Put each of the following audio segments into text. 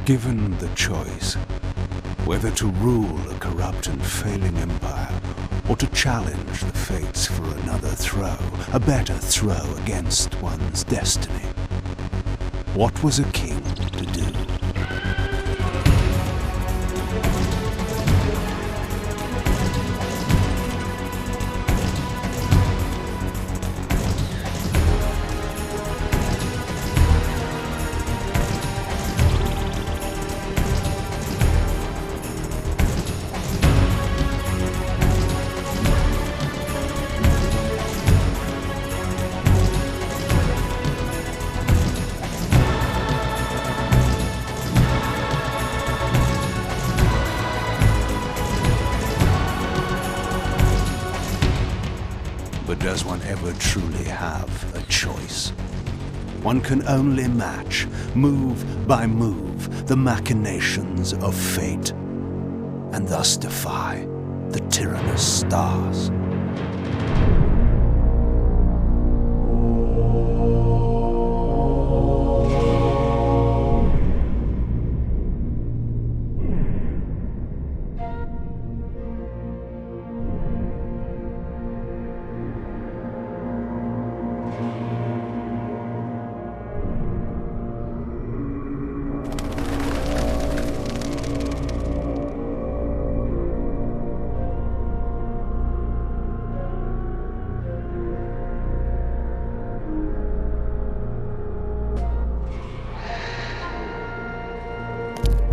Given the choice, whether to rule a corrupt and failing empire, or to challenge the fates for another throw, a better throw against one's destiny, what was a king to do? Does one ever truly have a choice? One can only match, move by move, the machinations of fate, and thus defy the tyrannous stars.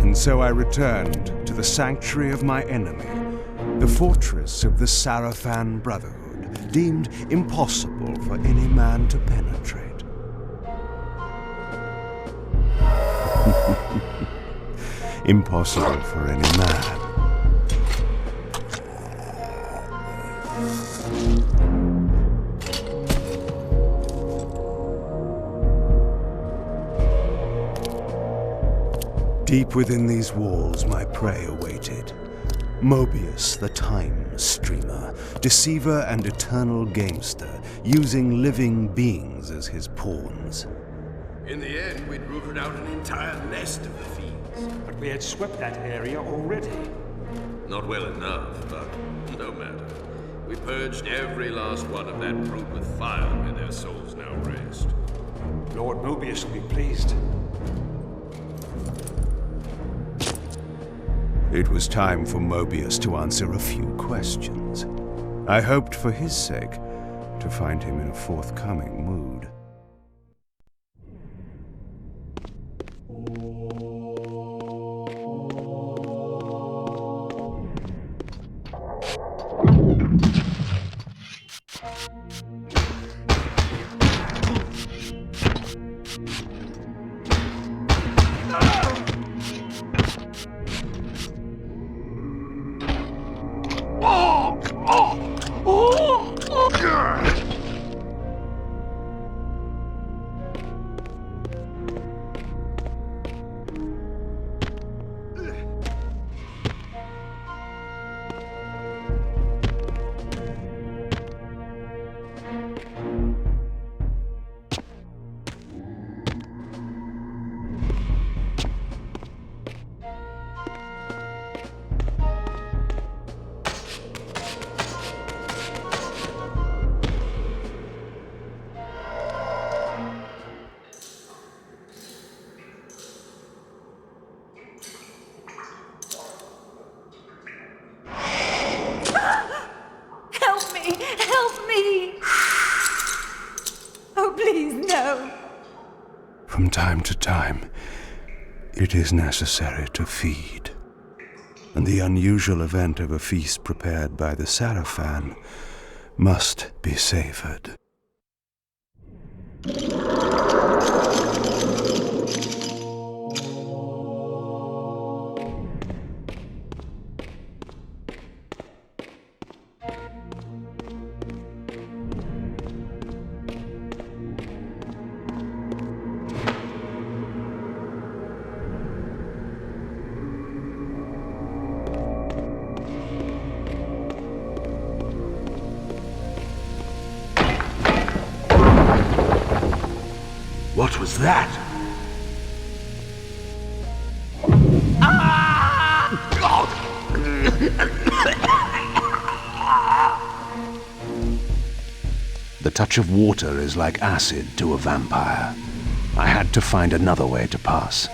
And so I returned to the sanctuary of my enemy, the fortress of the Sarafan Brotherhood, deemed impossible for any man to penetrate. Impossible for any man. Deep within these walls, my prey awaited. Mobius, the time streamer, deceiver and eternal gamester, using living beings as his pawns. In the end, we'd rooted out an entire nest of the fiends. But we had swept that area already. Not well enough, but no matter. We purged every last one of that brood with fire, and their souls now rest. Lord Mobius will be pleased. It was time for Mobius to answer a few questions. I hoped for his sake to find him in a forthcoming mood. From time to time, it is necessary to feed. And the unusual event of a feast prepared by the Sarafan must be savored. What was that? The touch of water is like acid to a vampire. I had to find another way to pass.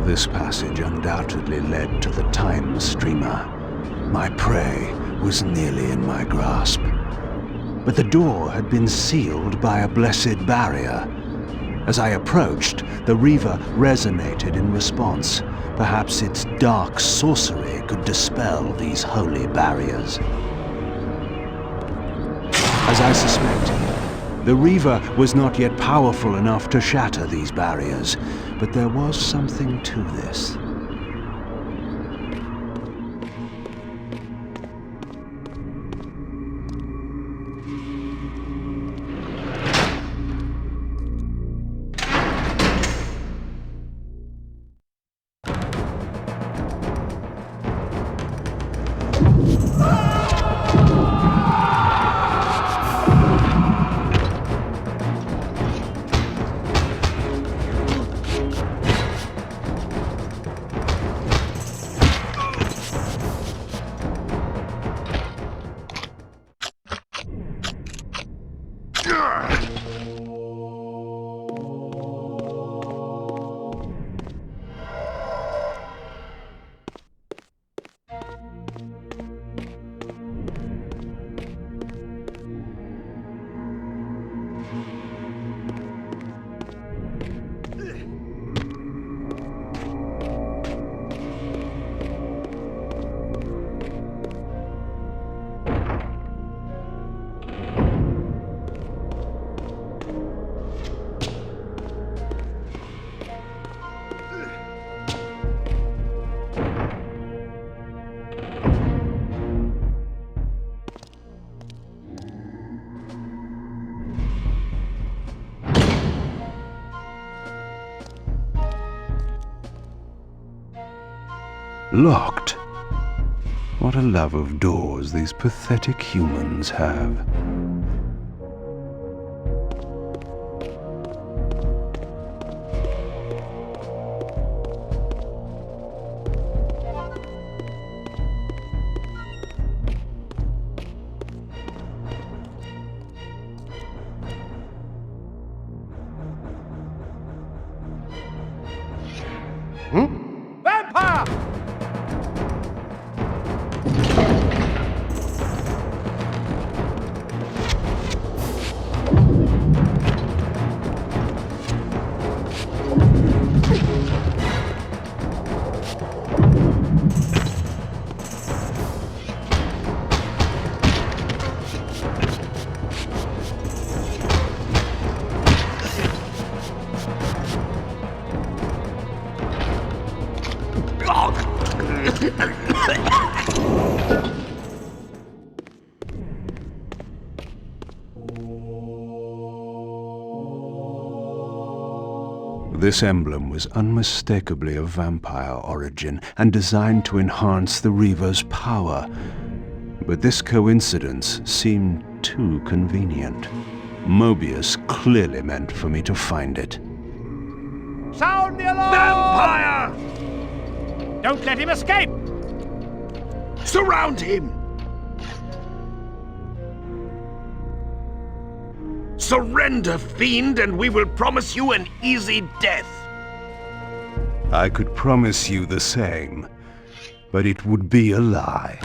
This passage undoubtedly led to the time streamer. My prey was nearly in my grasp. But the door had been sealed by a blessed barrier. As I approached, the Reaver resonated in response. Perhaps its dark sorcery could dispel these holy barriers. As I suspected, the Reaver was not yet powerful enough to shatter these barriers, but there was something to this. Locked. What a love of doors these pathetic humans have. Vampire! This emblem was unmistakably of vampire origin and designed to enhance the Reaver's power. But this coincidence seemed too convenient. Mobius clearly meant for me to find it. Sound the alarm! Vampire! Don't let him escape! Surround him! Surrender, fiend, and we will promise you an easy death. I could promise you the same, but it would be a lie.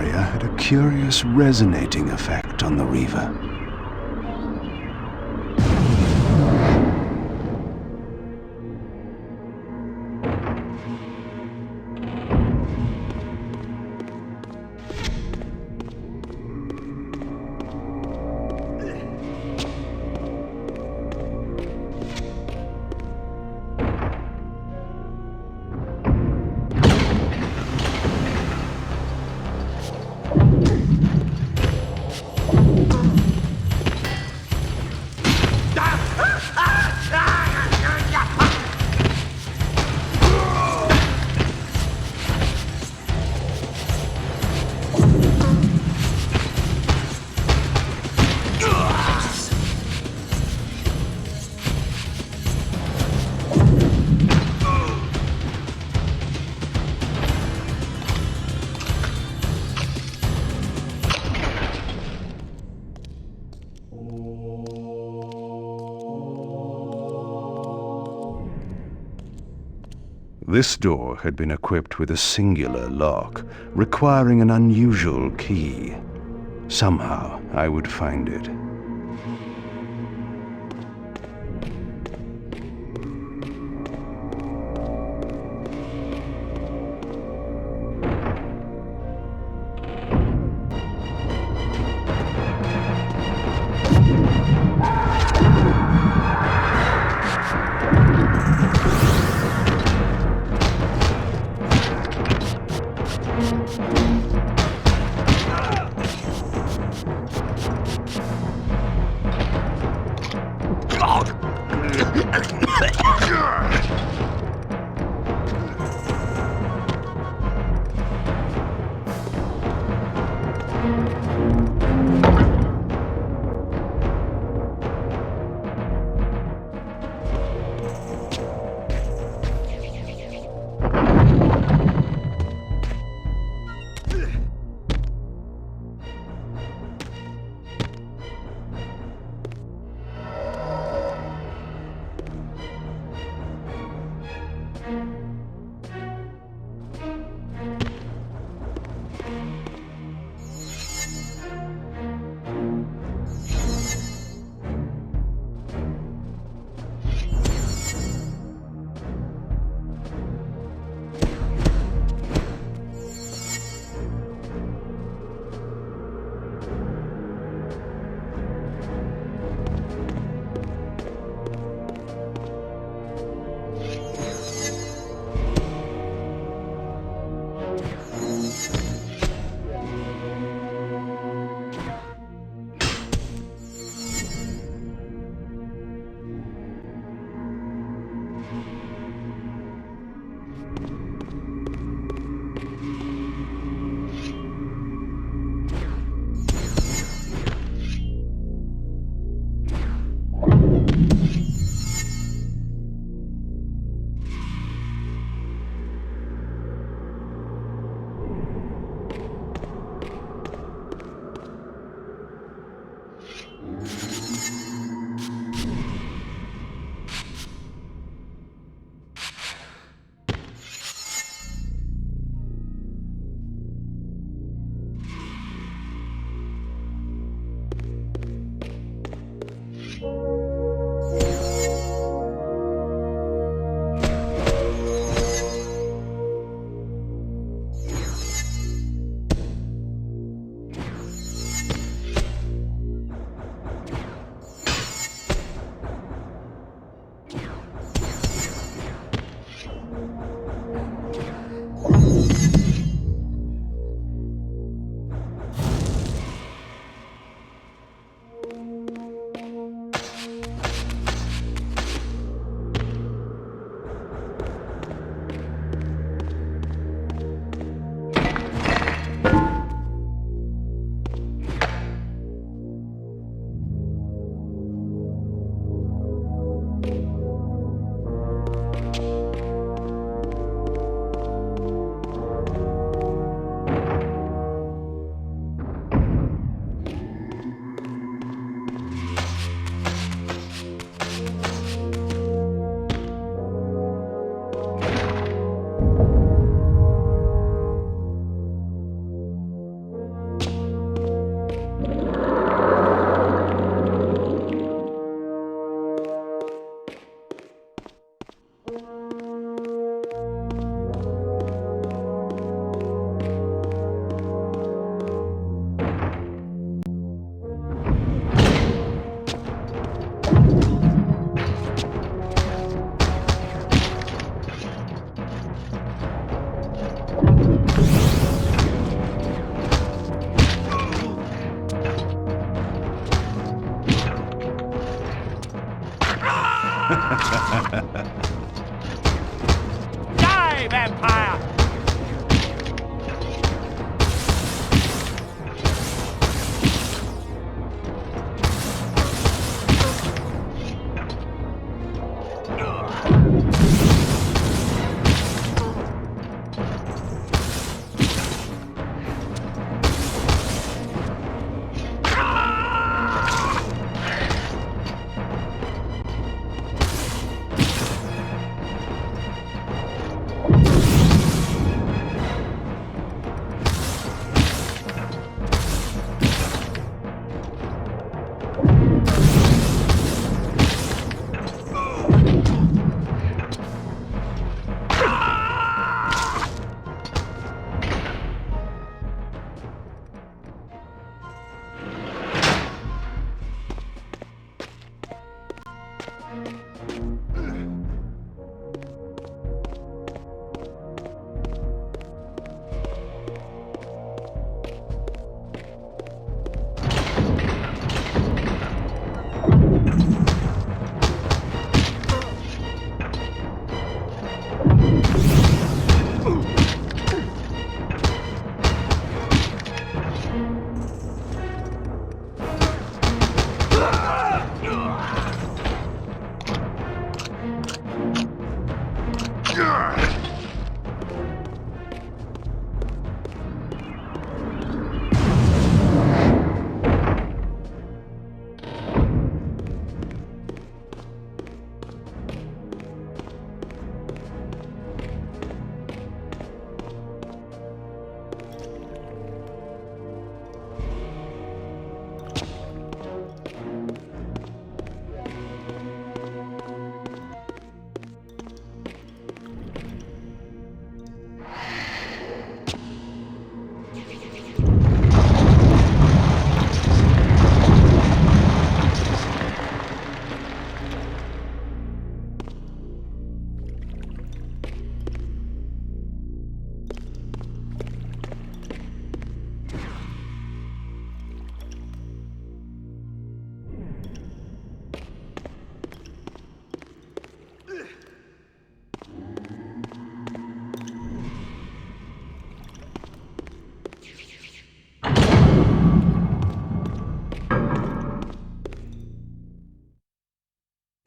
area had a curious resonating effect on the Reaver. This door had been equipped with a singular lock, requiring an unusual key. Somehow, I would find it. Die, vampire!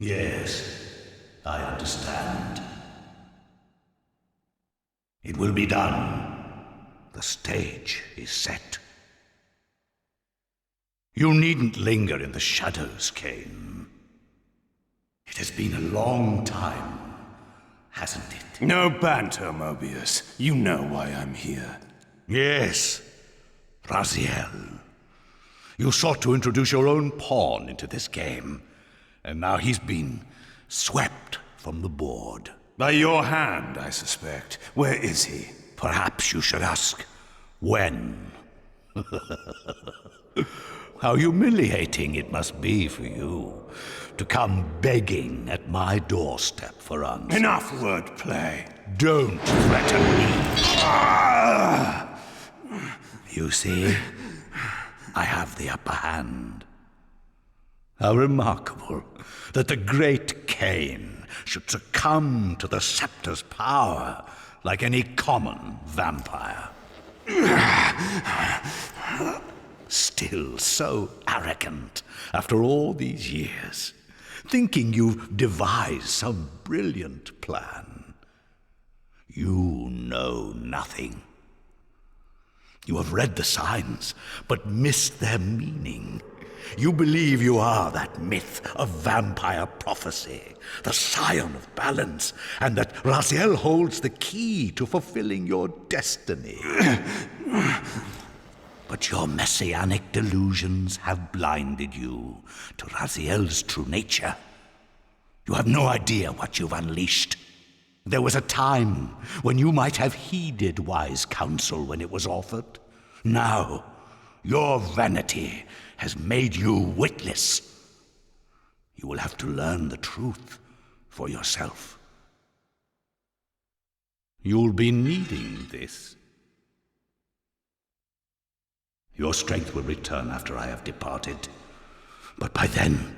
Yes, I understand. It will be done. The stage is set. You needn't linger in the shadows, Kain. It has been a long time, hasn't it? No banter, Mobius. You know why I'm here. Yes, Raziel. You sought to introduce your own pawn into this game, and now he's been swept from the board. By your hand, I suspect. Where is he? Perhaps you should ask, when? How humiliating it must be for you to come begging at my doorstep for answers. Enough wordplay. Don't threaten me. You see, I have the upper hand. How remarkable that the great Kain should succumb to the scepter's power like any common vampire. Still so arrogant after all these years, thinking you've devised some brilliant plan. You know nothing. You have read the signs, but missed their meaning. You believe you are that myth of vampire prophecy, the scion of balance, and that Raziel holds the key to fulfilling your destiny. But your messianic delusions have blinded you to Raziel's true nature. You have no idea what you've unleashed. There was a time when you might have heeded wise counsel when it was offered. Now, your vanity has made you witless. You will have to learn the truth for yourself. You'll be needing this. Your strength will return after I have departed. But by then,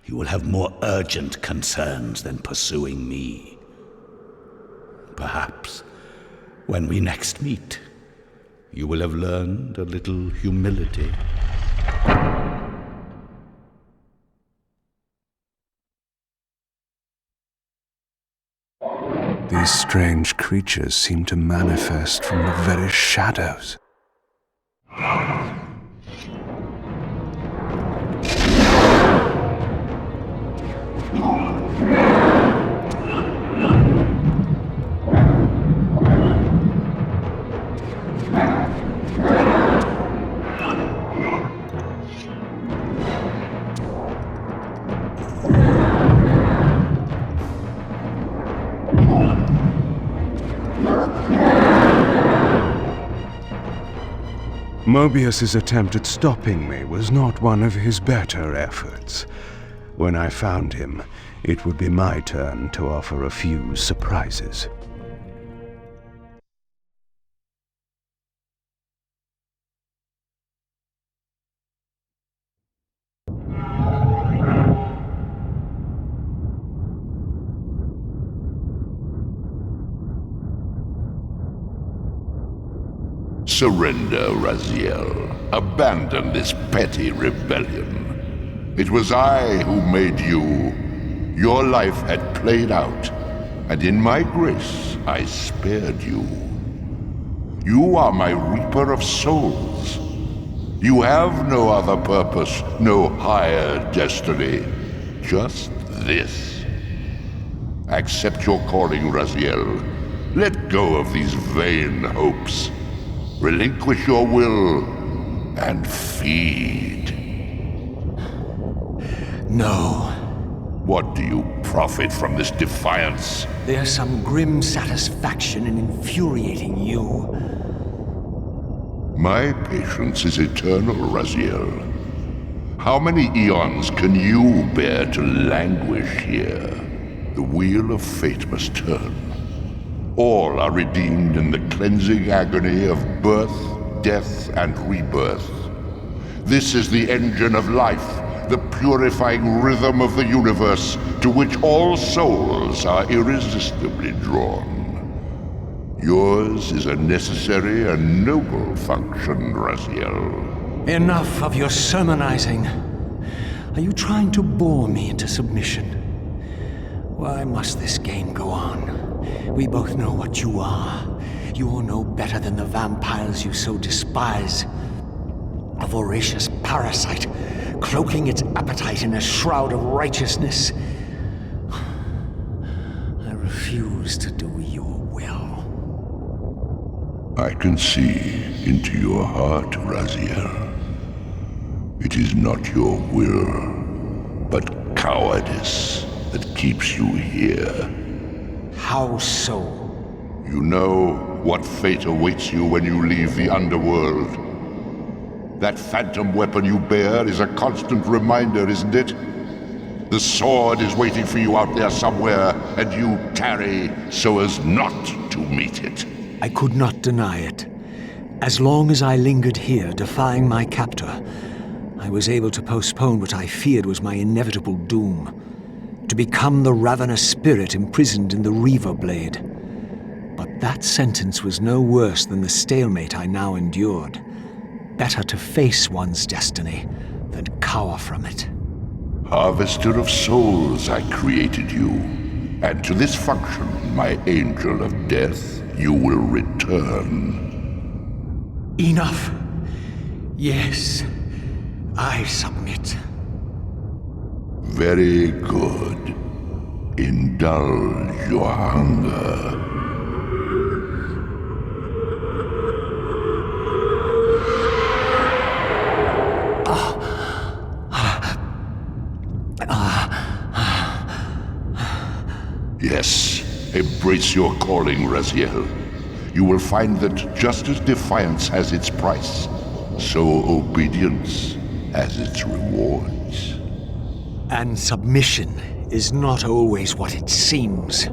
You will have more urgent concerns than pursuing me. Perhaps, when we next meet, you will have learned a little humility. These strange creatures seem to manifest from the very shadows. Mobius's attempt at stopping me was not one of his better efforts. When I found him, it would be my turn to offer a few surprises. Surrender, Raziel. Abandon this petty rebellion. It was I who made you. Your life had played out, and in my grace, I spared you. You are my Reaper of Souls. You have no other purpose, no higher destiny. Just this. Accept your calling, Raziel. Let go of these vain hopes. Relinquish your will, and feed. No. What do you profit from this defiance? There's some grim satisfaction in infuriating you. My patience is eternal, Raziel. How many eons can you bear to languish here? The wheel of fate must turn. All are redeemed in the cleansing agony of birth, death, and rebirth. This is the engine of life, the purifying rhythm of the universe, to which all souls are irresistibly drawn. Yours is a necessary and noble function, Raziel. Enough of your sermonizing. Are you trying to bore me into submission? Why must this game go on? We both know what you are. You're no better than the vampires you so despise. A voracious parasite, cloaking its appetite in a shroud of righteousness. I refuse to do your will. I can see into your heart, Raziel. It is not your will, but cowardice that keeps you here. How so? You know what fate awaits you when you leave the Underworld. That phantom weapon you bear is a constant reminder, isn't it? The sword is waiting for you out there somewhere, and you tarry so as not to meet it. I could not deny it. As long as I lingered here, defying my captor, I was able to postpone what I feared was my inevitable doom. To become the ravenous spirit imprisoned in the Reaver Blade. But that sentence was no worse than the stalemate I now endured. Better to face one's destiny than cower from it. Harvester of souls, I created you. And to this function, my angel of death, you will return. Enough. Yes, I submit. Very good. Indulge your hunger. Yes, embrace your calling, Raziel. You will find that just as defiance has its price, so obedience has its rewards. And submission is not always what it seems.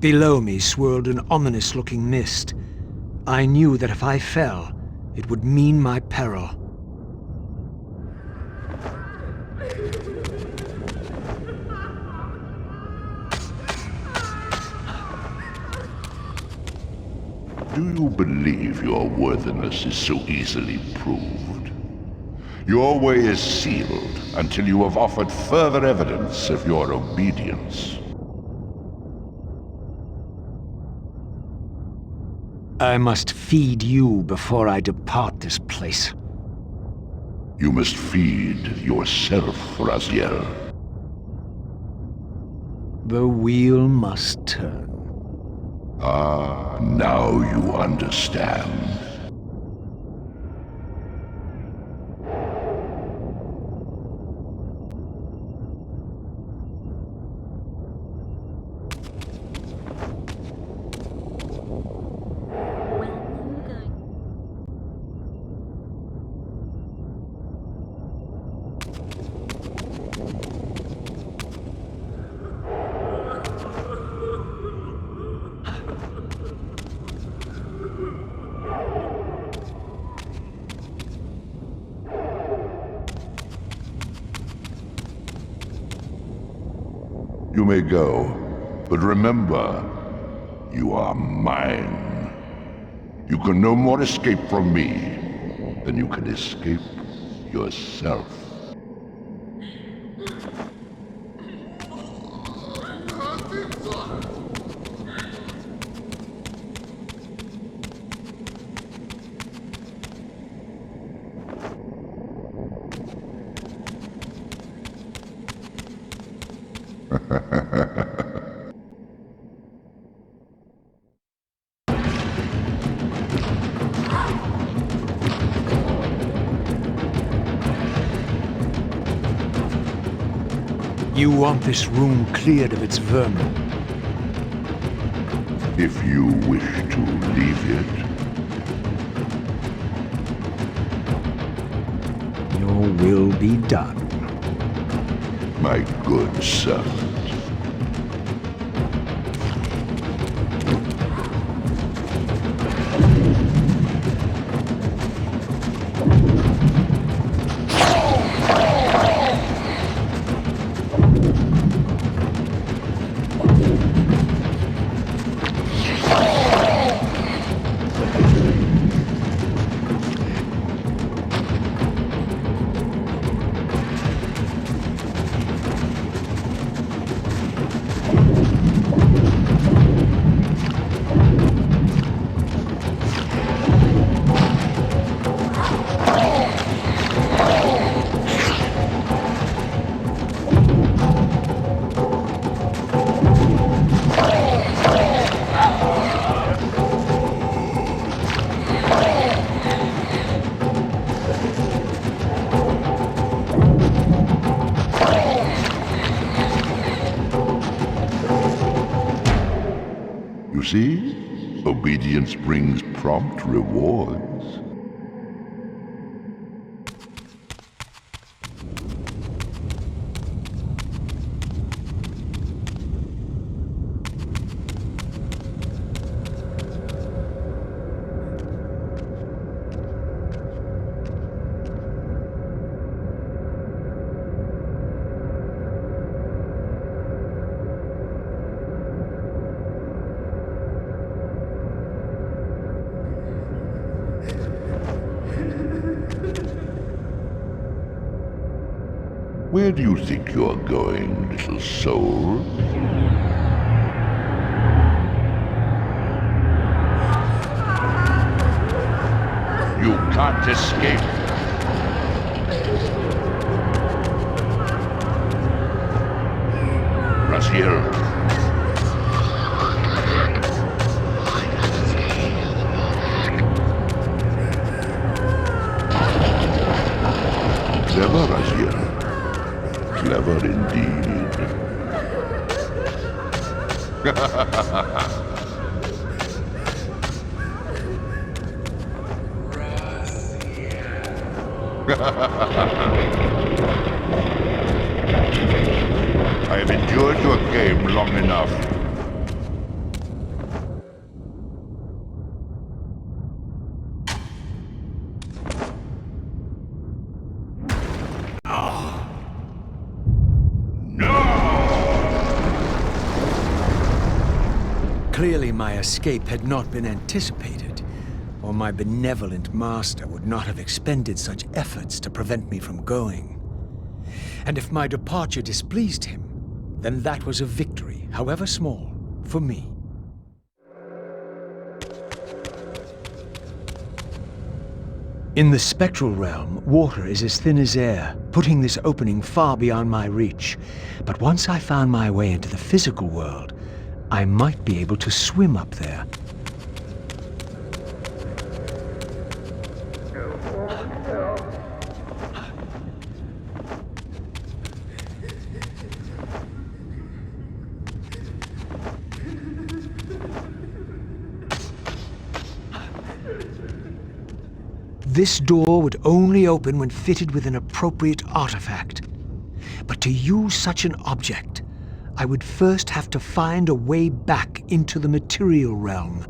Below me swirled an ominous-looking mist. I knew that if I fell, it would mean my peril. Do you believe your worthiness is so easily proved? Your way is sealed until you have offered further evidence of your obedience. I must feed you before I depart this place. You must feed yourself, Raziel. The wheel must turn. Ah, now you understand. You may go, but remember, you are mine. You can no more escape from me than you can escape yourself. You want this room cleared of its vermin. If you wish to leave it, your will be done. my good servant. See? Obedience brings prompt rewards. Where do you think you're going, little soul? You can't escape. Raziel. Clever, Raziel. Clever indeed. I have endured your game long enough. Clearly my escape had not been anticipated, or my benevolent master would not have expended such efforts to prevent me from going. And if my departure displeased him, then that was a victory, however small, for me. In the spectral realm, water is as thin as air, putting this opening far beyond my reach. But once I found my way into the physical world, I might be able to swim up there. This door would only open when fitted with an appropriate artifact. But to use such an object, I would first have to find a way back into the material realm.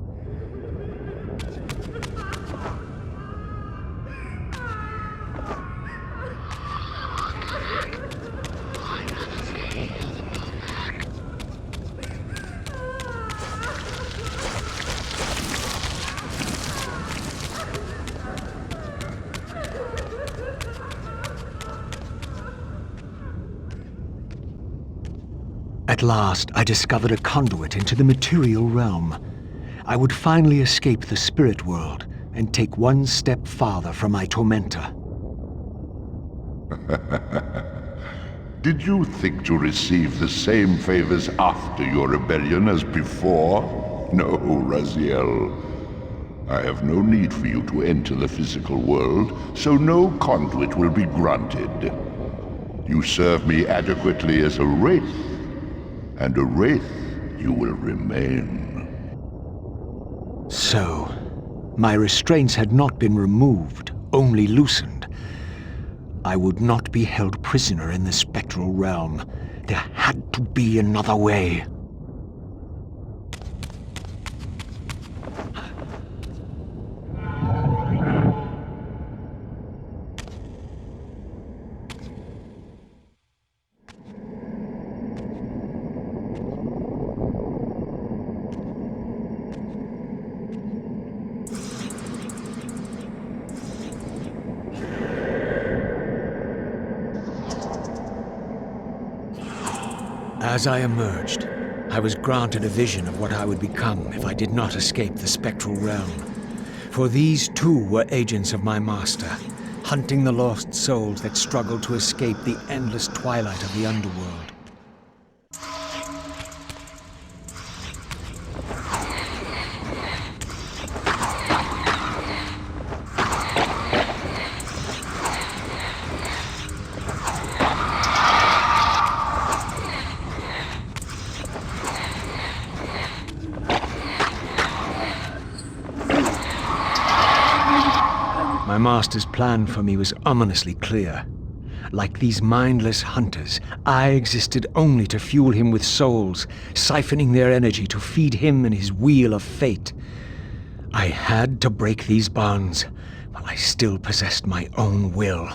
At last, I discovered a conduit into the material realm. I would finally escape the spirit world and take one step farther from my tormentor. Did you think to receive the same favors after your rebellion as before? No, Raziel. I have no need for you to enter the physical world, so no conduit will be granted. You serve me adequately as a wraith, and a wraith you will remain. So, my restraints had not been removed, only loosened. I would not be held prisoner in the spectral realm. There had to be another way. As I emerged, I was granted a vision of what I would become if I did not escape the spectral realm. For these too were agents of my master, hunting the lost souls that struggled to escape the endless twilight of the Underworld. My master's plan for me was ominously clear. Like these mindless hunters, I existed only to fuel him with souls, siphoning their energy to feed him and his wheel of fate. I had to break these bonds, while I still possessed my own will.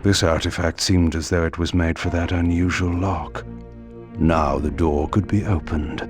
This artifact seemed as though it was made for that unusual lock. Now the door could be opened.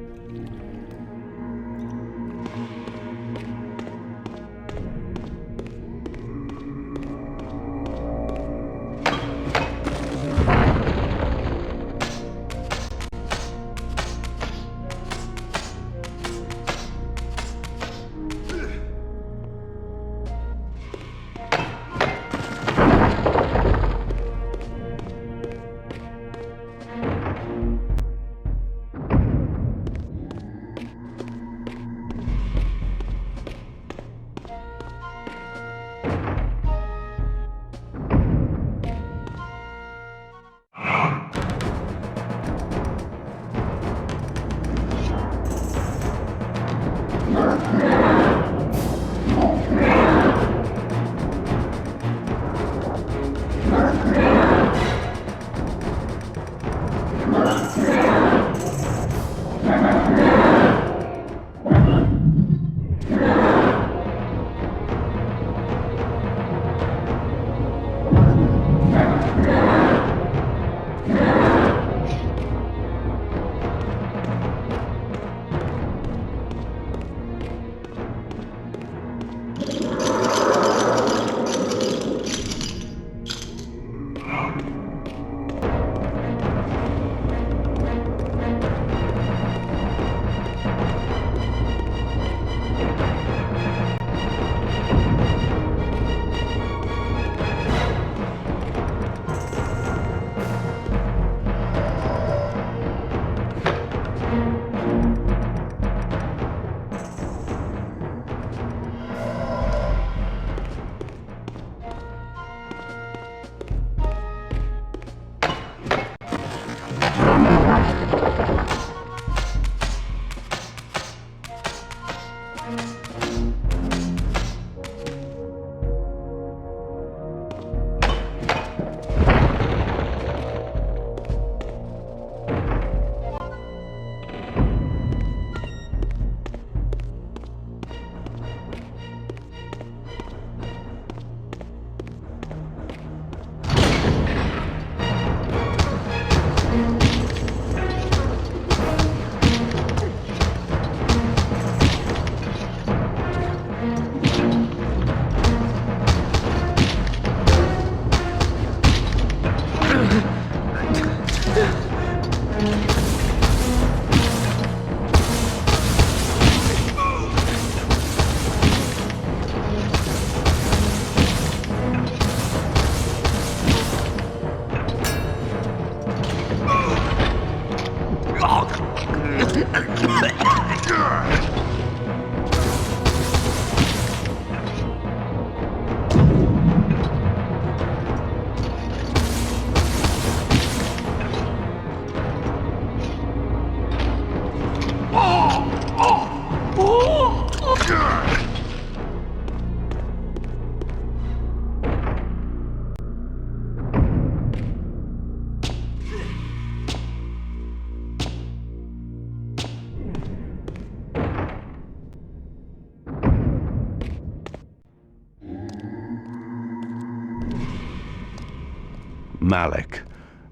Malik,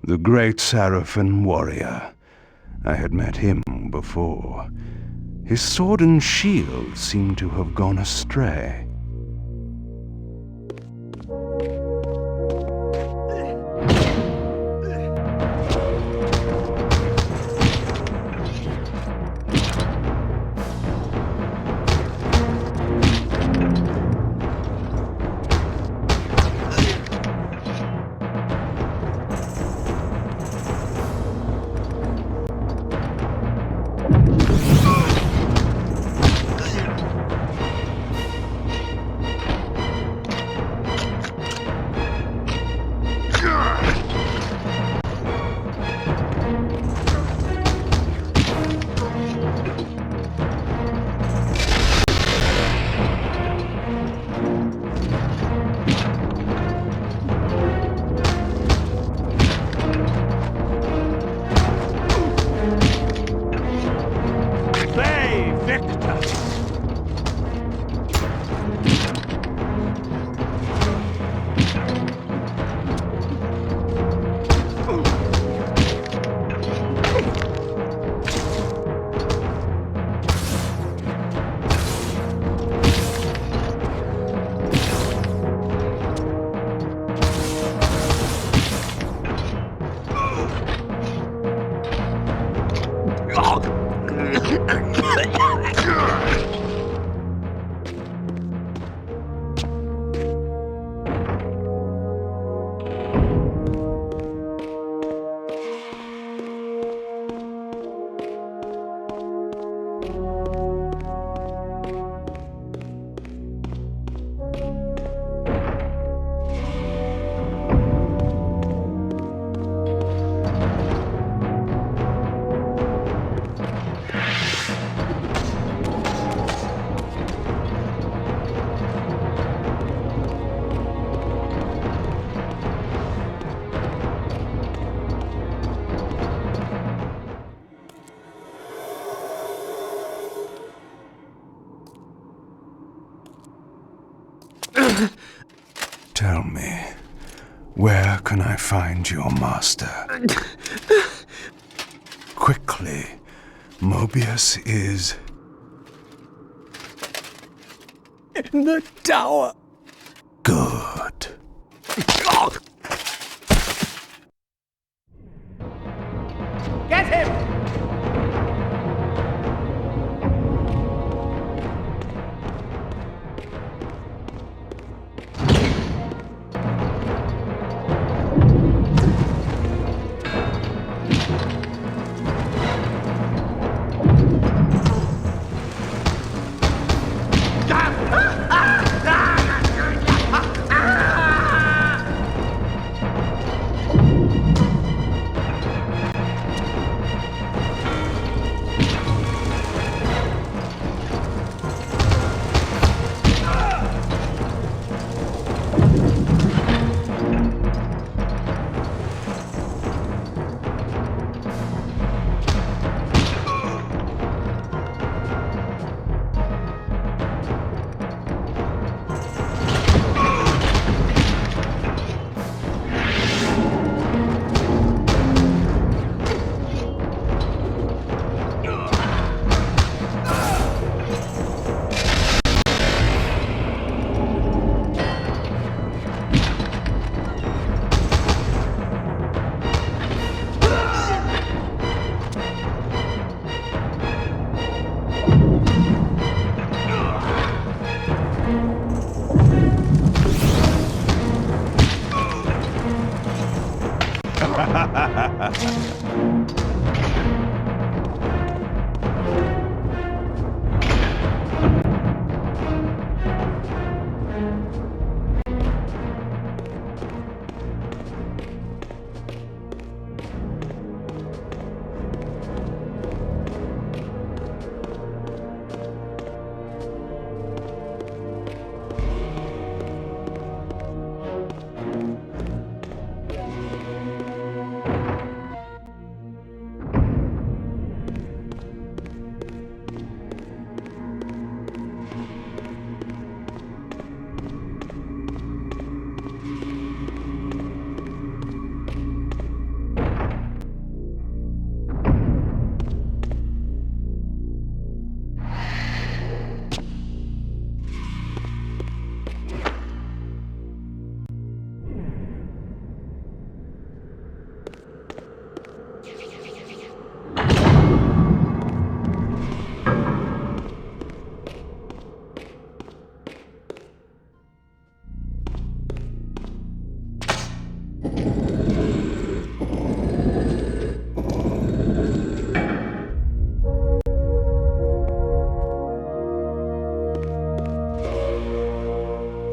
the great Sarafan warrior. I had met him before. His sword and shield seemed to have gone astray. Tell me, where can I find your master? Quickly, Mobius is... in the tower. Good. Get him!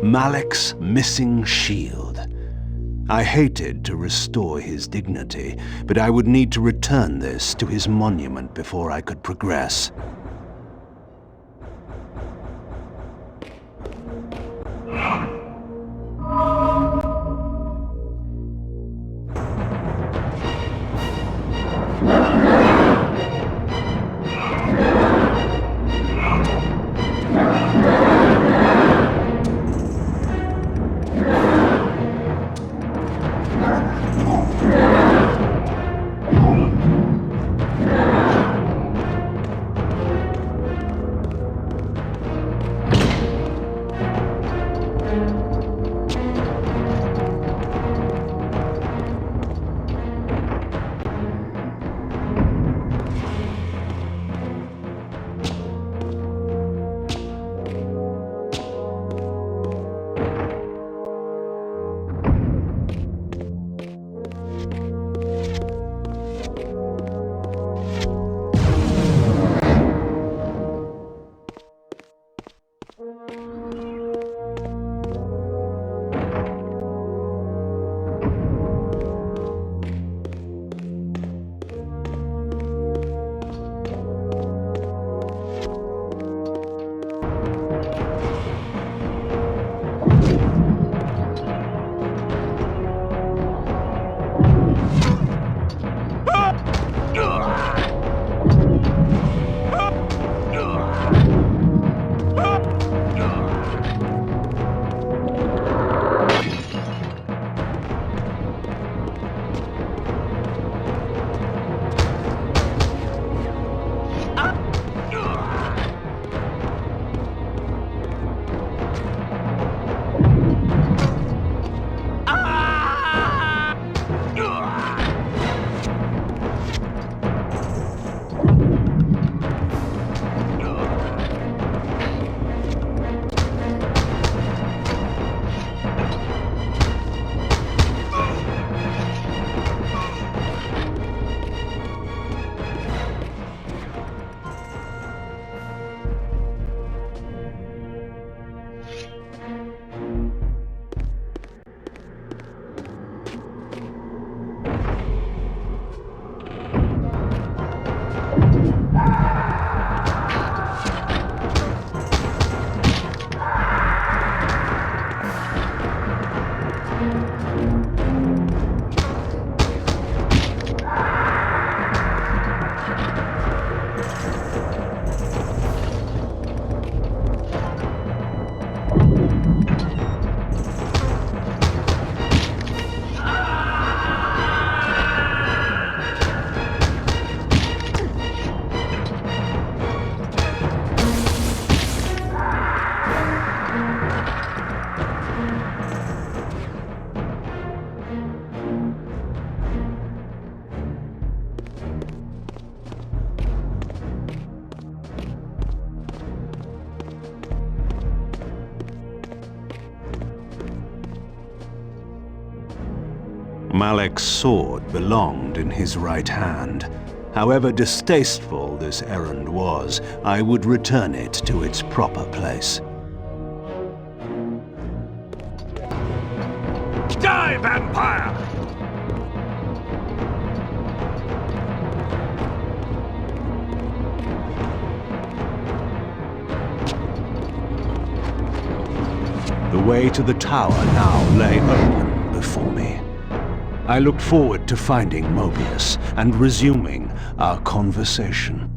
Malek's missing shield. I hated to restore his dignity, but I would need to return this to his monument before I could progress. Malek's sword belonged in his right hand. However distasteful this errand was, I would return it to its proper place. Die, vampire! The way to the tower now lay open before me. I looked forward to finding Mobius and resuming our conversation.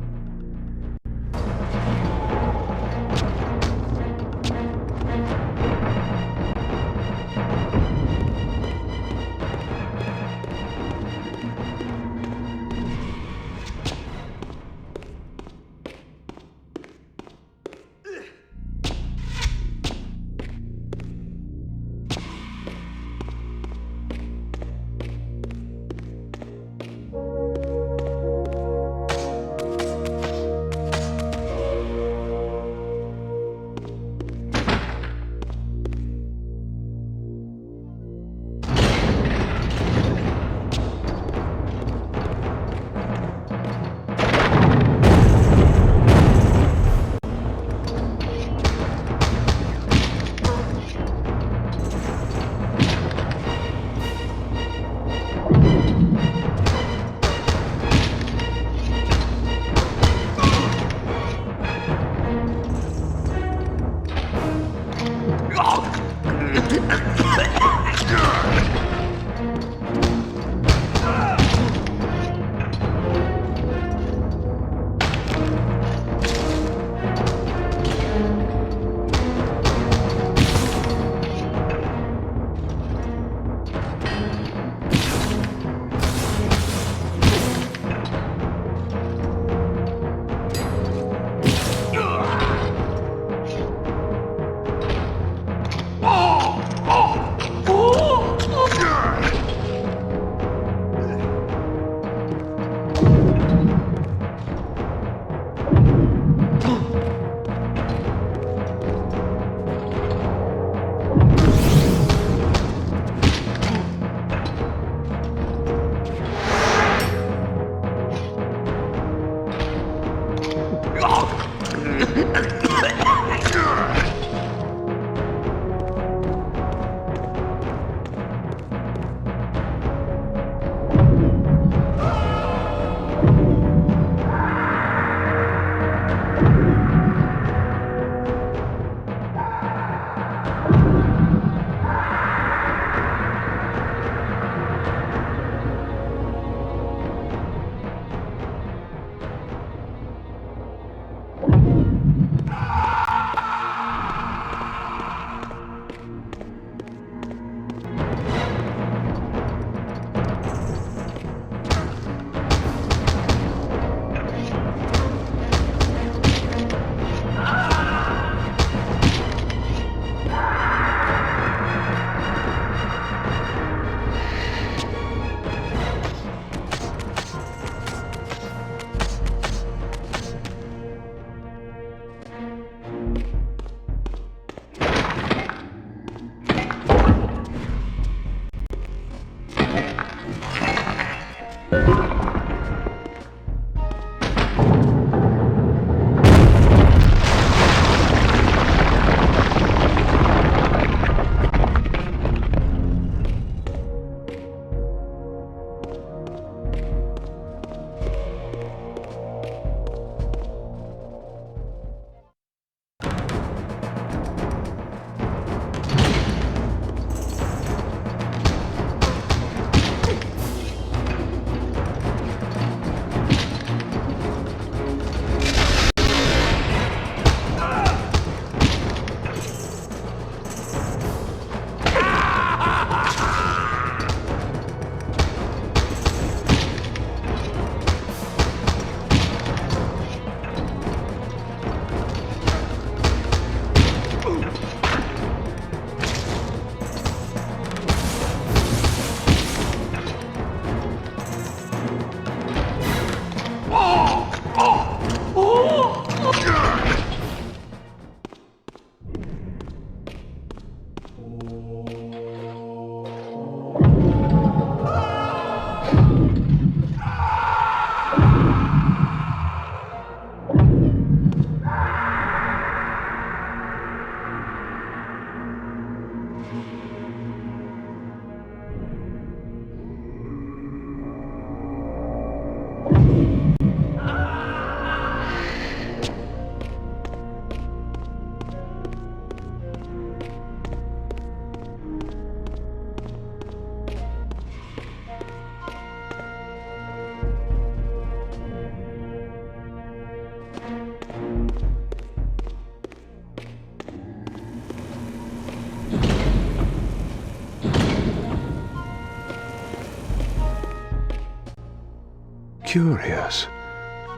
Curious.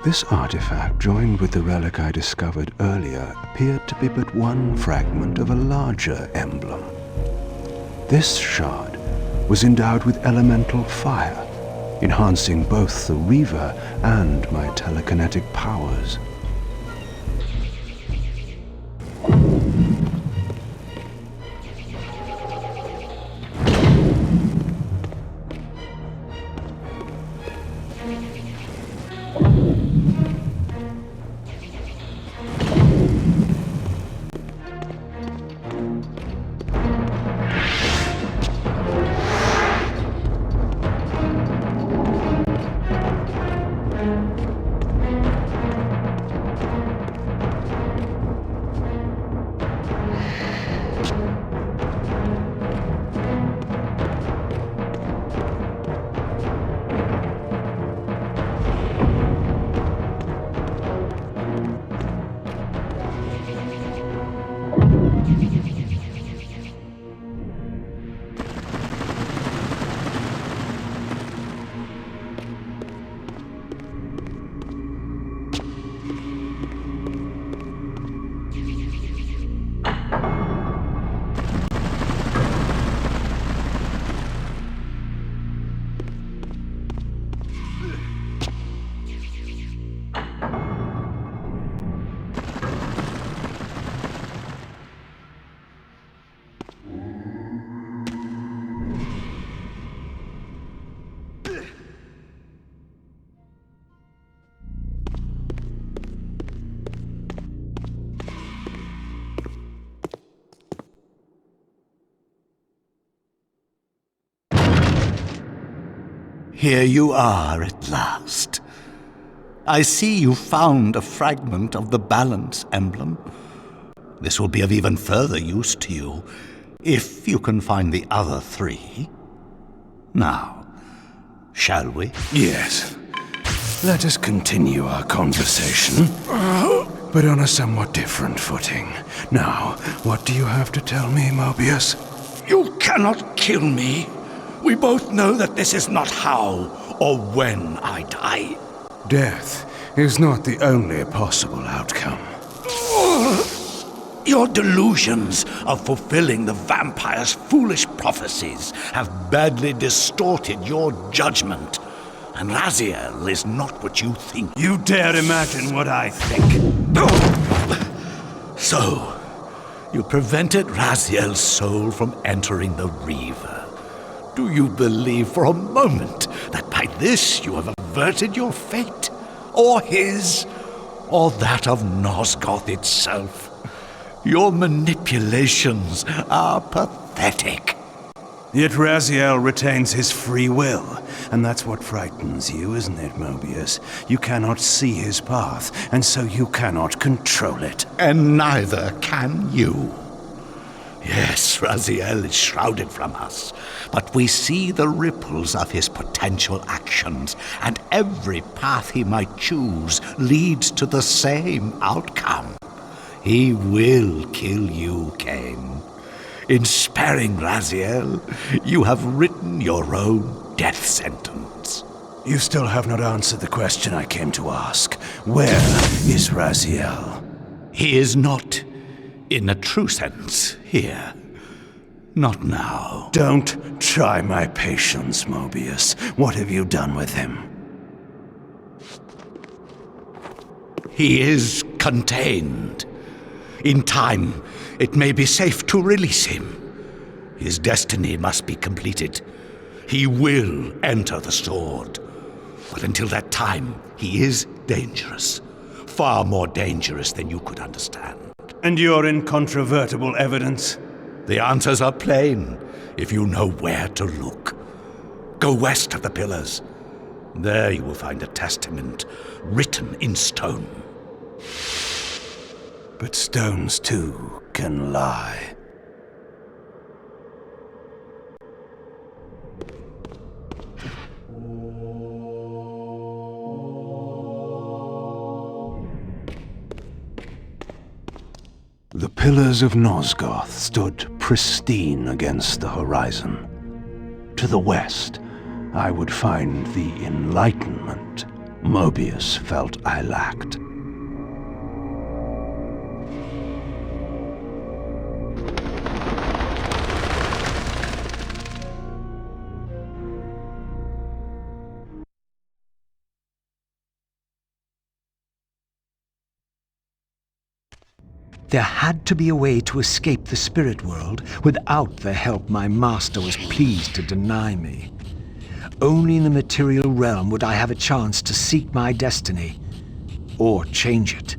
This artifact, joined with the relic I discovered earlier, appeared to be but one fragment of a larger emblem. This shard was endowed with elemental fire, enhancing both the Reaver and my telekinetic powers. Here you are at last. I see you found a fragment of the balance emblem. This will be of even further use to you, if you can find the other 3. Now, shall we? Yes. Let us continue our conversation, but on a somewhat different footing. Now, what do you have to tell me, Mobius? You cannot kill me. We both know that this is not how or when I die. Death is not the only possible outcome. Your delusions of fulfilling the vampire's foolish prophecies have badly distorted your judgment. And Raziel is not what you think. You dare imagine what I think. So, you prevented Raziel's soul from entering the Reaver. Do you believe for a moment that by this you have averted your fate? Or his? Or that of Nosgoth itself? Your manipulations are pathetic. Yet Raziel retains his free will, and that's what frightens you, isn't it, Mobius? You cannot see his path, and so you cannot control it. And neither can you. Yes, Raziel is shrouded from us, but we see the ripples of his potential actions, and every path he might choose leads to the same outcome. He will kill you, Kain. In sparing Raziel, you have written your own death sentence. You still have not answered the question I came to ask. Where is Raziel? He is not, in a true sense, here. Not now. Don't try my patience, Mobius. What have you done with him? He is contained. In time, it may be safe to release him. His destiny must be completed. He will enter the sword. But until that time, he is dangerous. Far more dangerous than you could understand. And your incontrovertible evidence? The answers are plain, if you know where to look. Go west of the pillars. There you will find a testament written in stone. But stones, too, can lie. The pillars of Nosgoth stood pristine against the horizon. To the west, I would find the enlightenment Mobius felt I lacked. There had to be a way to escape the spirit world without the help my master was pleased to deny me. Only in the material realm would I have a chance to seek my destiny, or change it.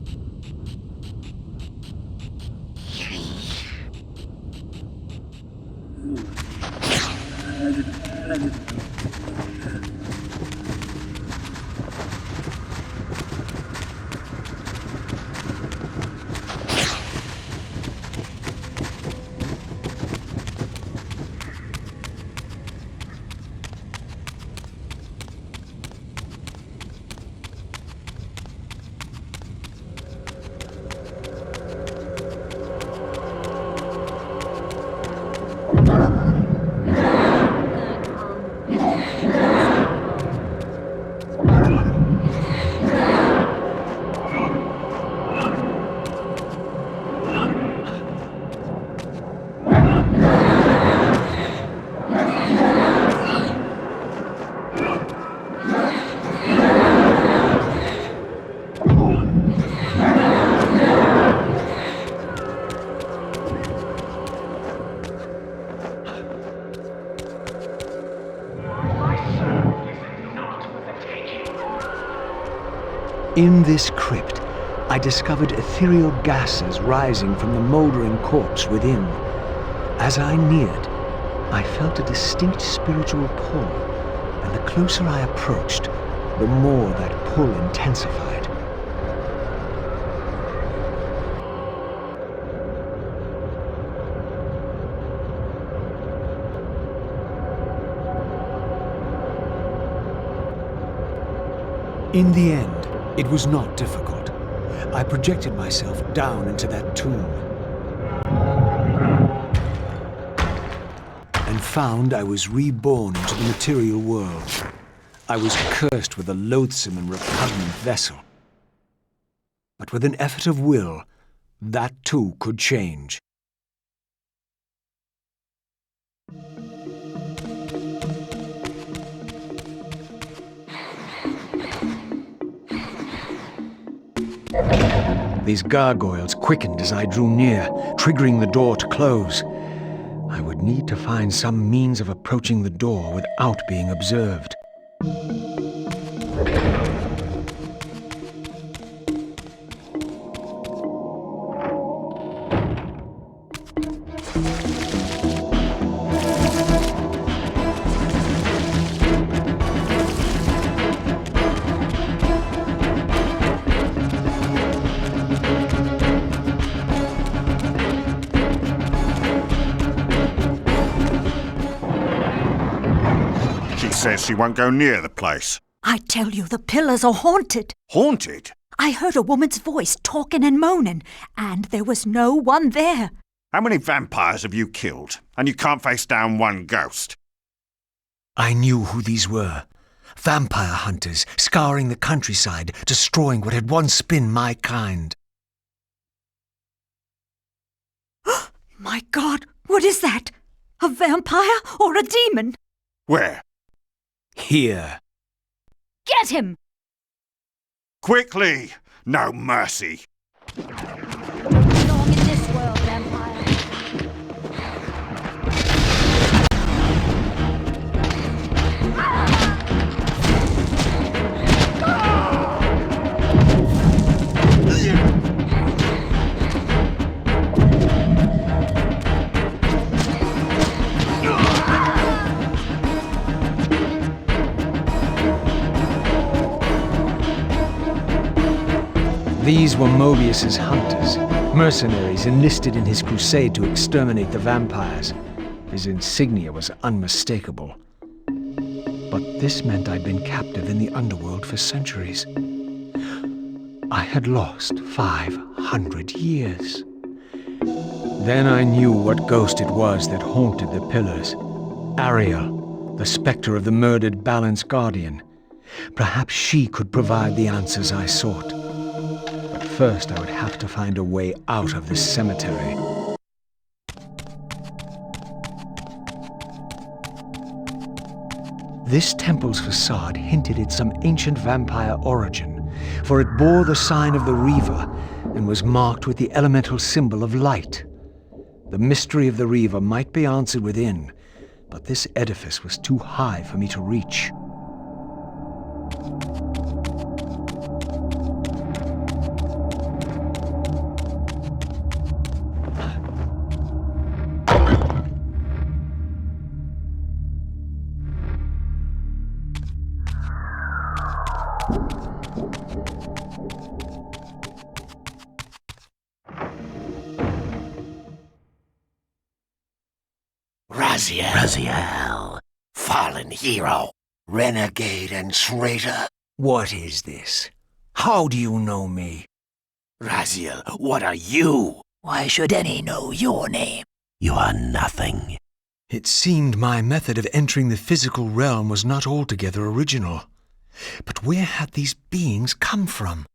In this crypt, I discovered ethereal gases rising from the mouldering corpse within. As I neared, I felt a distinct spiritual pull, and the closer I approached, the more that pull intensified. In the end, it was not difficult. I projected myself down into that tomb and found I was reborn into the material world. I was cursed with a loathsome and repugnant vessel. But with an effort of will, that too could change. These gargoyles quickened as I drew near, triggering the door to close. I would need to find some means of approaching the door without being observed. Says she won't go near the place. I tell you, the pillars are haunted. Haunted? I heard a woman's voice talking and moaning, and there was no one there. How many vampires have you killed? And you can't face down one ghost? I knew who these were. Vampire hunters, scouring the countryside, destroying what had once been my kind. My God, what is that? A vampire or a demon? Where? Here. Get him! Quickly! No mercy! Belong in this world, vampire. These were Mobius's hunters, mercenaries enlisted in his crusade to exterminate the vampires. His insignia was unmistakable. But this meant I'd been captive in the Underworld for centuries. I had lost 500 years. Then I knew what ghost it was that haunted the pillars. Ariel, the spectre of the murdered Balance Guardian. Perhaps she could provide the answers I sought. First, I would have to find a way out of this cemetery. This temple's facade hinted at some ancient vampire origin, for it bore the sign of the Reaver and was marked with the elemental symbol of light. The mystery of the Reaver might be answered within, but this edifice was too high for me to reach. Raziel, fallen hero, renegade and traitor. What is this? How do you know me? Raziel, what are you? Why should any know your name? You are nothing. It seemed my method of entering the physical realm was not altogether original. But where had these beings come from?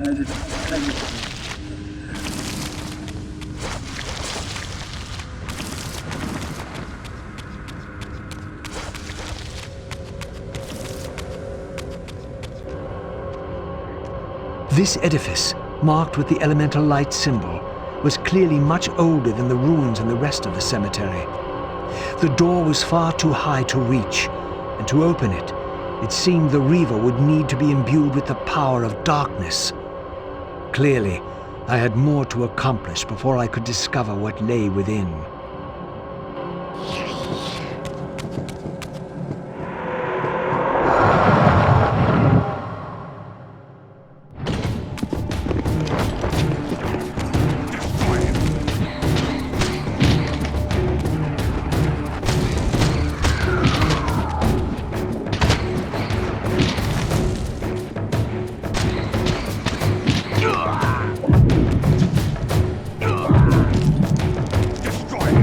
This edifice, marked with the elemental light symbol, was clearly much older than the ruins in the rest of the cemetery. The door was far too high to reach, and to open it, it seemed the Reaver would need to be imbued with the power of darkness. Clearly, I had more to accomplish before I could discover what lay within. Destroy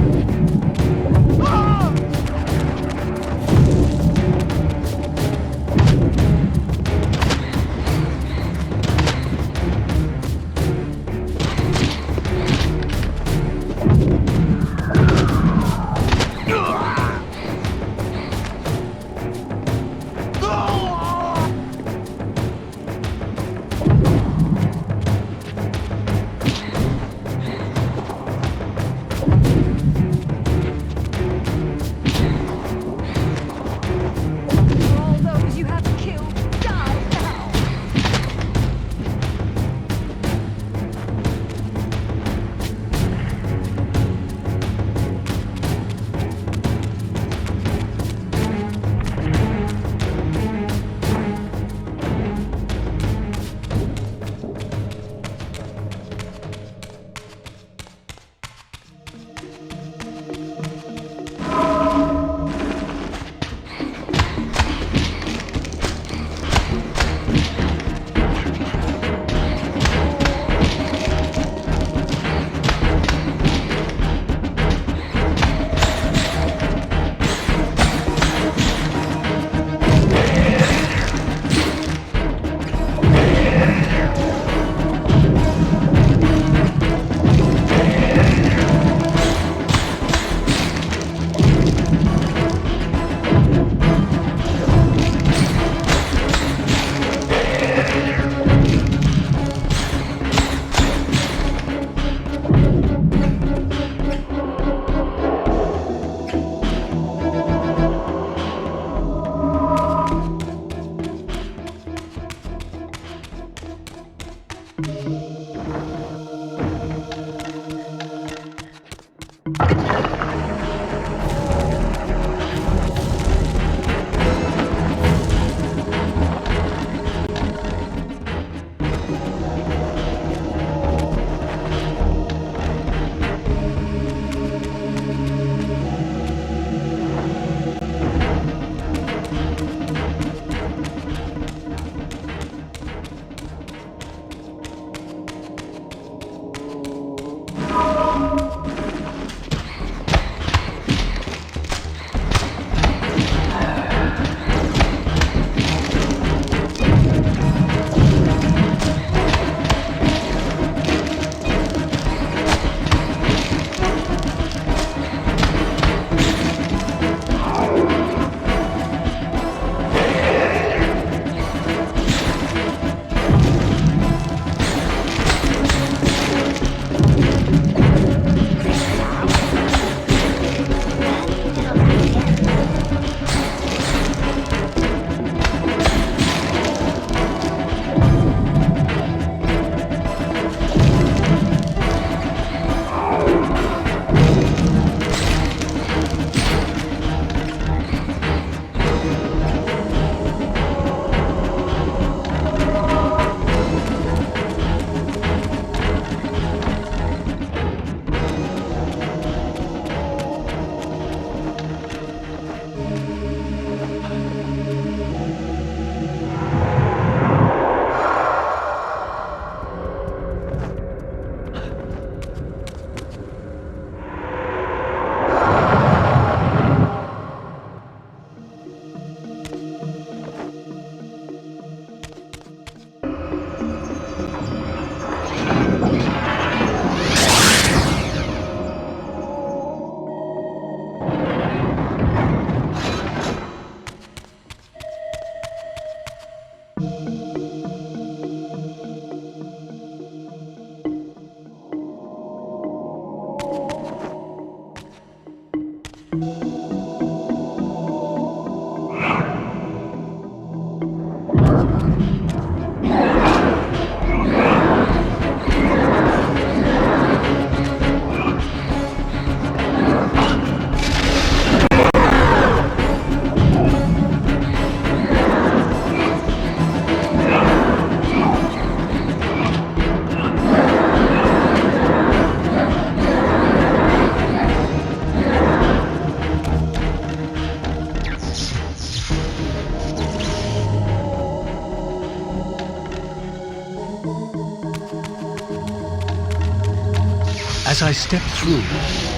As I stepped through,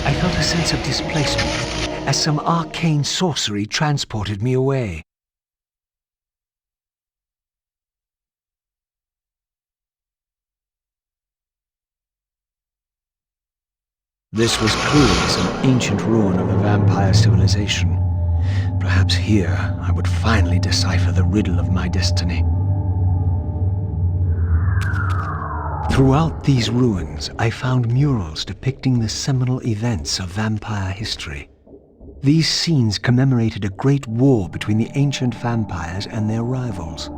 I felt a sense of displacement, as some arcane sorcery transported me away. This was clearly some ancient ruin of a vampire civilization. Perhaps here I would finally decipher the riddle of my destiny. Throughout these ruins, I found murals depicting the seminal events of vampire history. These scenes commemorated a great war between the ancient vampires and their rivals.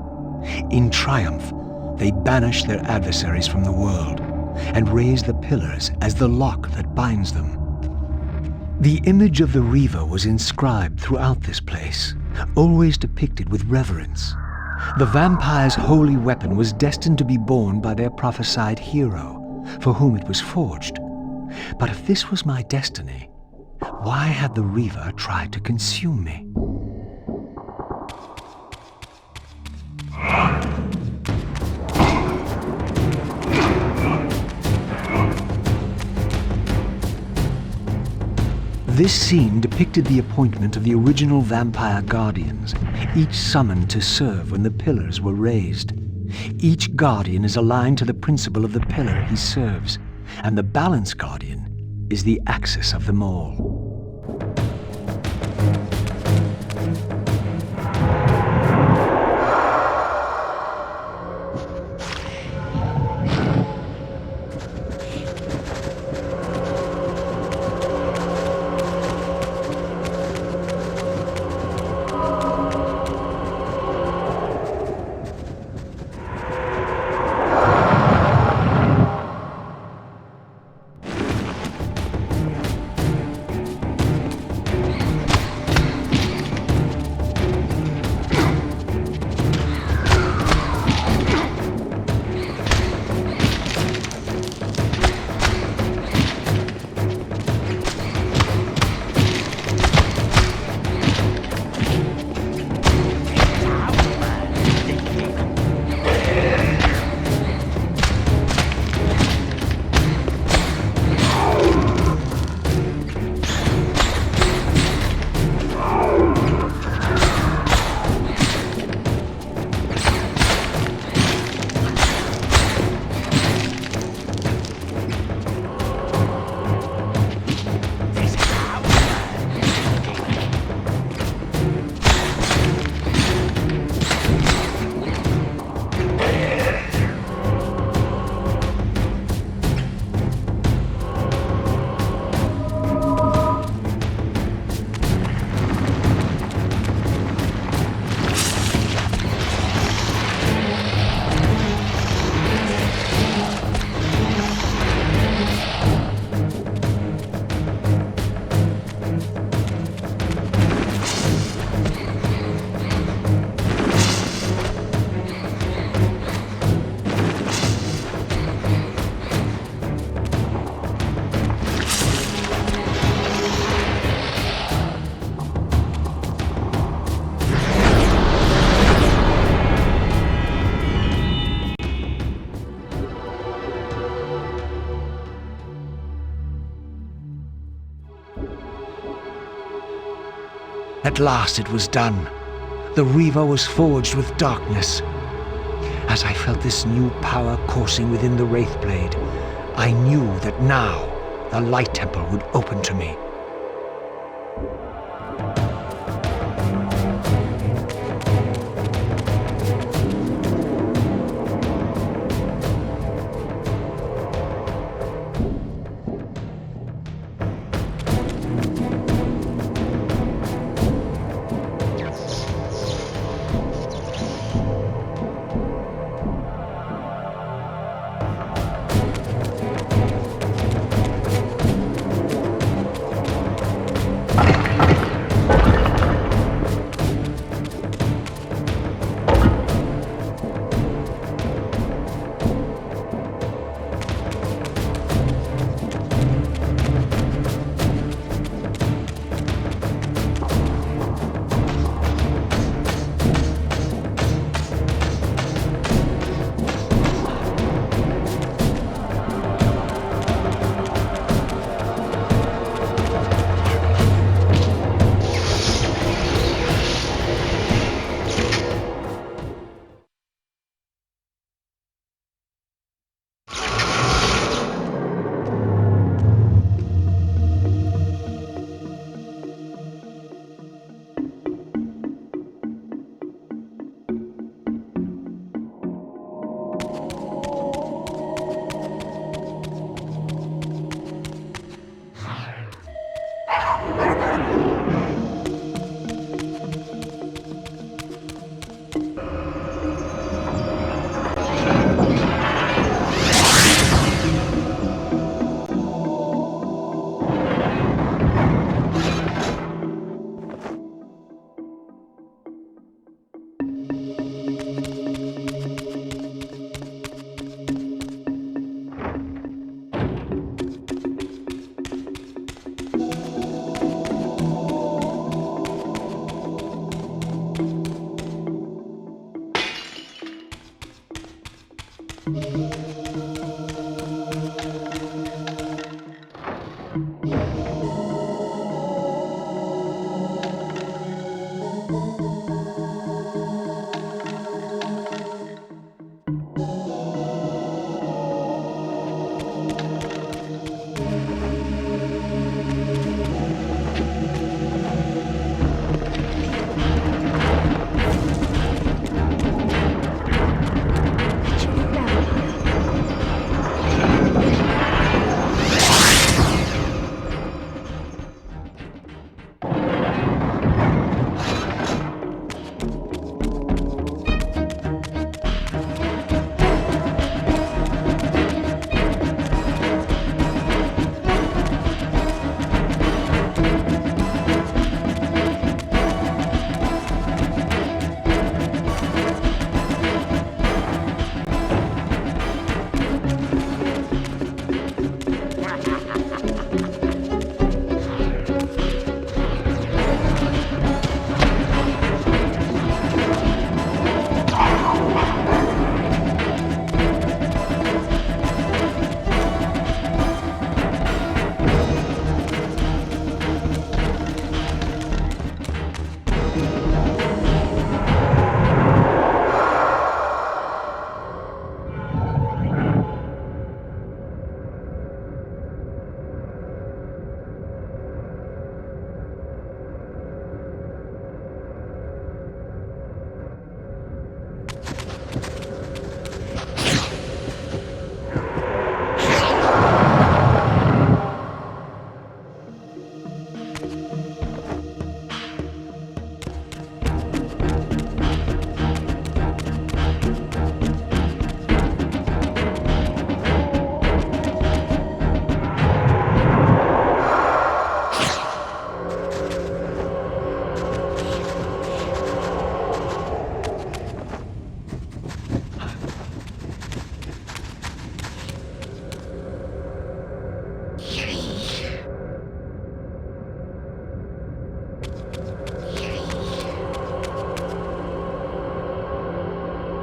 In triumph, they banished their adversaries from the world and raised the pillars as the lock that binds them. The image of the Reaver was inscribed throughout this place, always depicted with reverence. The vampire's holy weapon was destined to be borne by their prophesied hero, for whom it was forged. But if this was my destiny, why had the Reaver tried to consume me? This scene depicted the appointment of the original vampire guardians, each summoned to serve when the pillars were raised. Each guardian is aligned to the principle of the pillar he serves, and the balance guardian is the axis of them all. At last it was done. The Reaver was forged with darkness. As I felt this new power coursing within the Wraithblade, I knew that now the Light Temple would open to me.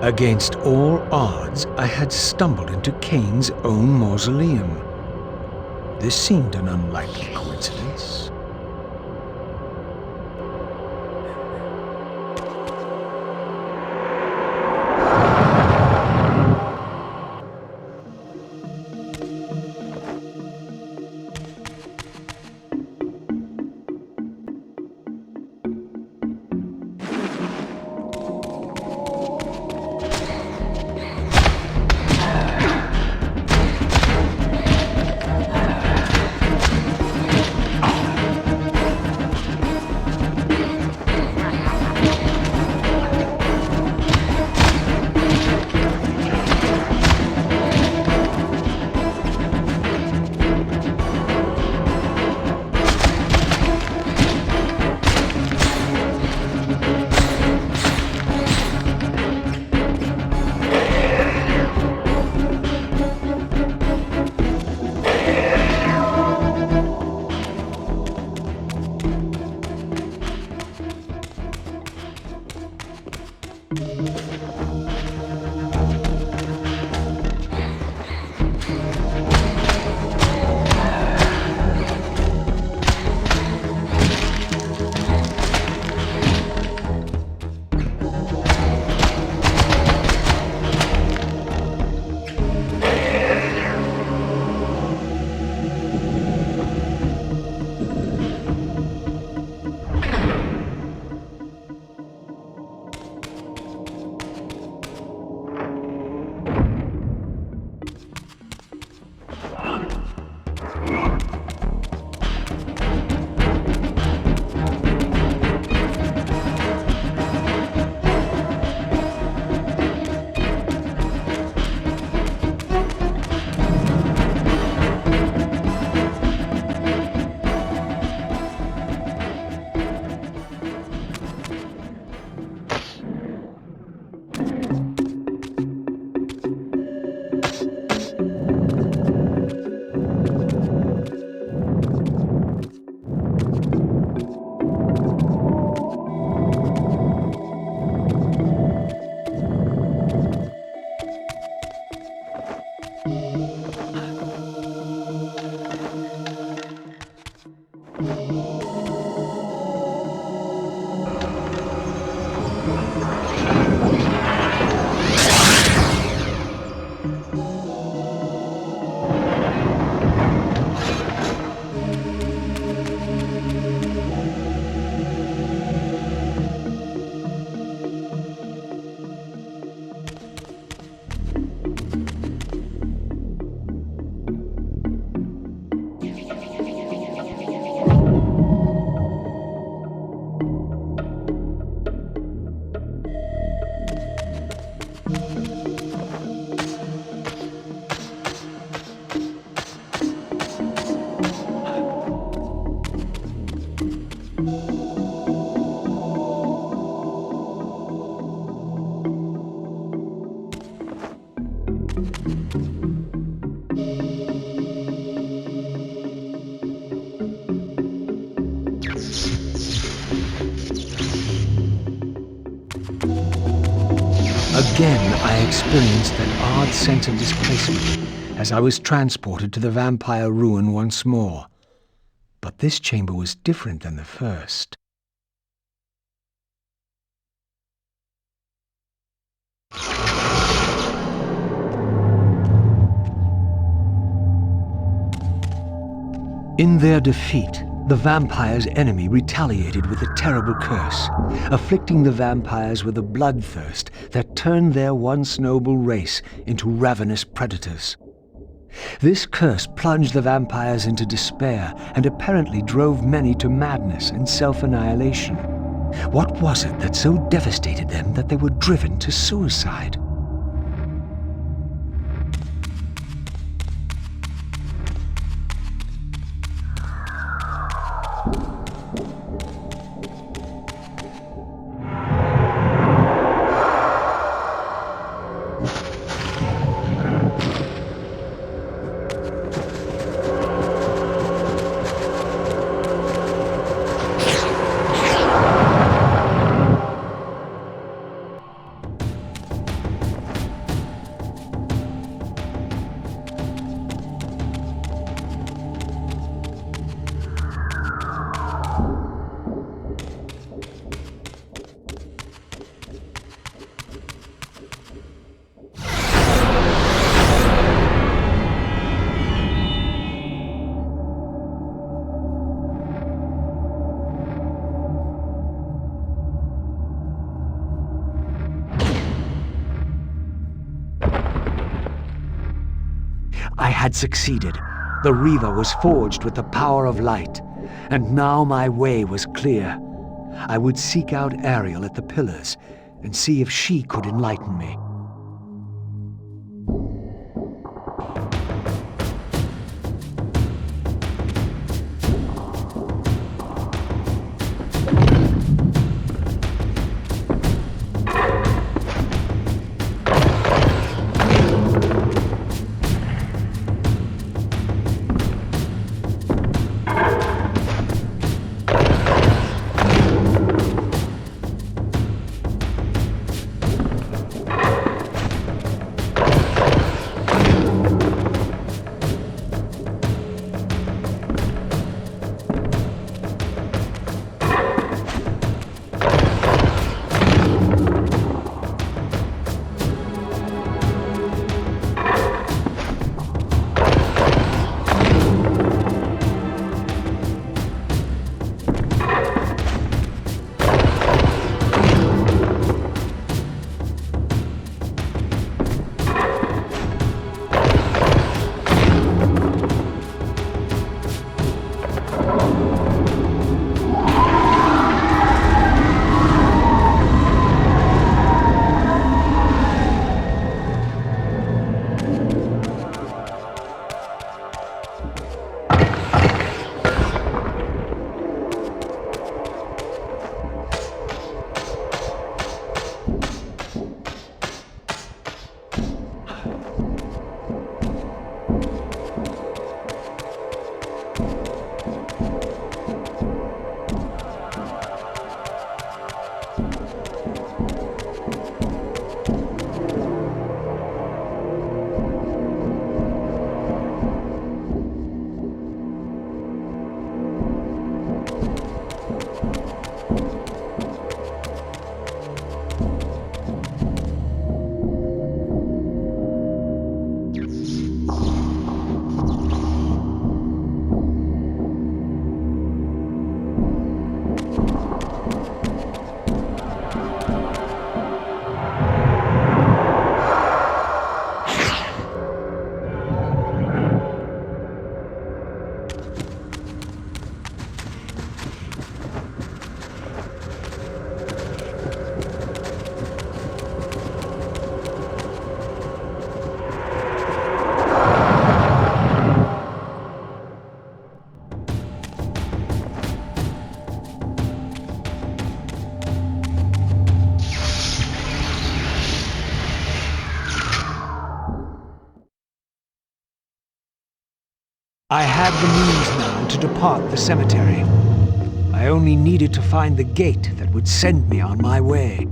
Against all odds, I had stumbled into Kain's own mausoleum. This seemed an unlikely coincidence. Again, I experienced that odd sense of displacement as I was transported to the vampire ruin once more. But this chamber was different than the first. In their defeat, the vampire's enemy retaliated with a terrible curse, afflicting the vampires with a bloodthirst that turned their once noble race into ravenous predators. This curse plunged the vampires into despair and apparently drove many to madness and self-annihilation. What was it that so devastated them that they were driven to suicide? I had succeeded. The Reaver was forged with the power of light, and now my way was clear. I would seek out Ariel at the pillars and see if she could enlighten me. I had the means now to depart the cemetery. I only needed to find the gate that would send me on my way.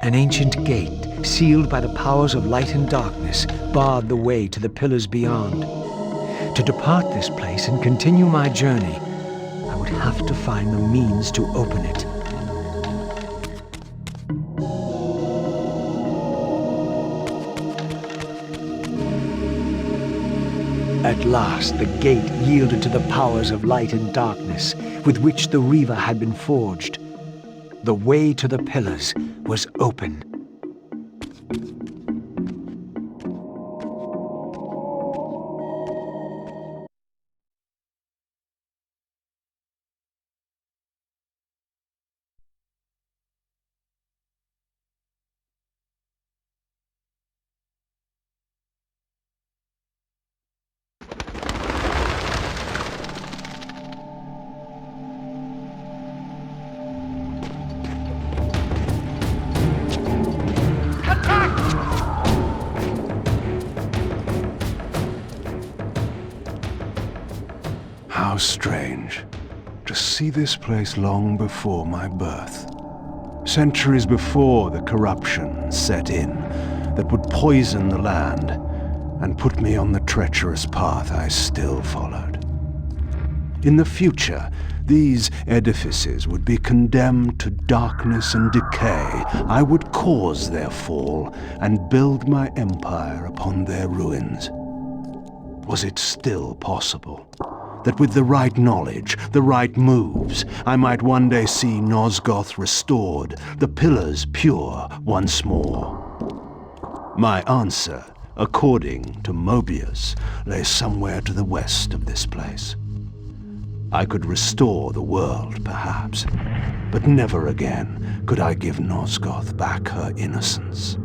An ancient gate, sealed by the powers of light and darkness, barred the way to the pillars beyond. To depart this place and continue my journey, I would have to find the means to open it. At last, the gate yielded to the powers of light and darkness with which the Reaver had been forged. The way to the pillars was open. How strange to see this place long before my birth. Centuries before the corruption set in that would poison the land and put me on the treacherous path I still followed. In the future, these edifices would be condemned to darkness and decay. I would cause their fall and build my empire upon their ruins. Was it still possible that with the right knowledge, the right moves, I might one day see Nosgoth restored, the pillars pure once more? My answer, according to Mobius, lay somewhere to the west of this place. I could restore the world, perhaps, but never again could I give Nosgoth back her innocence.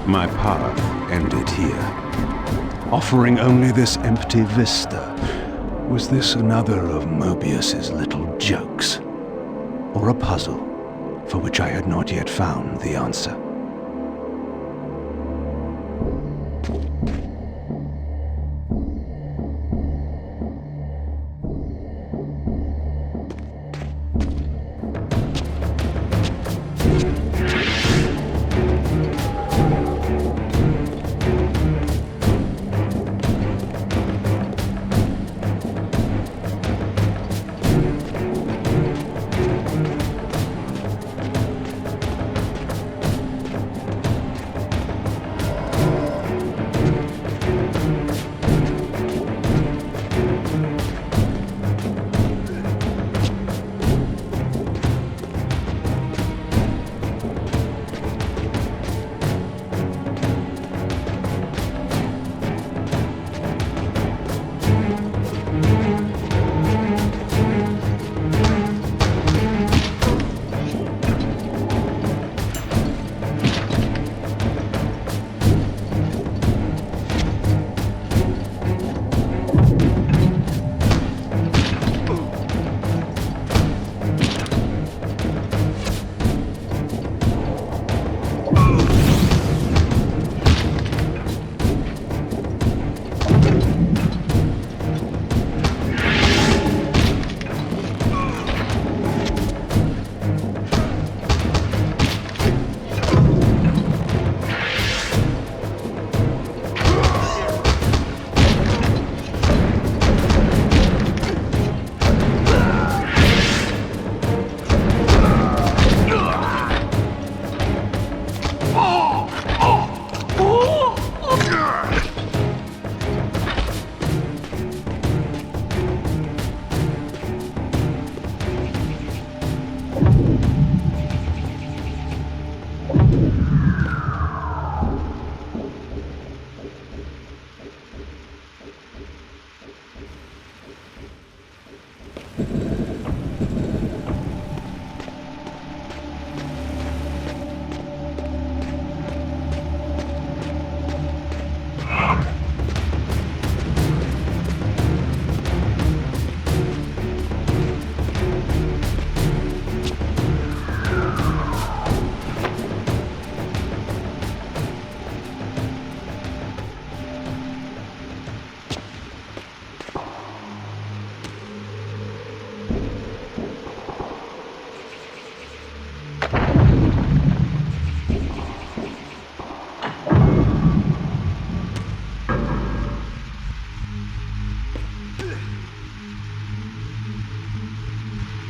My path ended here, offering only this empty vista. Was this another of Mobius's little jokes? Or a puzzle for which I had not yet found the answer?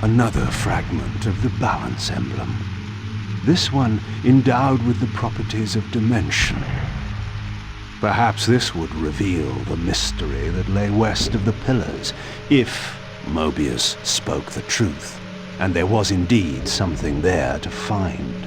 Another fragment of the balance emblem. This one endowed with the properties of dimension. Perhaps this would reveal the mystery that lay west of the pillars, if Mobius spoke the truth, and there was indeed something there to find.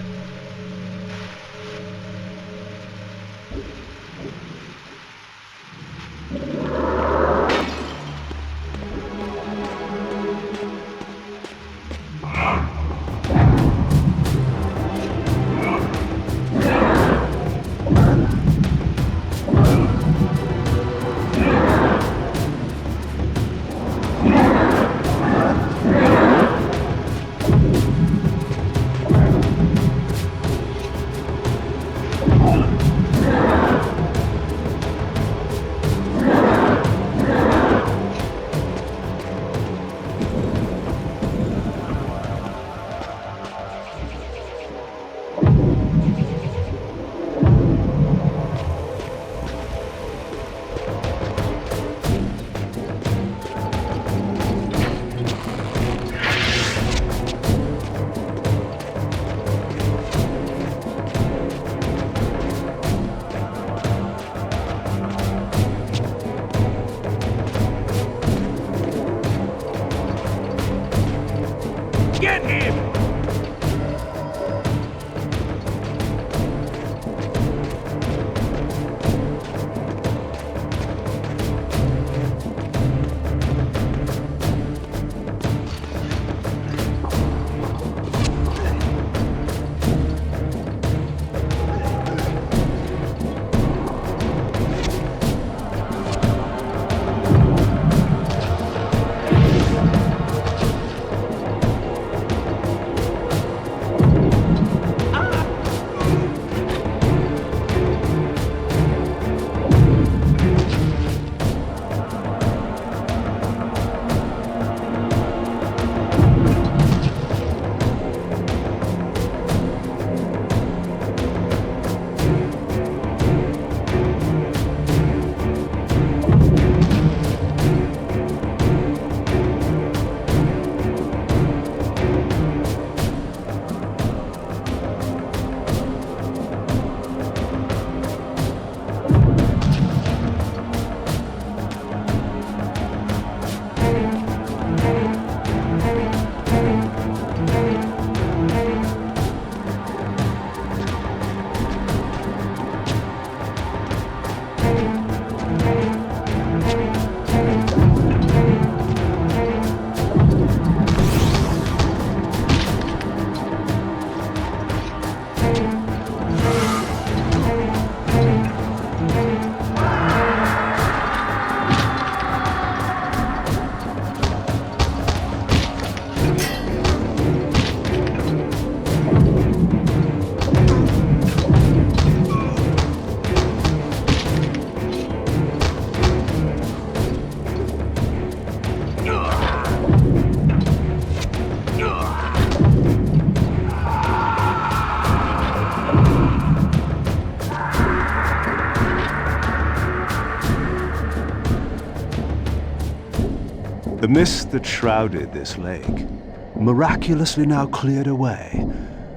The mist that shrouded this lake, miraculously now cleared away,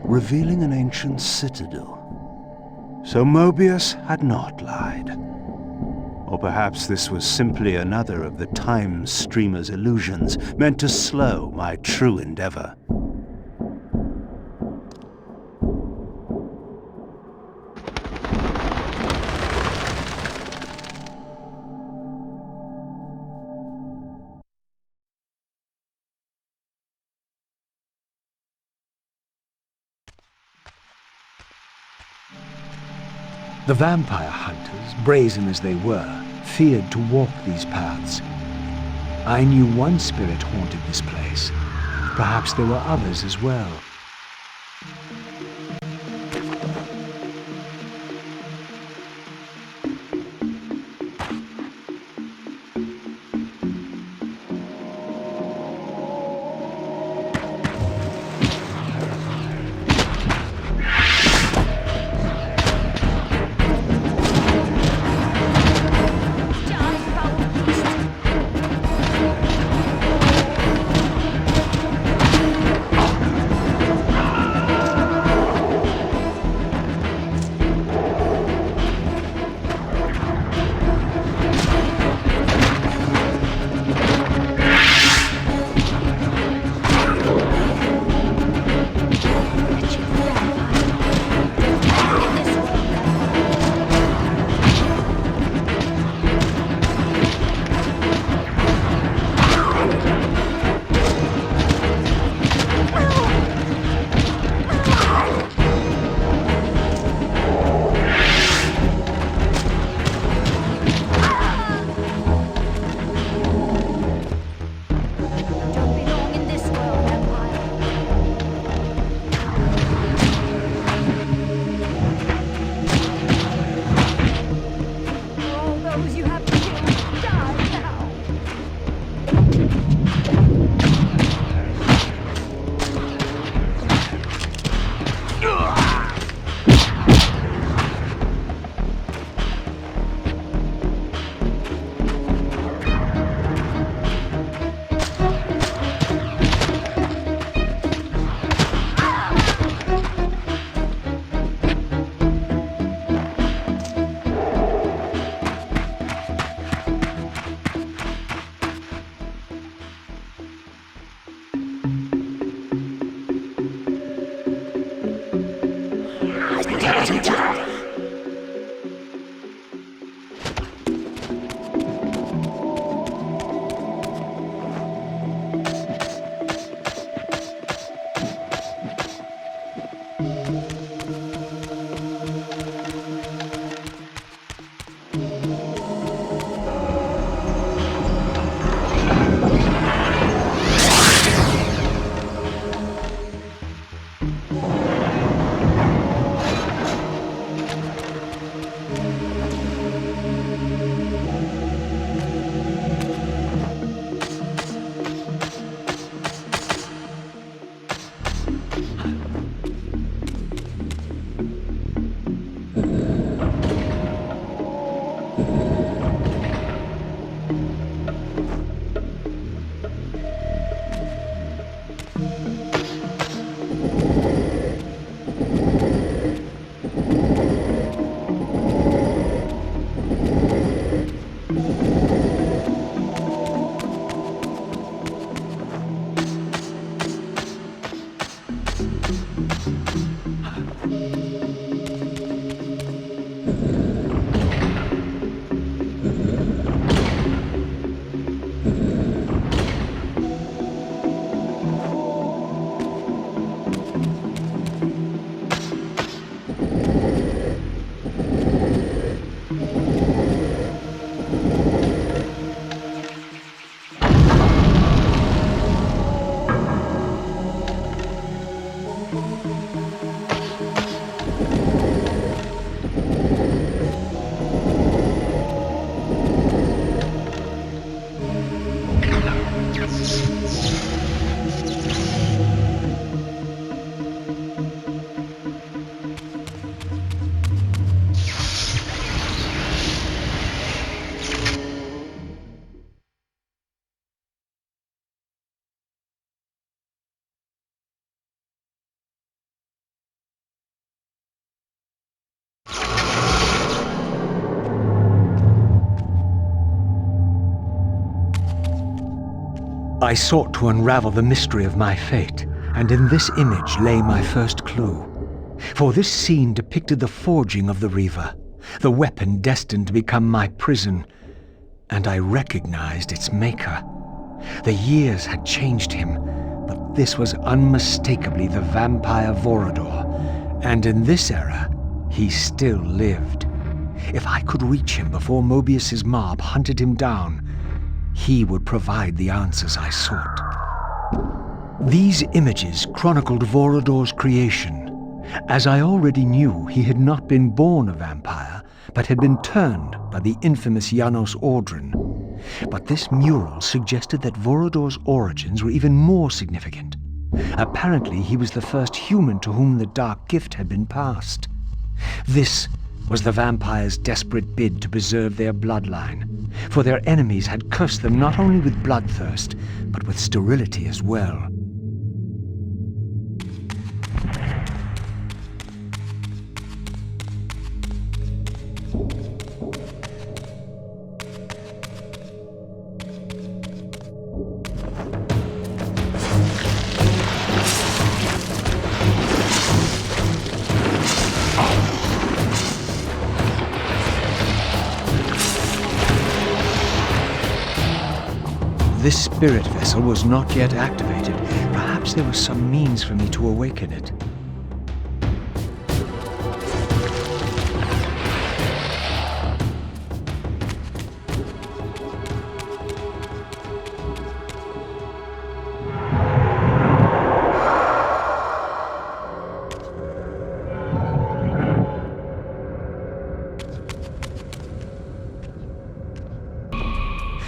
revealing an ancient citadel. So Mobius had not lied. Or perhaps this was simply another of the time streamer's illusions, meant to slow my true endeavor. The vampire hunters, brazen as they were, feared to walk these paths. I knew one spirit haunted this place. Perhaps there were others as well. I sought to unravel the mystery of my fate, and in this image lay my first clue. For this scene depicted the forging of the Reaver, the weapon destined to become my prison, and I recognized its maker. The years had changed him, but this was unmistakably the vampire Vorador, and in this era, he still lived. If I could reach him before Mobius's mob hunted him down, he would provide the answers I sought. These images chronicled Vorador's creation. As I already knew, he had not been born a vampire, but had been turned by the infamous Janos Audron. But this mural suggested that Vorador's origins were even more significant. Apparently, he was the first human to whom the dark gift had been passed. This was the vampires' desperate bid to preserve their bloodline, for their enemies had cursed them not only with bloodthirst, but with sterility as well. This spirit vessel was not yet activated. Perhaps there was some means for me to awaken it.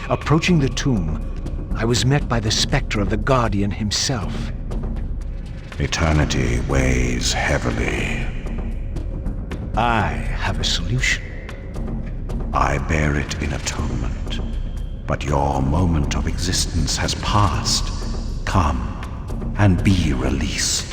Approaching the tomb, I was met by the specter of the Guardian himself. Eternity weighs heavily. I have a solution. I bear it in atonement. But your moment of existence has passed. Come and be released.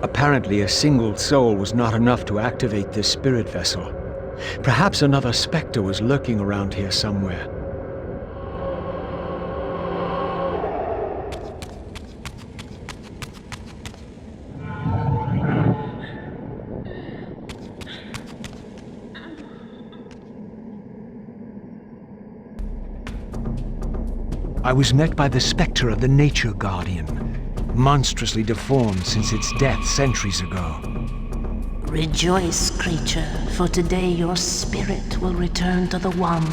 Apparently, a single soul was not enough to activate this spirit vessel. Perhaps another specter was lurking around here somewhere. I was met by the specter of the Nature Guardian, monstrously deformed since its death centuries ago. Rejoice, creature, for today your spirit will return to the One.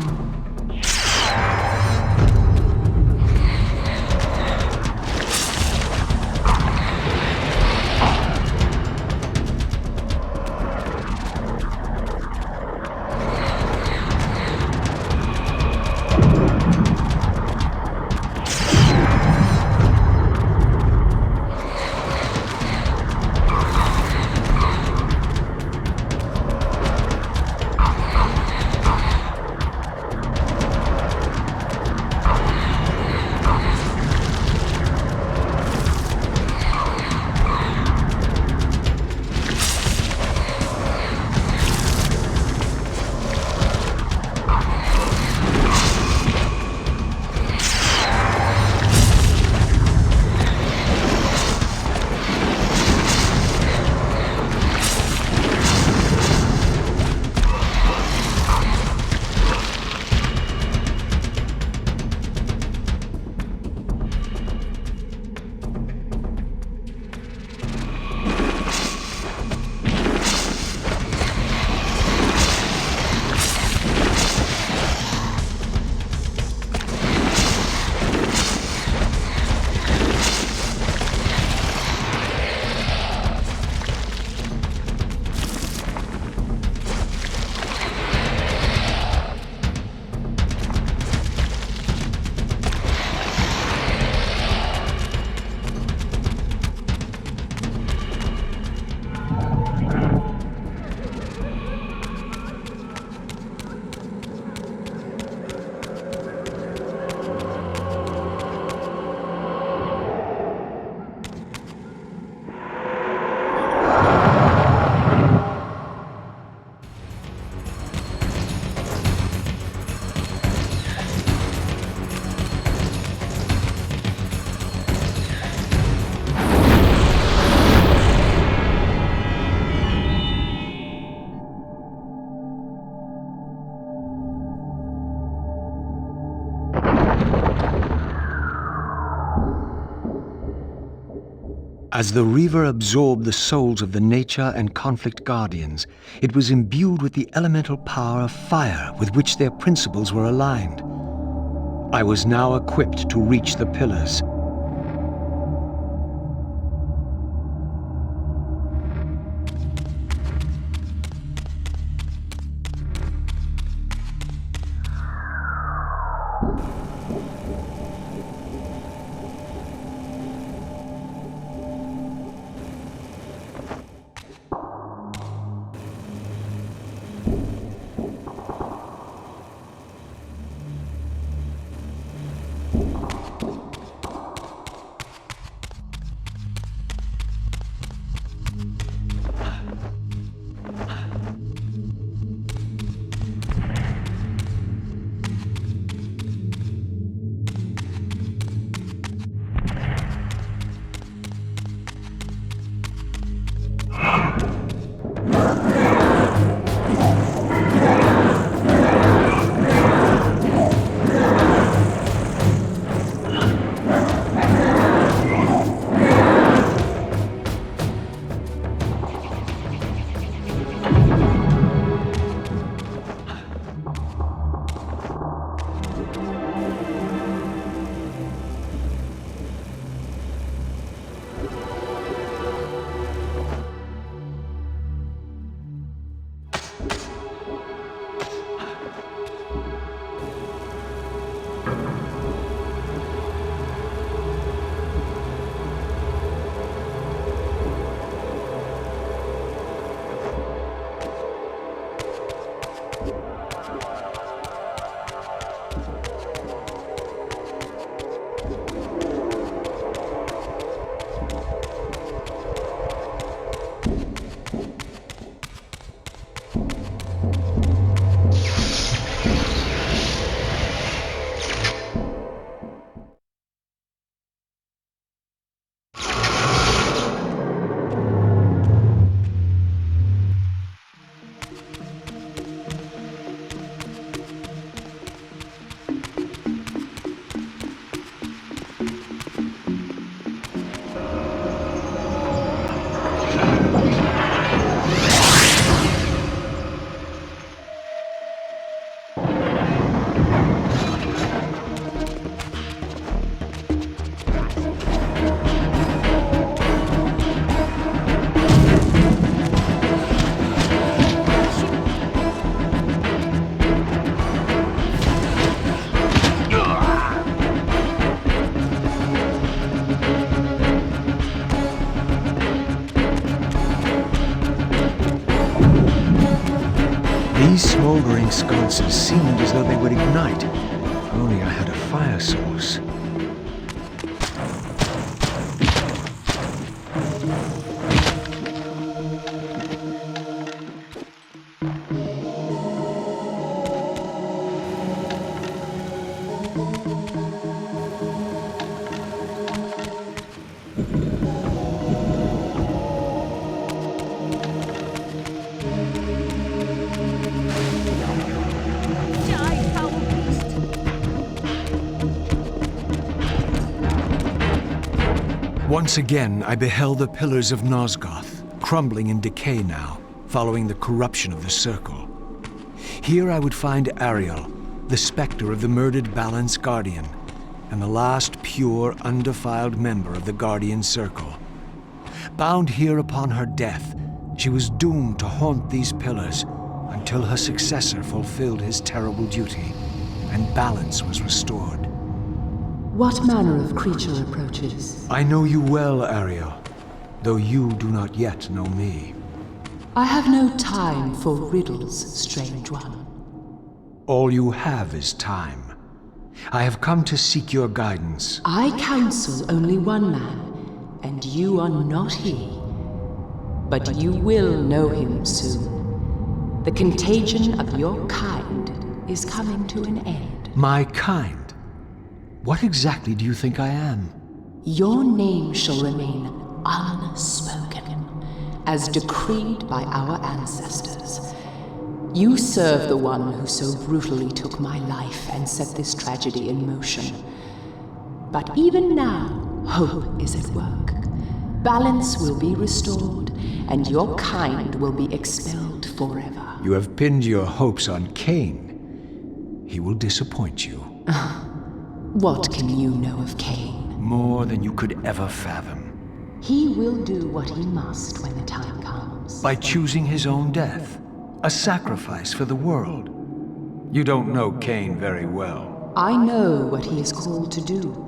As the Reaver absorbed the souls of the Nature and Conflict Guardians, it was imbued with the elemental power of fire with which their principles were aligned. I was now equipped to reach the pillars. These smoldering sconces seemed as though they would ignite. If only I had a fire source. Once again, I beheld the pillars of Nosgoth, crumbling in decay now, following the corruption of the Circle. Here I would find Ariel, the specter of the murdered Balance Guardian, and the last pure, undefiled member of the Guardian Circle. Bound here upon her death, she was doomed to haunt these pillars until her successor fulfilled his terrible duty, and balance was restored. What manner of creature approaches? I know you well, Ariel, though you do not yet know me. I have no time for riddles, strange one. All you have is time. I have come to seek your guidance. I counsel only one man, and you are not he. But you will know him soon. The contagion of your kind is coming to an end. My kind? What exactly do you think I am? Your name shall remain unspoken, as decreed by our ancestors. You serve the one who so brutally took my life and set this tragedy in motion. But even now, hope is at work. balance will be restored, and your kind will be expelled forever. You have pinned your hopes on Kain. He will disappoint you. What can you know of Kain? More than you could ever fathom. He will do what he must when the time comes. By choosing his own death. A sacrifice for the world. You don't know Kain very well. I know what he is called to do.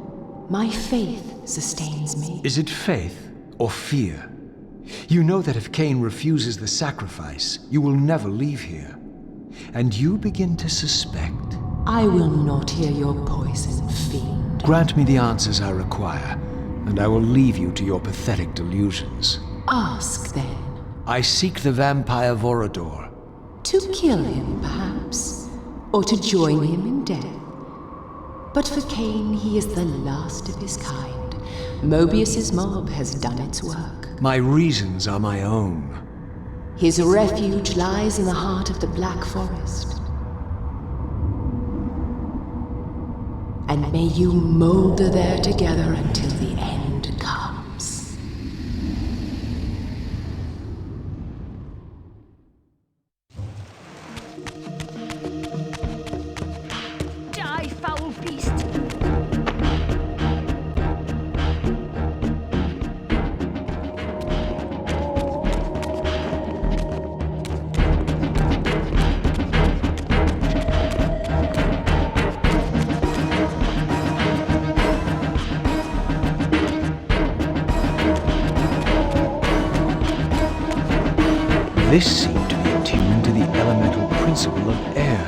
My faith sustains me. Is it faith or fear? You know that if Kain refuses the sacrifice, you will never leave here. And you begin to suspect. I will not hear your poison, fiend. Grant me the answers I require, and I will leave you to your pathetic delusions. Ask, then. I seek the vampire Vorador. To kill him, perhaps, or to join him in death. But for Kain, he is the last of his kind. Mobius's mob has done its work. My reasons are my own. His refuge lies in the heart of the Black Forest. And may you molder there together until the end comes. Die, foul beast! This seemed to be attuned to the elemental principle of air.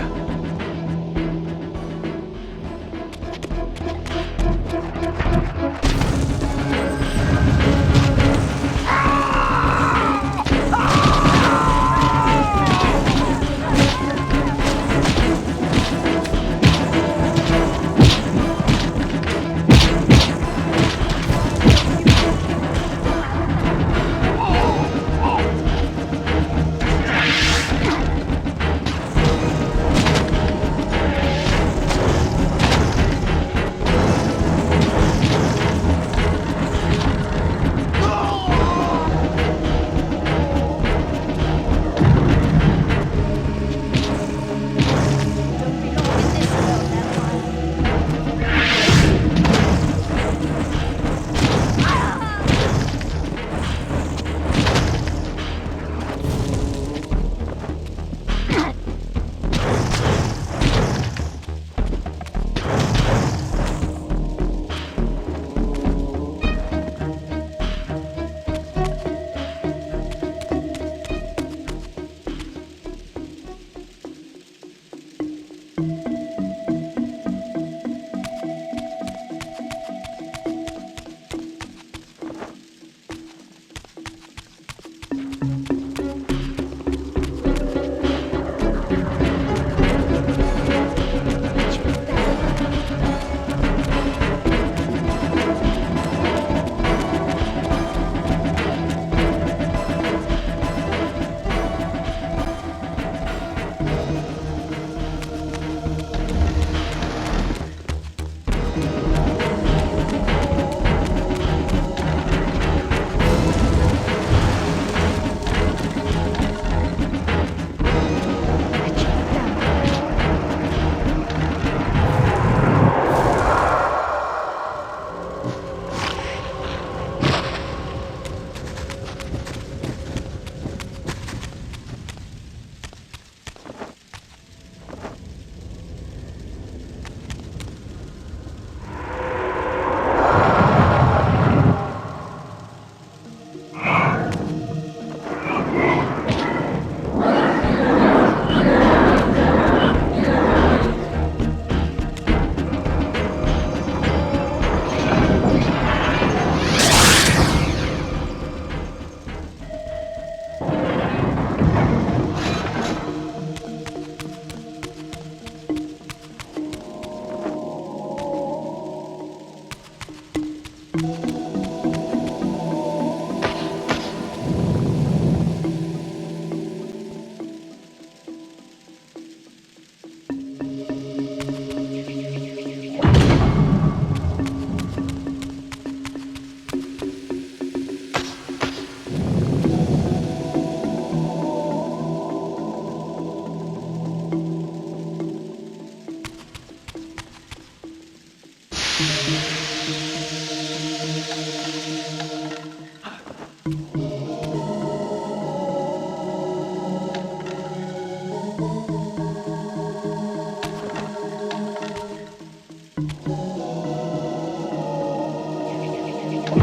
I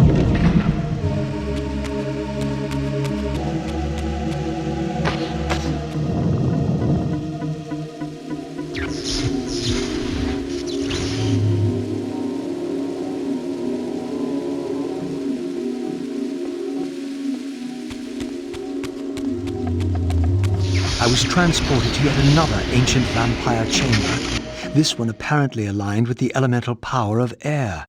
was transported to yet another ancient vampire chamber, this one apparently aligned with the elemental power of air.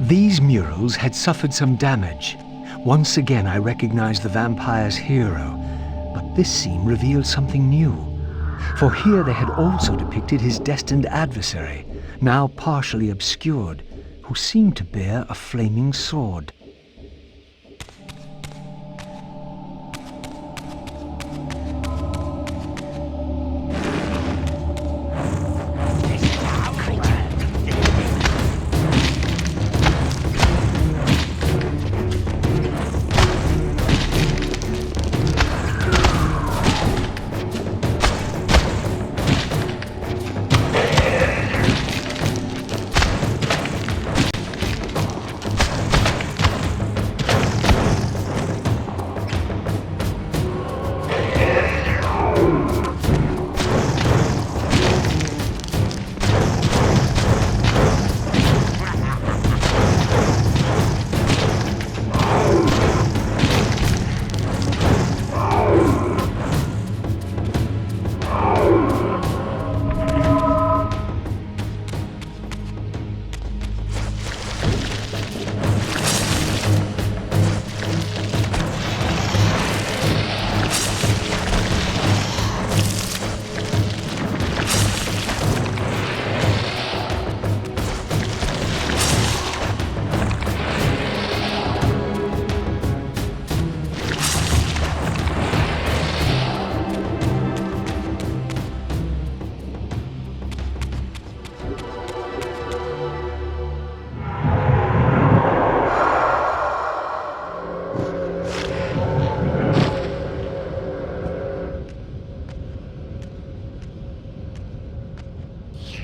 These murals had suffered some damage. Once again I recognized the vampire's hero, but this scene revealed something new. For here they had also depicted his destined adversary, now partially obscured, who seemed to bear a flaming sword.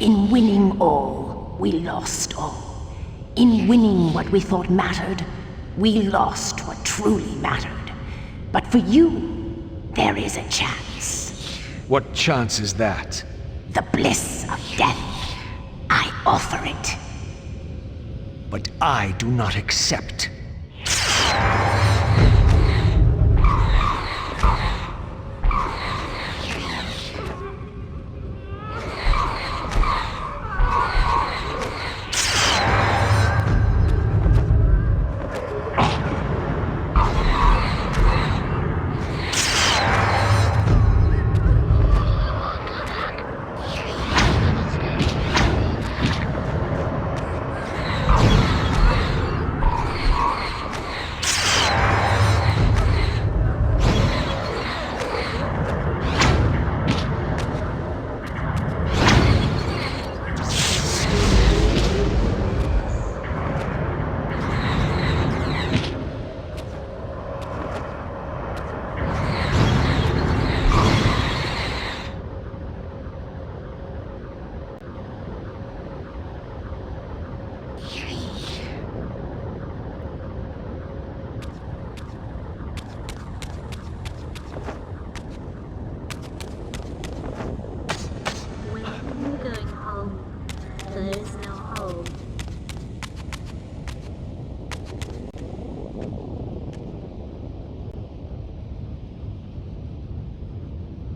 In winning all, we lost all. In winning what we thought mattered, we lost what truly mattered. But for you, there is a chance. What chance is that? The bliss of death. I offer it. But I do not accept.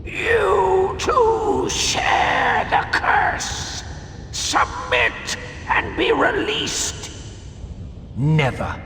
You too share the curse. Submit and be released. Never.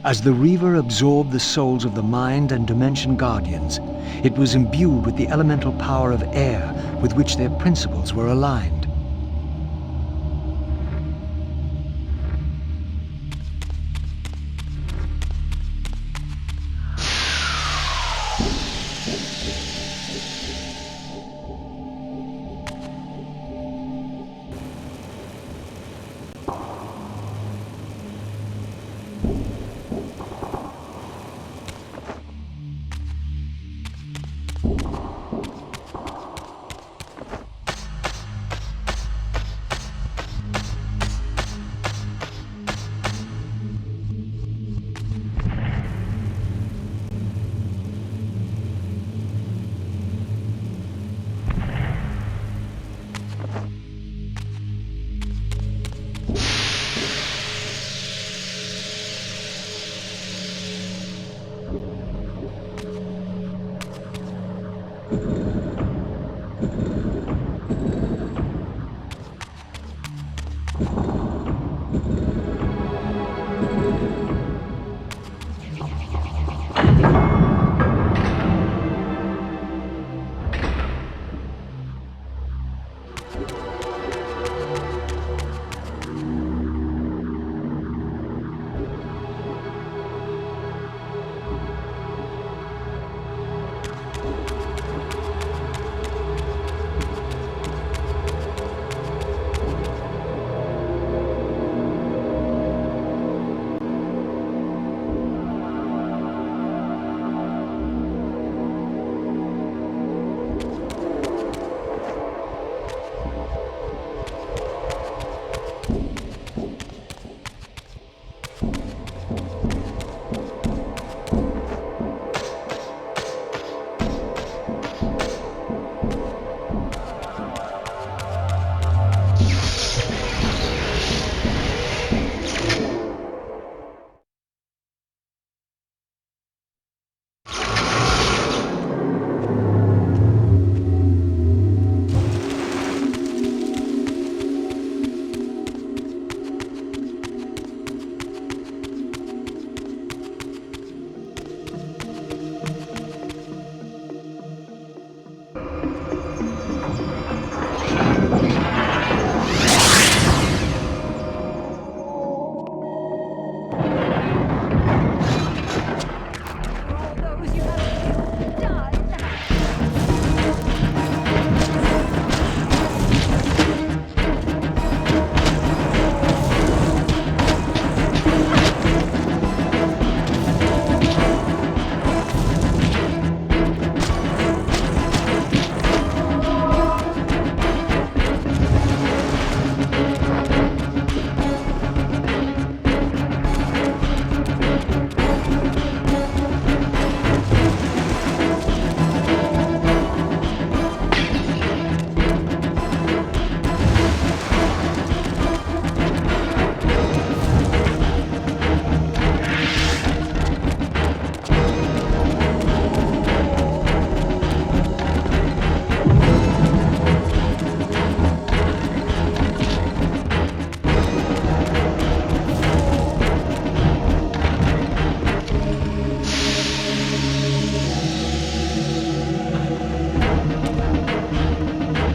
As the Reaver absorbed the souls of the Mind and Dimension Guardians, it was imbued with the elemental power of air with which their principles were aligned.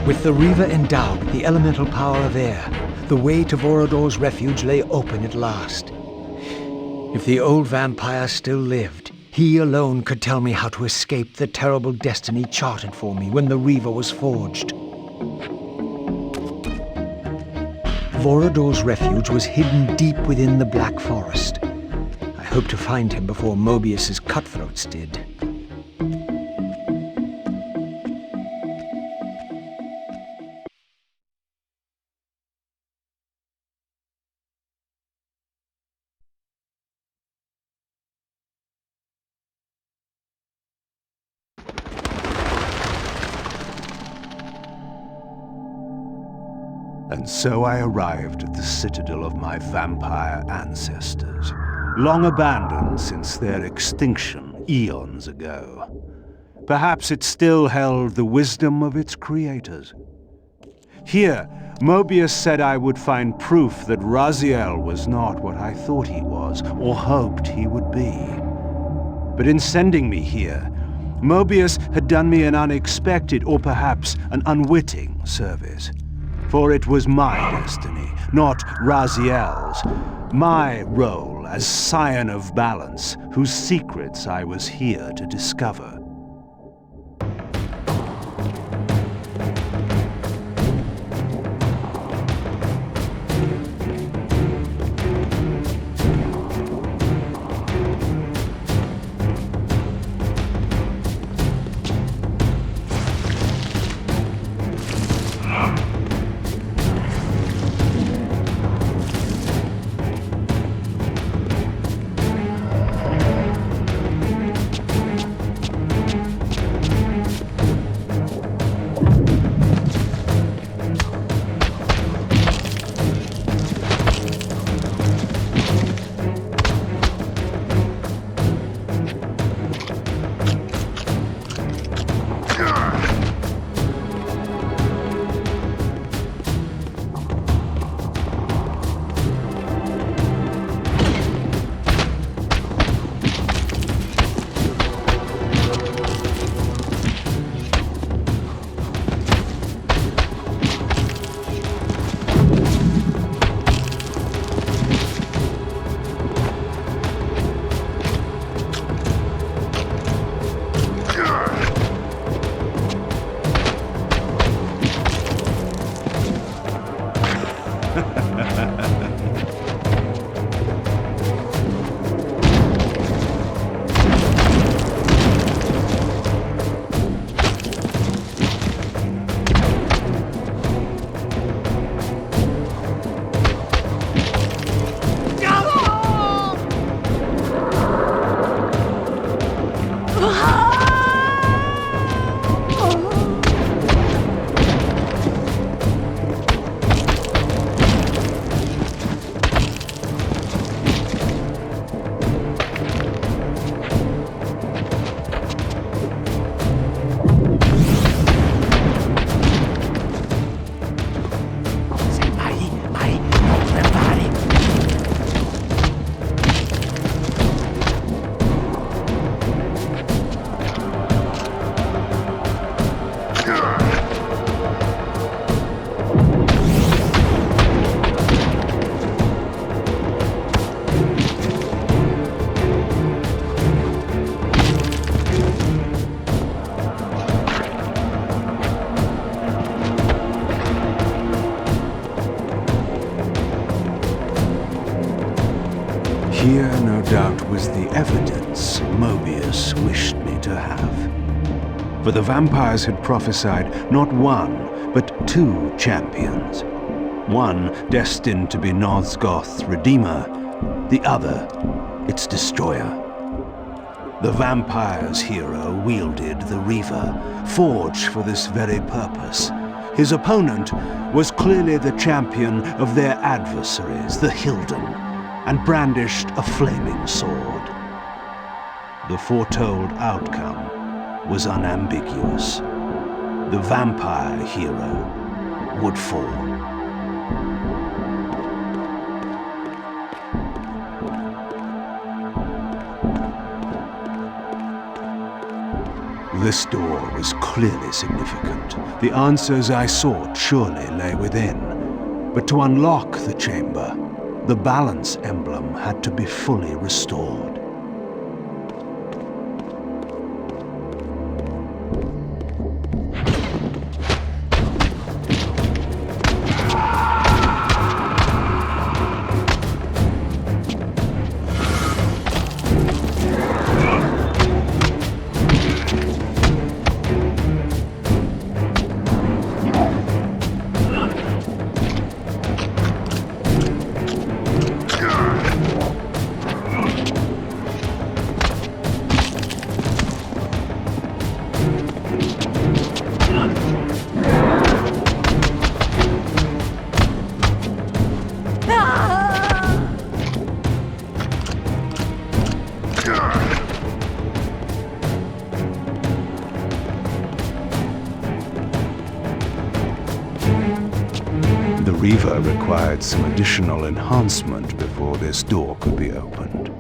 With the Reaver endowed with the elemental power of air, the way to Vorador's refuge lay open at last. If the old vampire still lived, he alone could tell me how to escape the terrible destiny charted for me when the Reaver was forged. Vorador's refuge was hidden deep within the Black Forest. I hoped to find him before Mobius's cutthroats did. And so I arrived at the citadel of my vampire ancestors, long abandoned since their extinction eons ago. Perhaps it still held the wisdom of its creators. Here, Mobius said I would find proof that Raziel was not what I thought he was, or hoped he would be. But in sending me here, Mobius had done me an unexpected, or perhaps an unwitting service. For it was my destiny, not Raziel's, my role as Scion of Balance, whose secrets I was here to discover. Here, no doubt, was the evidence Mobius wished me to have. For the vampires had prophesied not one, but two champions. One destined to be Nosgoth's redeemer, the other its destroyer. The vampire's hero wielded the Reaver, forged for this very purpose. His opponent was clearly the champion of their adversaries, the Hilden, and brandished a flaming sword. The foretold outcome was unambiguous. The vampire hero would fall. This door was clearly significant. The answers I sought surely lay within. But to unlock the chamber, the balance emblem had to be fully restored. cipher required some additional enhancement before this door could be opened.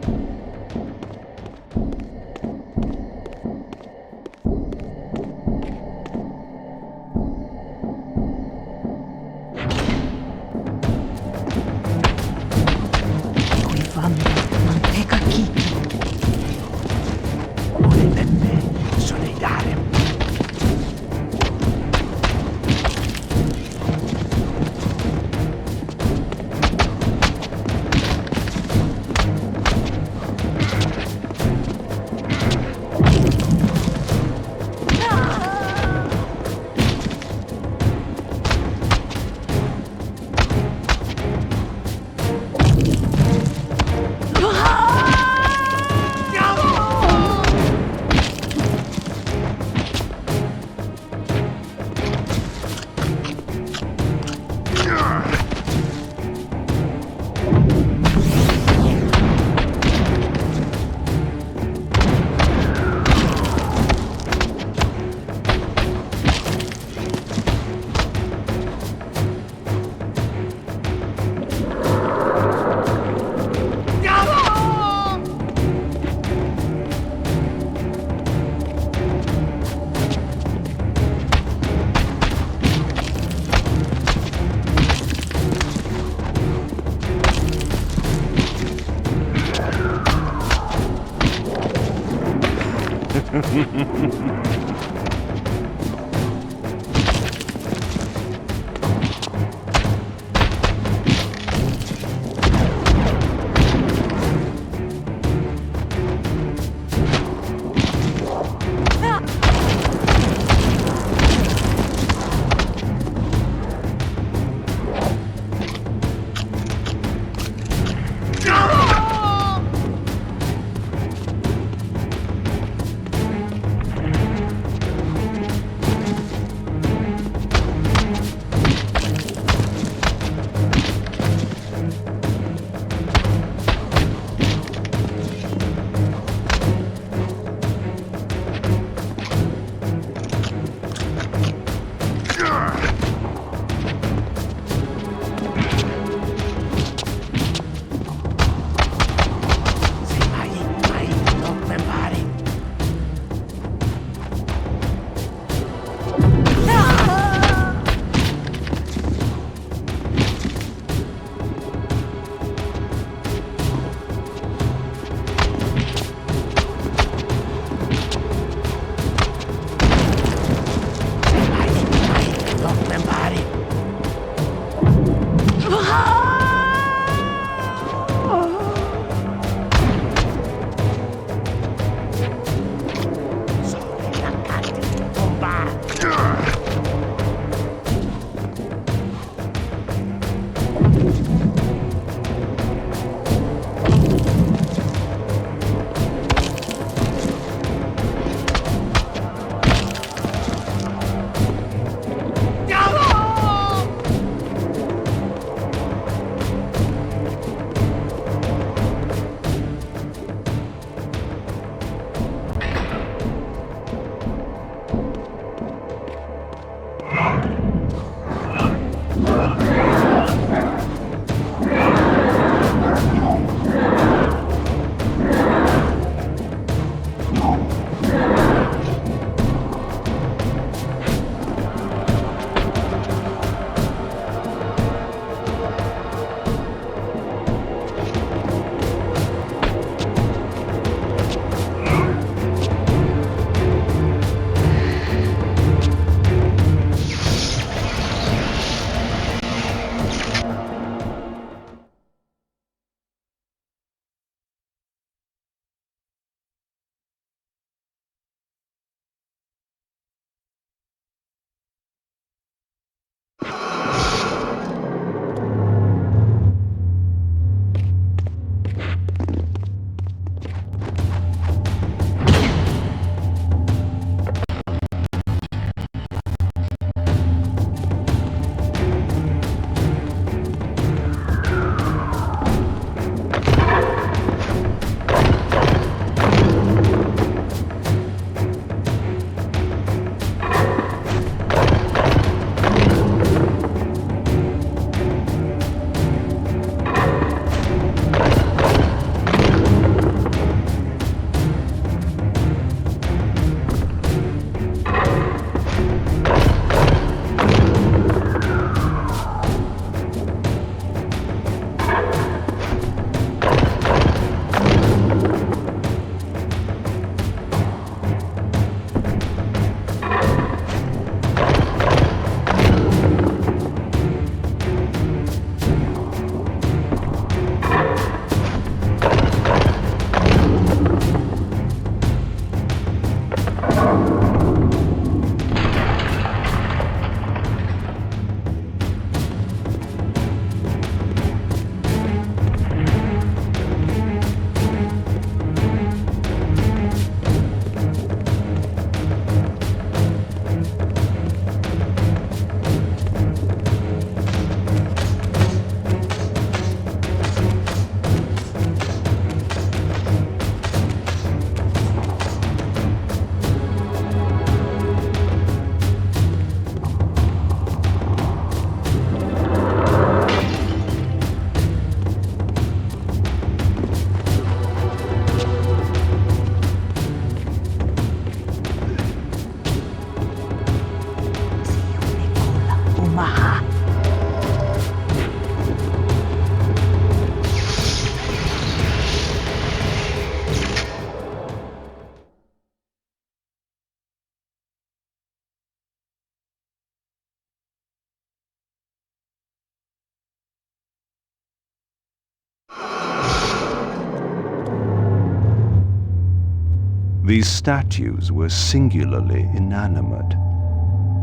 These statues were singularly inanimate.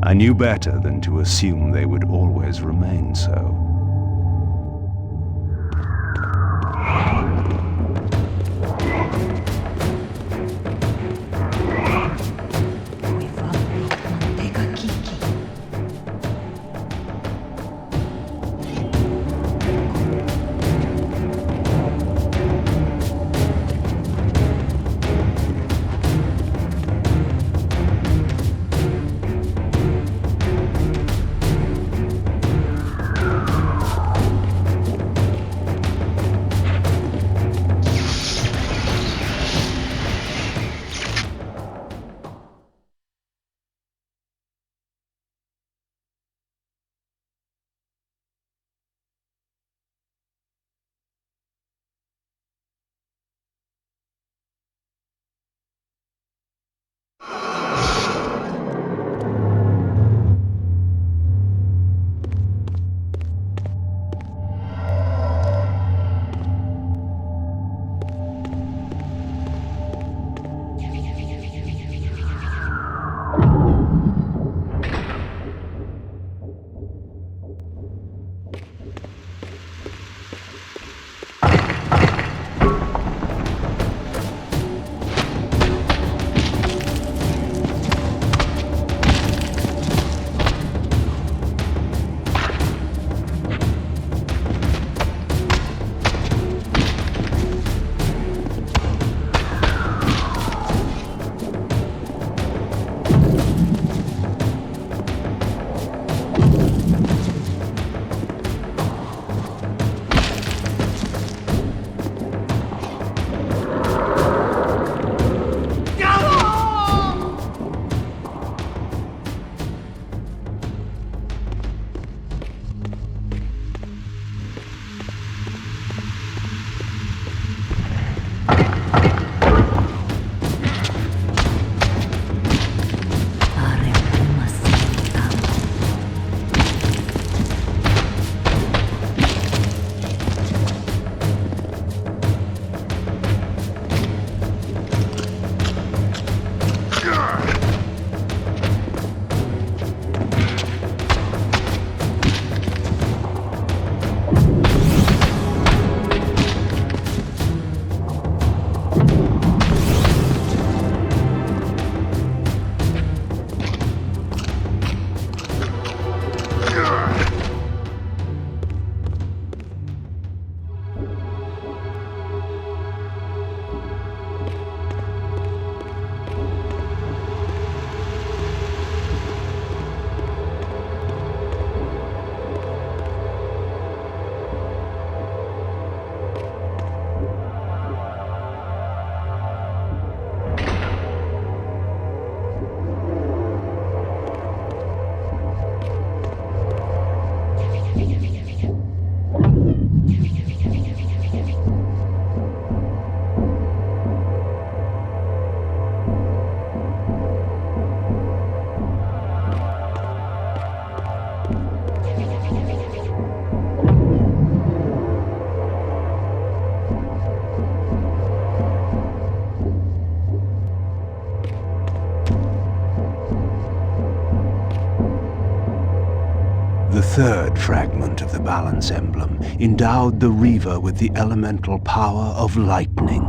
I knew better than to assume they would always remain so. The third fragment of the balance emblem endowed the Reaver with the elemental power of lightning.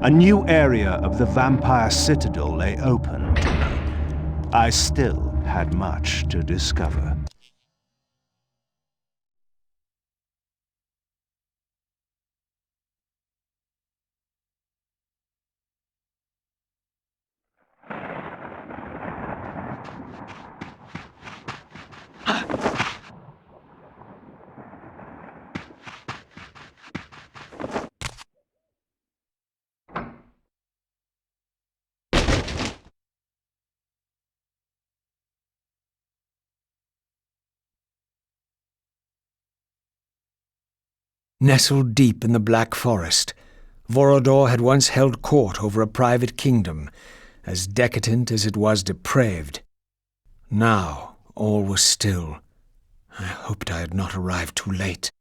A new area of the Vampire Citadel lay open to me. I still had much to discover. Nestled deep in the Black Forest, Vorador had once held court over a private kingdom, as decadent as it was depraved. Now all was still. I hoped I had not arrived too late.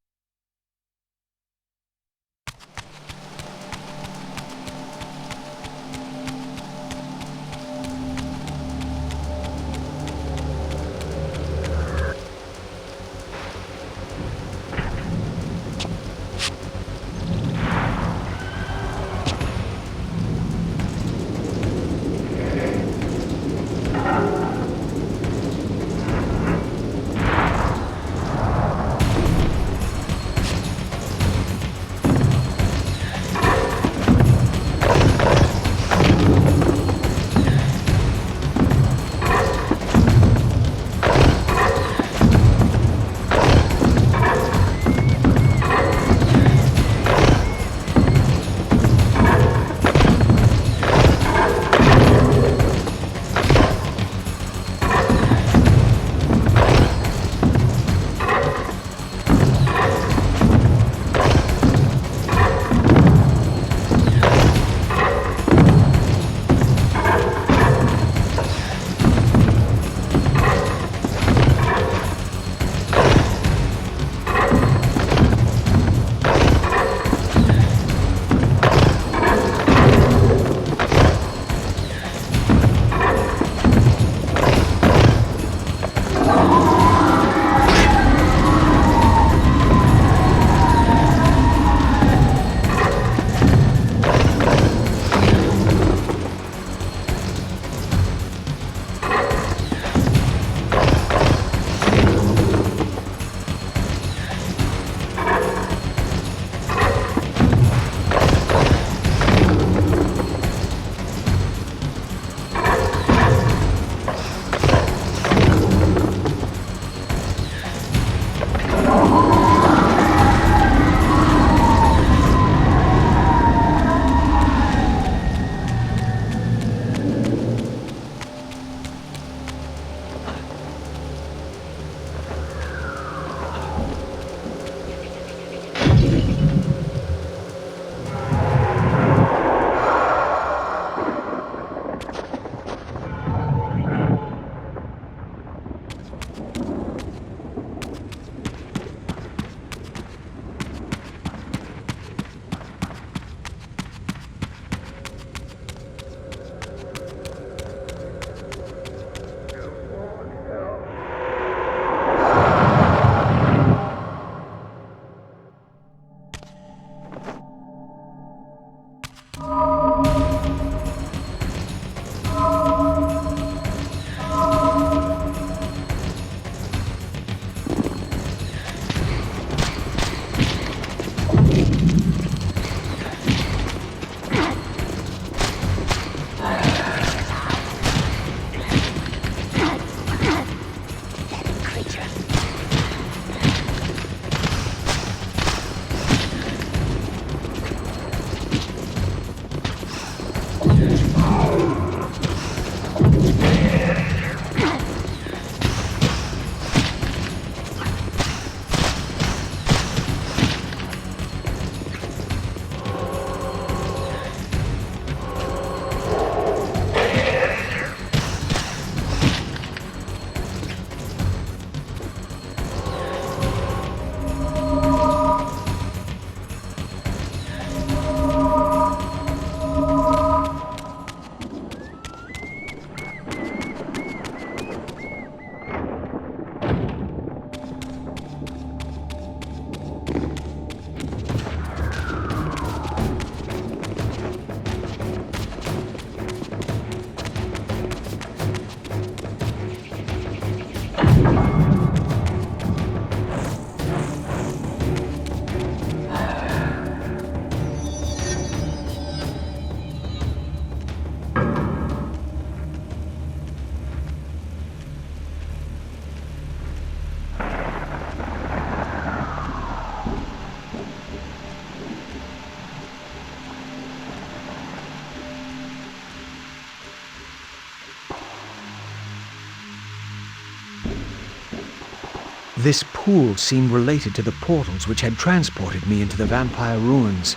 This pool seemed related to the portals which had transported me into the vampire ruins,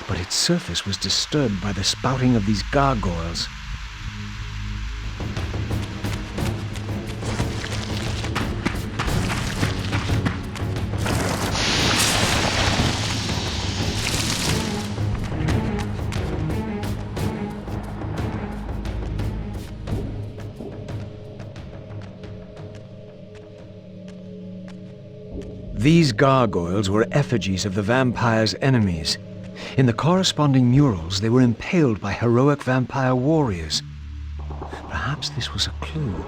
but its surface was disturbed by the spouting of these gargoyles. These gargoyles were effigies of the vampire's enemies. In the corresponding murals, they were impaled by heroic vampire warriors. Perhaps this was a clue.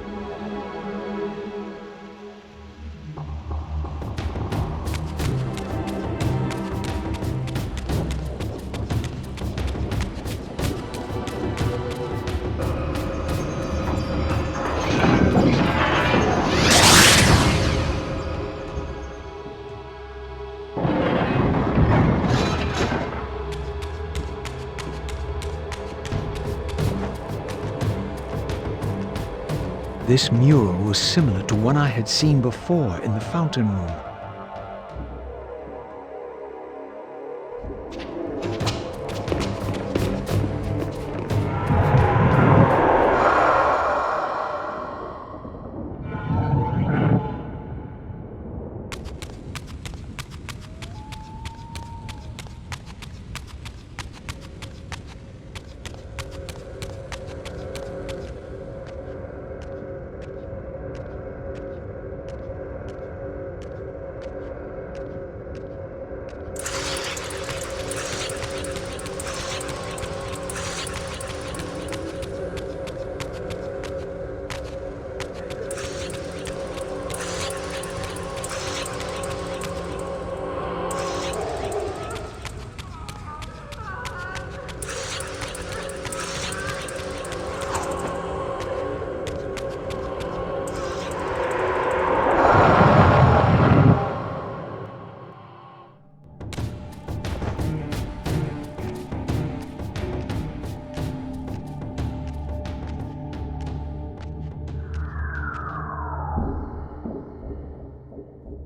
This mural was similar to one I had seen before in the fountain room.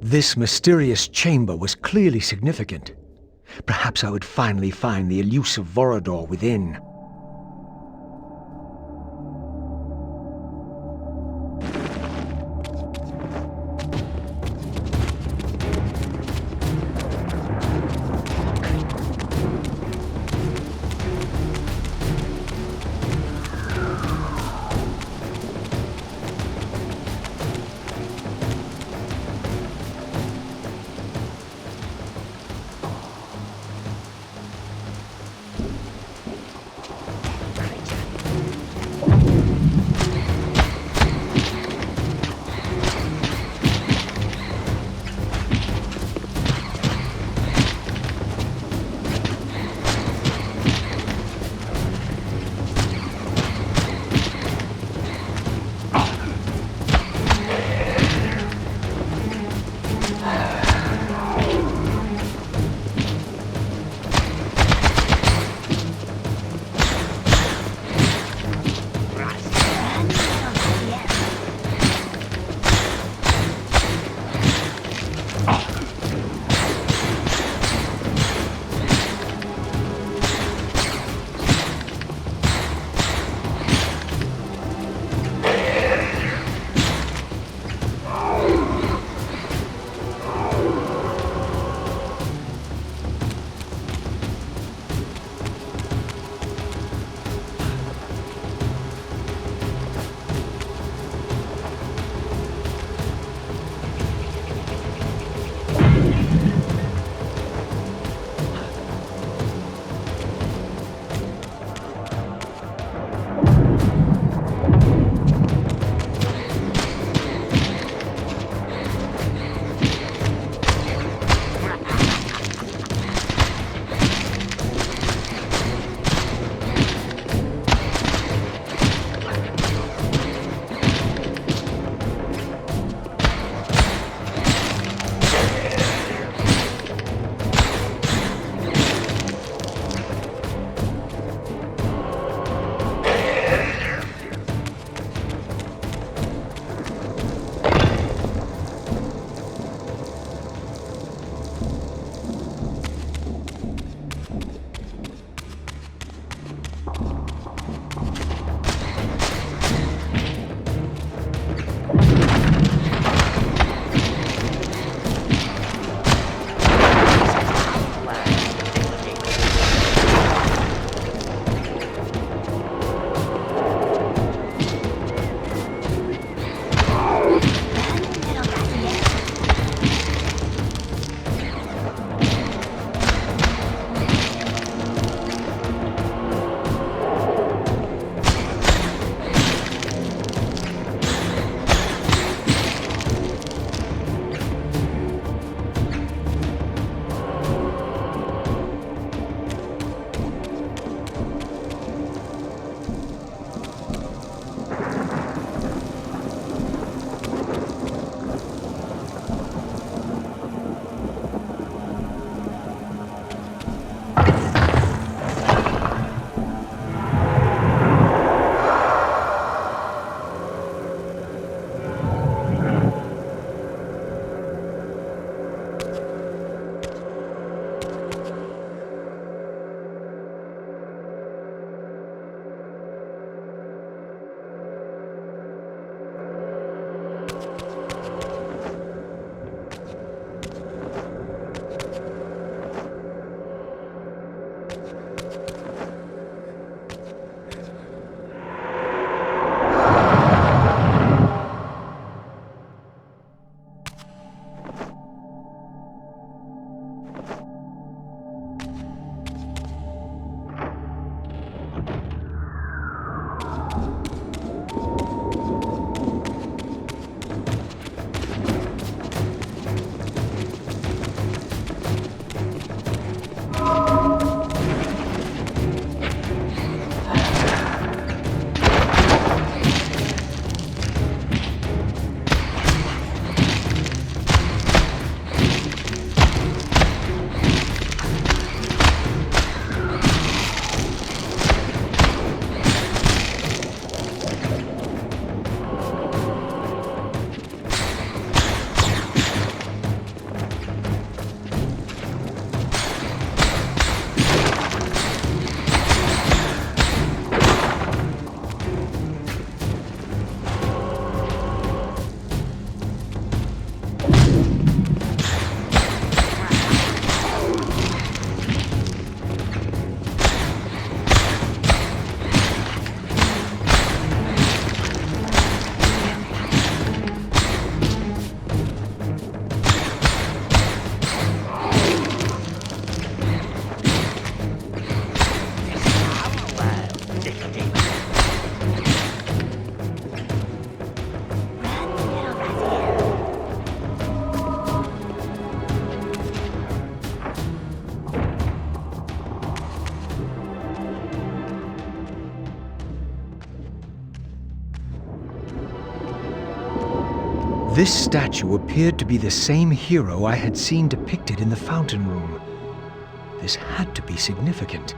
This mysterious chamber was clearly significant. Perhaps I would finally find the elusive Vorador within. This statue appeared to be the same hero I had seen depicted in the fountain room. This had to be significant.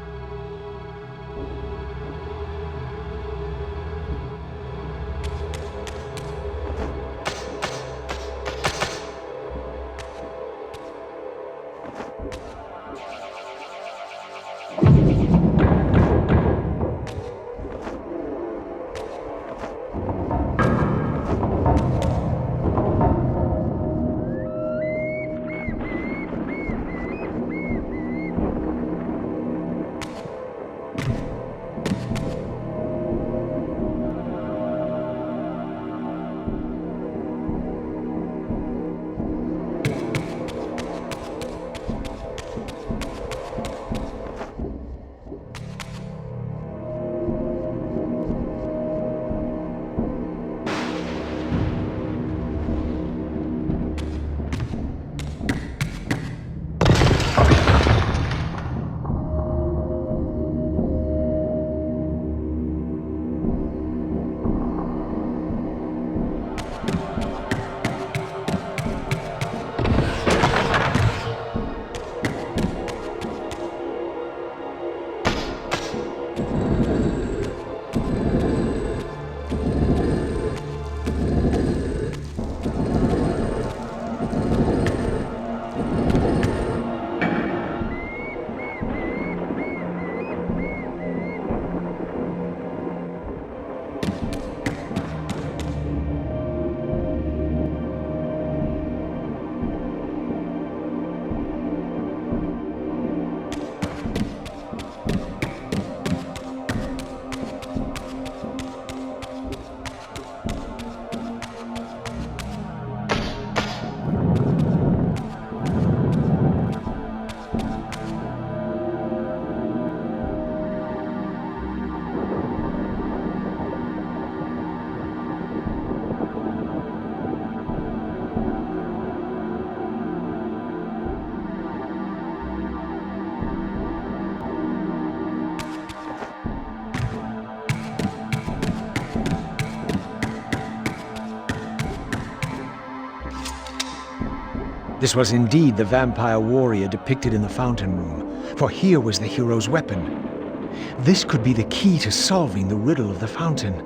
This was indeed the vampire warrior depicted in the fountain room, for here was the hero's weapon. This could be the key to solving the riddle of the fountain.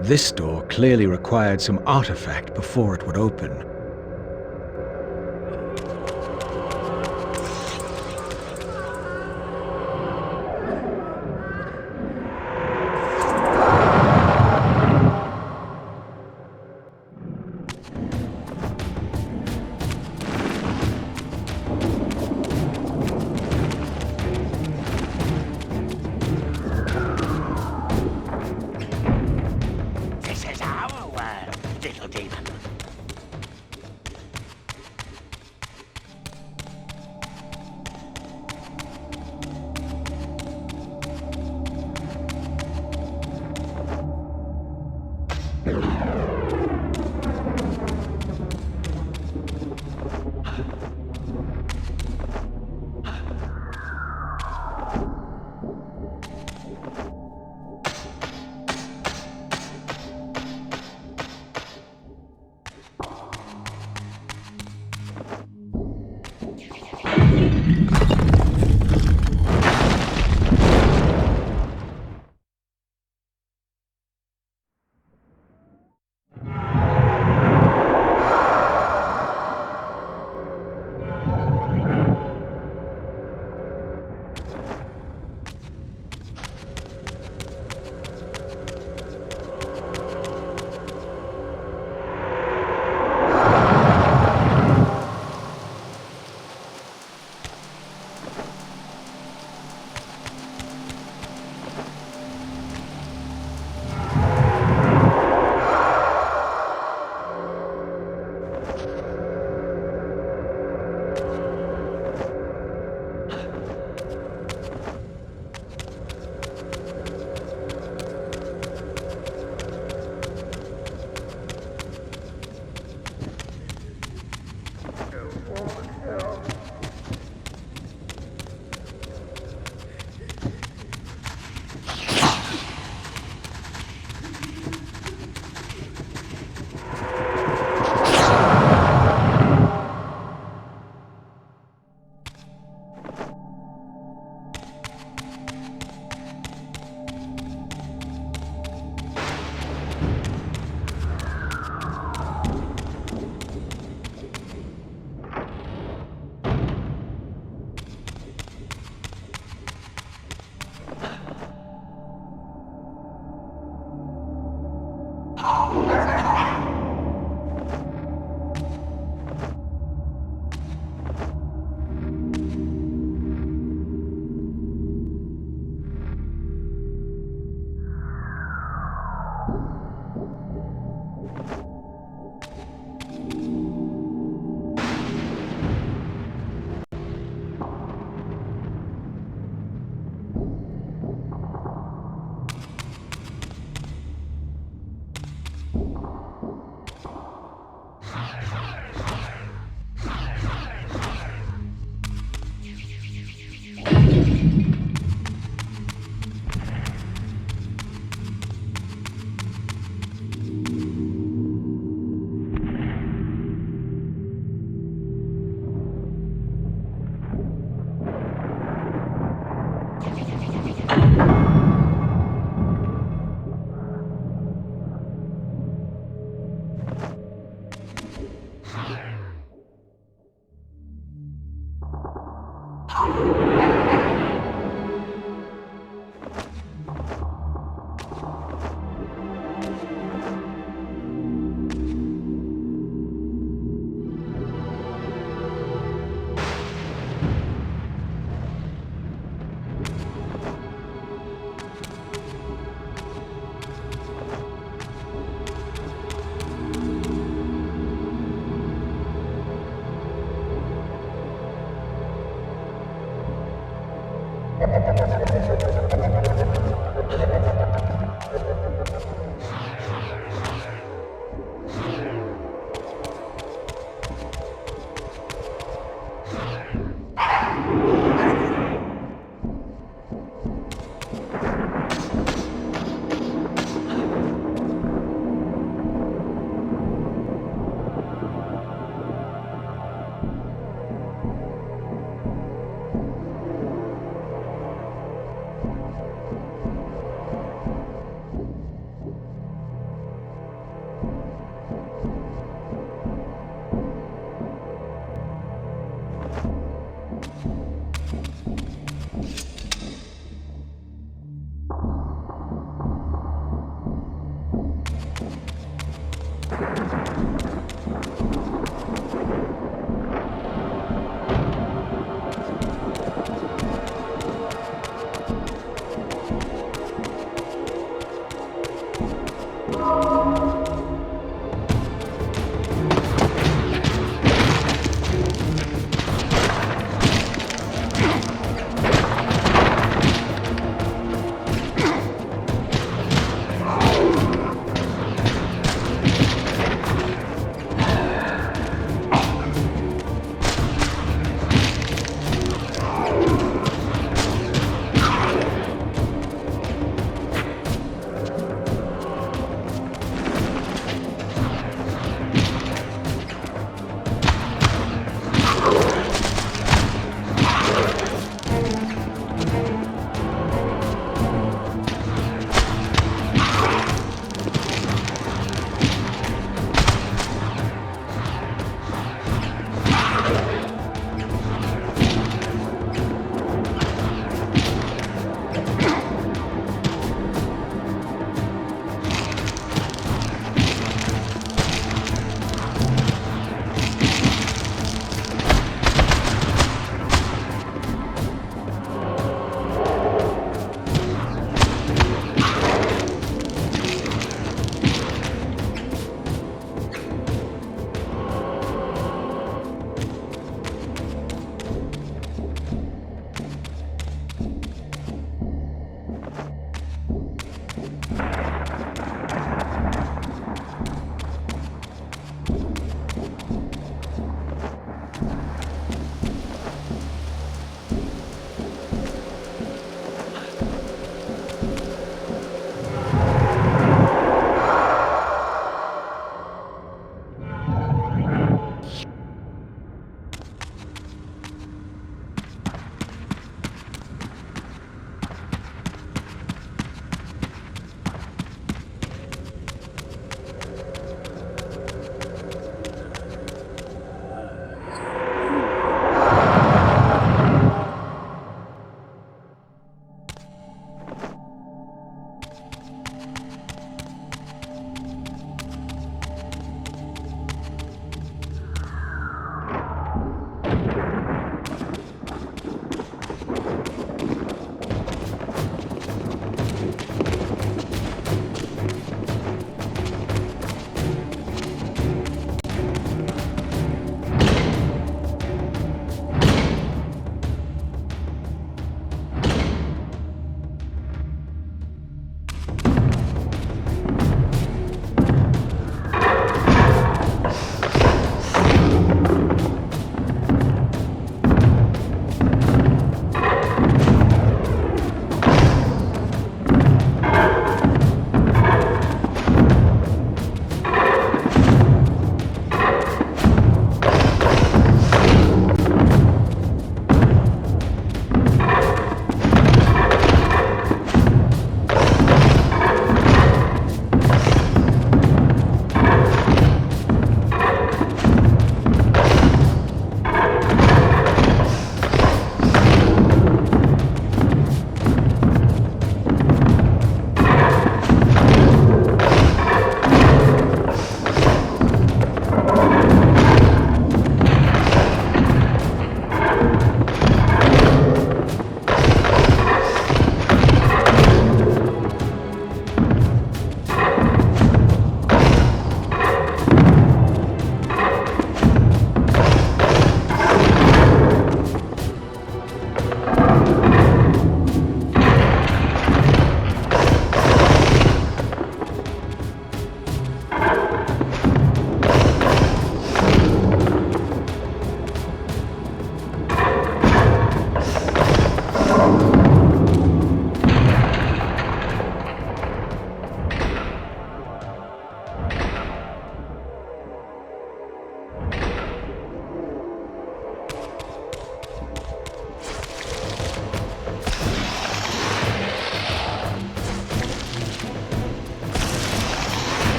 This door clearly required some artifact before it would open.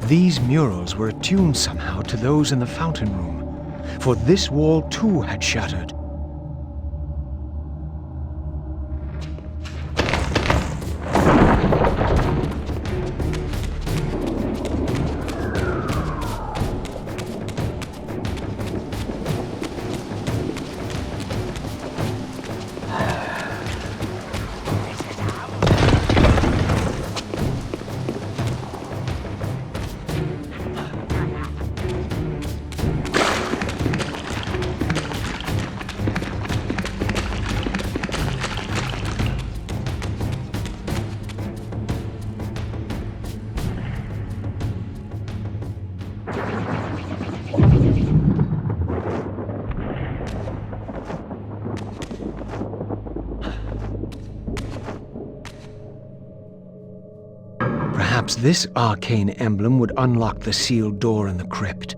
These murals were attuned somehow to those in the fountain room, for this wall too had shattered. Perhaps this arcane emblem would unlock the sealed door in the crypt.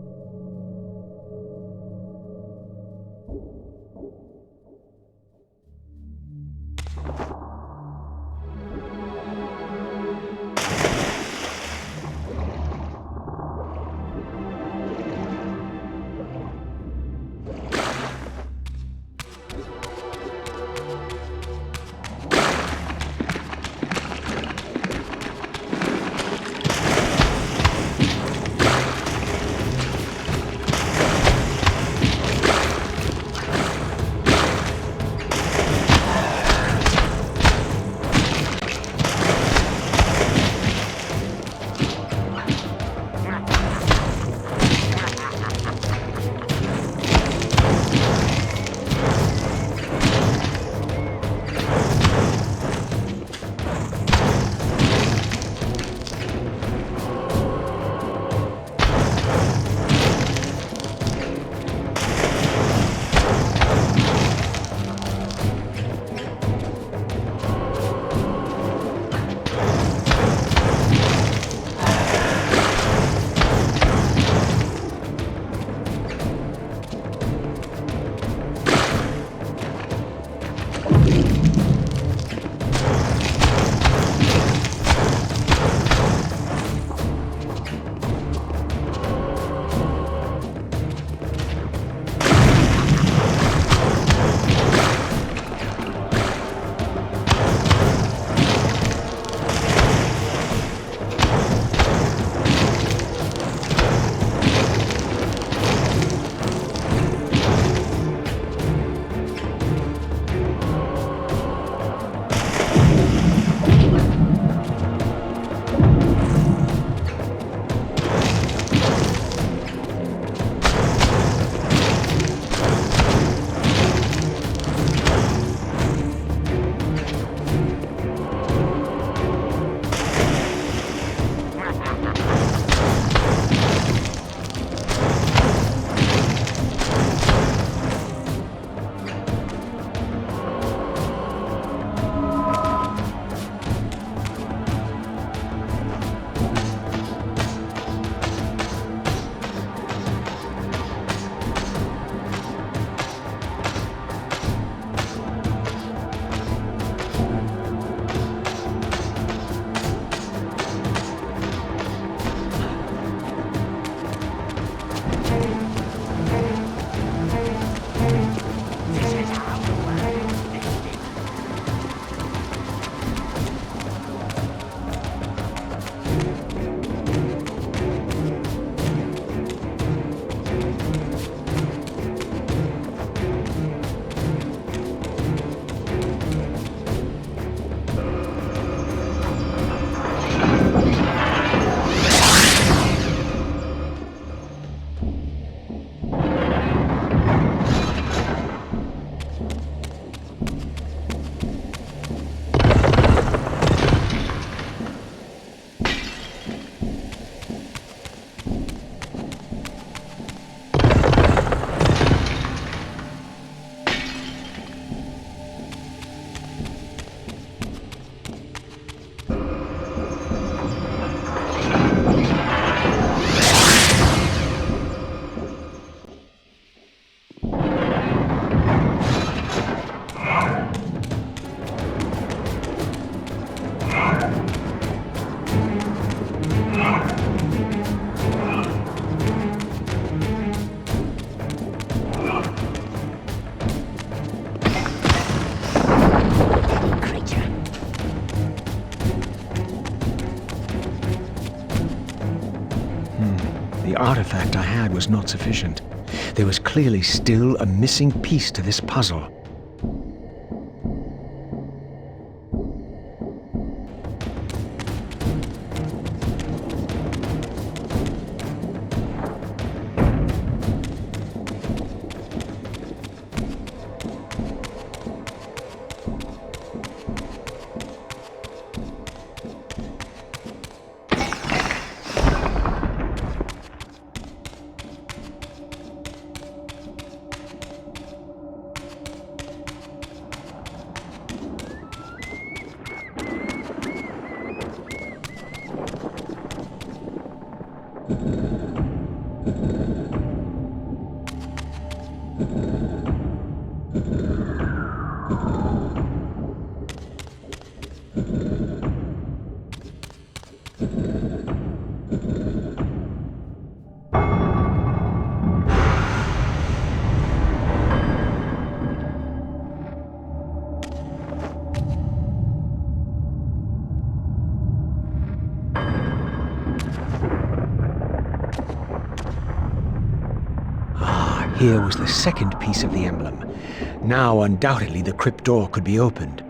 artifact I had was not sufficient. There was clearly still a missing piece to this puzzle. Here was the second piece of the emblem. Now, undoubtedly, the crypt door could be opened.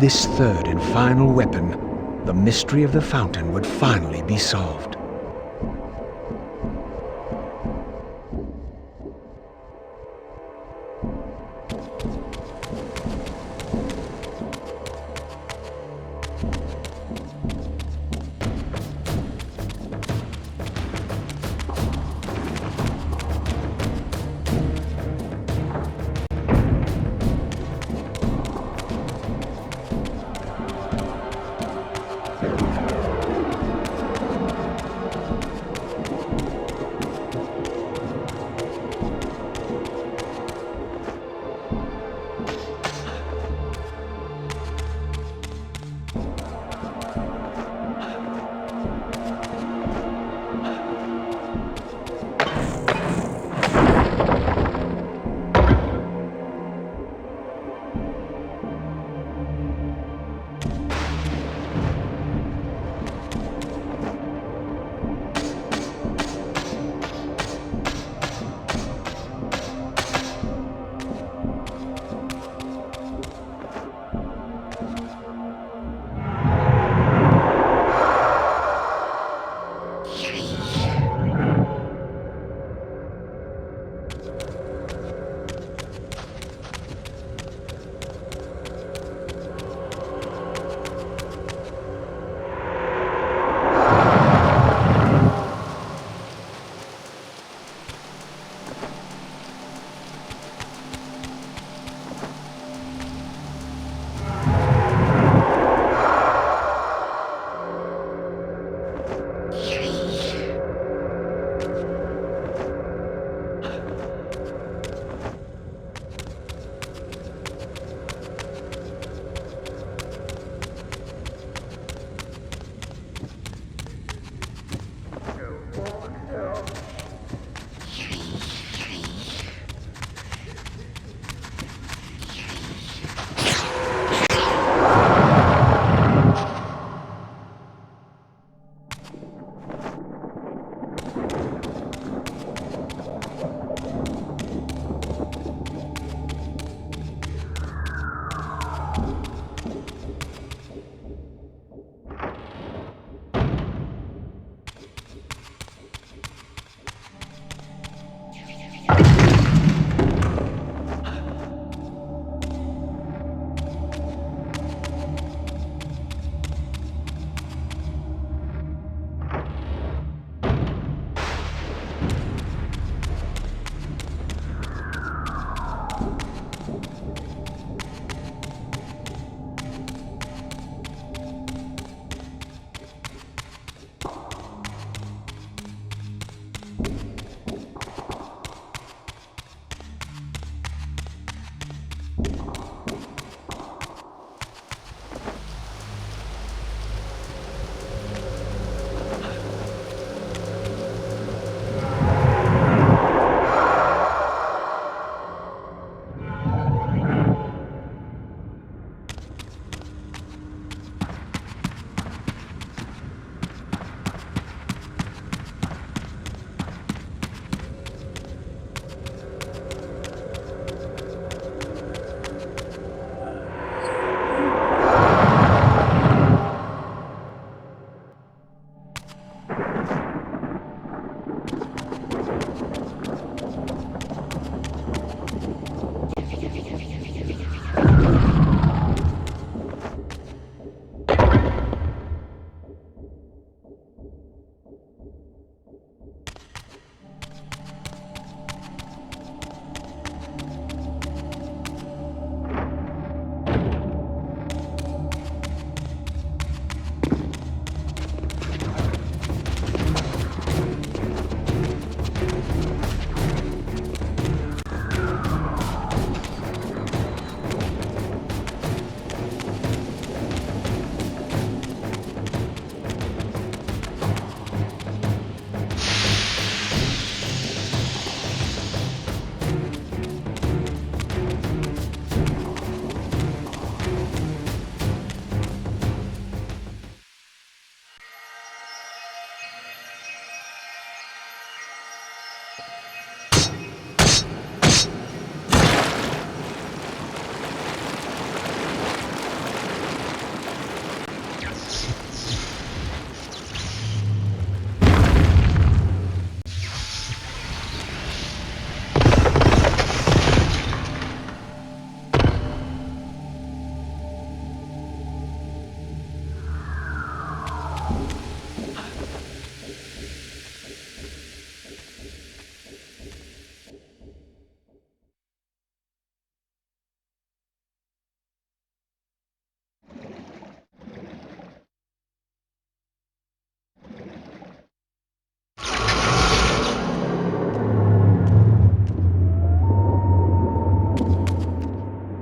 this third and final weapon, the mystery of the fountain would finally be solved.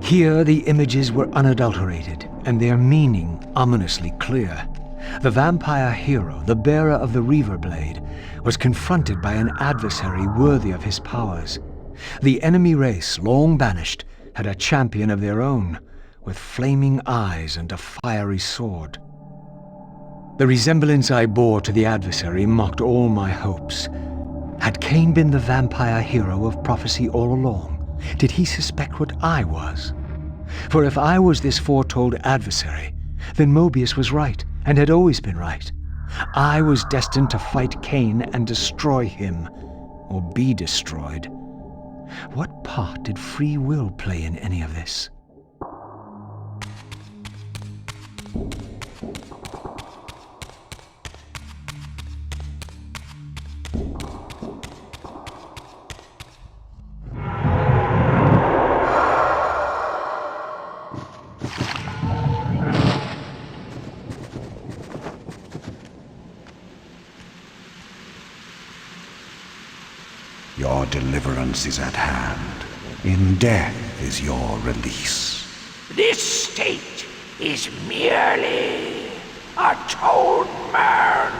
Here the images were unadulterated, and their meaning ominously clear. The vampire hero, the bearer of the Reaver Blade, was confronted by an adversary worthy of his powers. The enemy race, long banished, had a champion of their own, with flaming eyes and a fiery sword. The resemblance I bore to the adversary mocked all my hopes. Had Kain been the vampire hero of prophecy all along? Did he suspect what I was? For if I was this foretold adversary, then Mobius was right, and had always been right. I was destined to fight Kain and destroy him, or be destroyed. What part did free will play in any of this? Your deliverance is at hand. In death is your release. This state is merely atonement.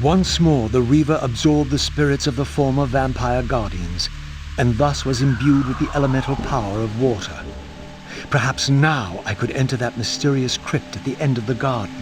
Once more the Reaver absorbed the spirits of the former vampire guardians, and thus was imbued with the elemental power of water. Perhaps now I could enter that mysterious crypt at the end of the garden.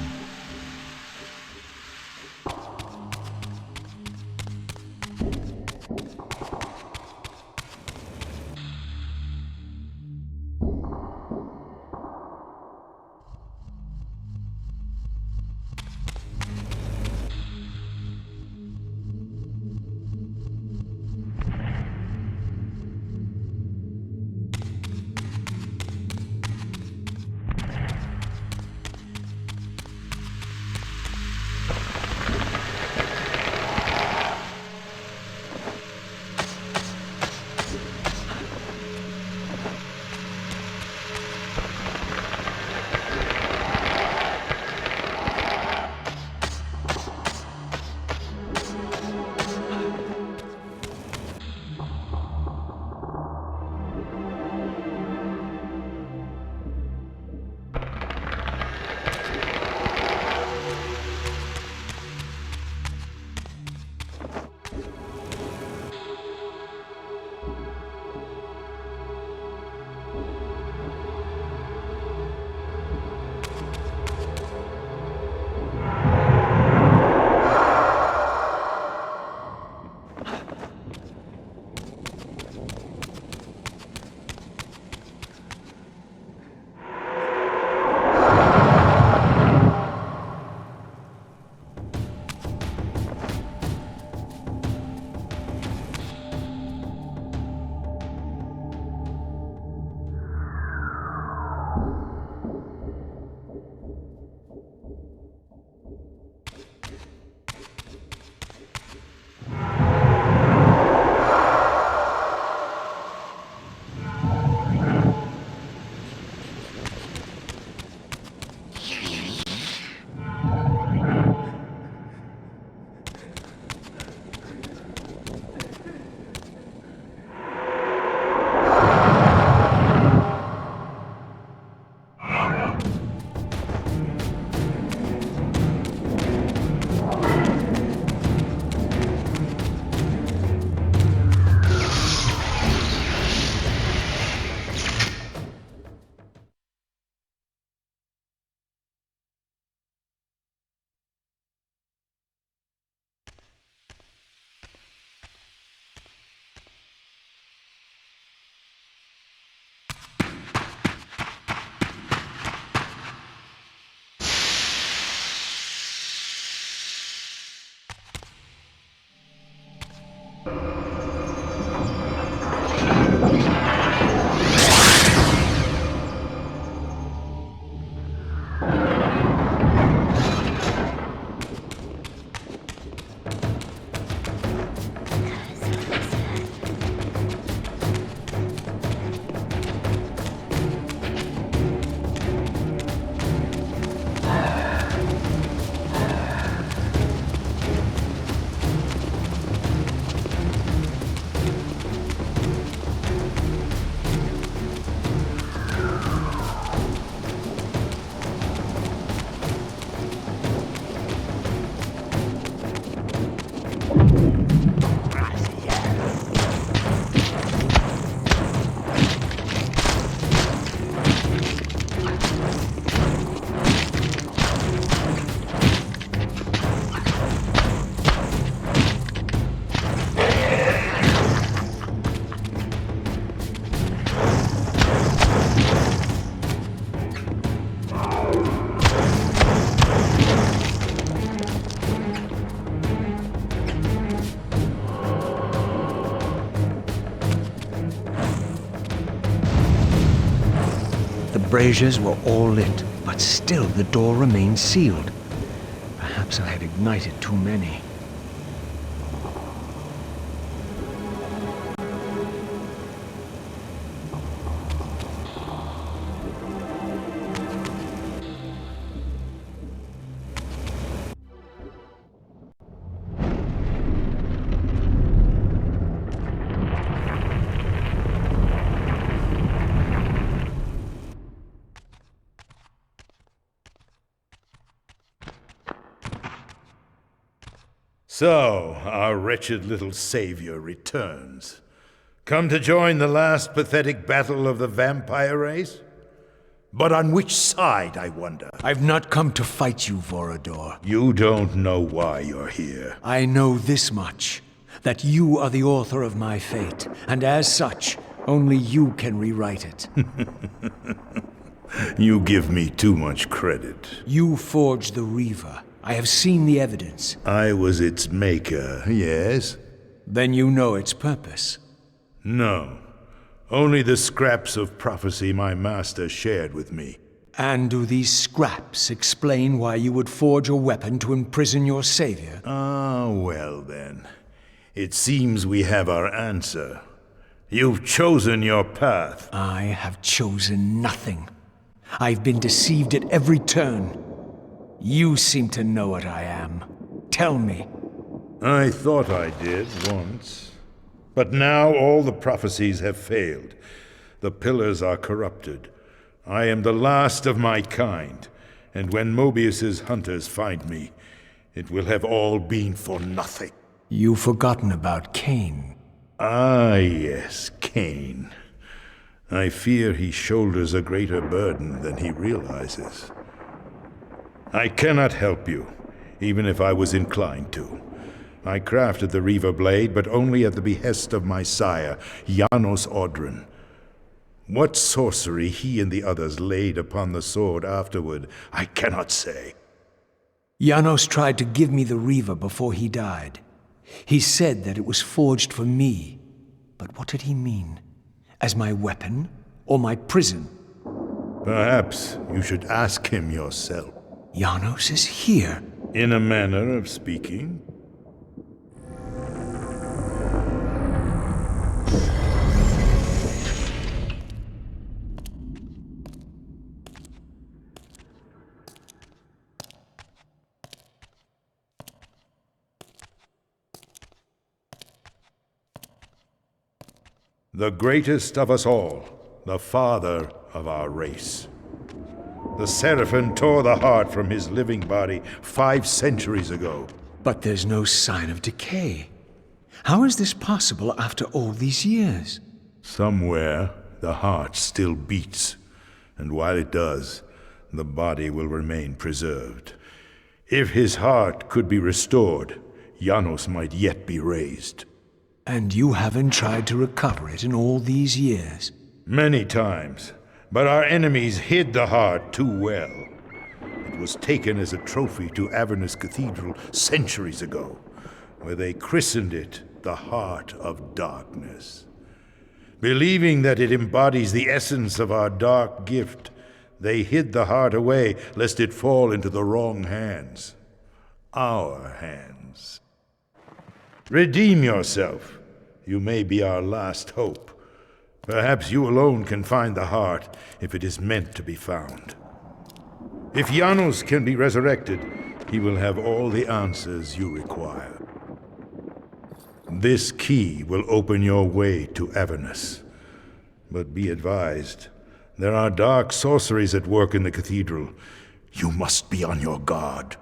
braziers were all lit, but still the door remained sealed. Perhaps I had ignited too many. So, our wretched little savior returns. Come to join the last pathetic battle of the vampire race? But on which side, I wonder? I've not come to fight you, Vorador. You don't know why you're here. I know this much, that you are the author of my fate, and as such, only you can rewrite it. You give me too much credit. You forged the Reaver. I have seen the evidence. I was its maker, yes? Then you know its purpose. No. Only the scraps of prophecy my master shared with me. And do these scraps explain why you would forge a weapon to imprison your savior? Ah, well then. It seems we have our answer. You've chosen your path. I have chosen nothing. I've been deceived at every turn. You seem to know what I am. Tell me. I thought I did once. But now all the prophecies have failed. The pillars are corrupted. I am the last of my kind, and when Mobius's hunters find me, it will have all been for nothing. You've forgotten about Kain. Ah, yes, Kain. I fear he shoulders a greater burden than he realizes. I cannot help you, even if I was inclined to. I crafted the Reaver blade, but only at the behest of my sire, Janos Audron. What sorcery he and the others laid upon the sword afterward, I cannot say. Janos tried to give me the Reaver before he died. He said that it was forged for me. But what did he mean? As my weapon or my prison? Perhaps you should ask him yourself. Janos is here. In a manner of speaking. The greatest of us all, the father of our race. The Sarafan tore the heart from his living body 5 centuries ago. But there's no sign of decay. How is this possible after all these years? Somewhere, the heart still beats, and while it does, the body will remain preserved. If his heart could be restored, Janos might yet be raised. And you haven't tried to recover it in all these years? Many times. But our enemies hid the heart too well. It was taken as a trophy to Avernus Cathedral centuries ago, where they christened it the Heart of Darkness. Believing that it embodies the essence of our dark gift, they hid the heart away lest it fall into the wrong hands. Our hands. Redeem yourself. You may be our last hope. Perhaps you alone can find the heart, if it is meant to be found. If Janos can be resurrected, he will have all the answers you require. This key will open your way to Avernus. But be advised, there are dark sorceries at work in the cathedral. You must be on your guard.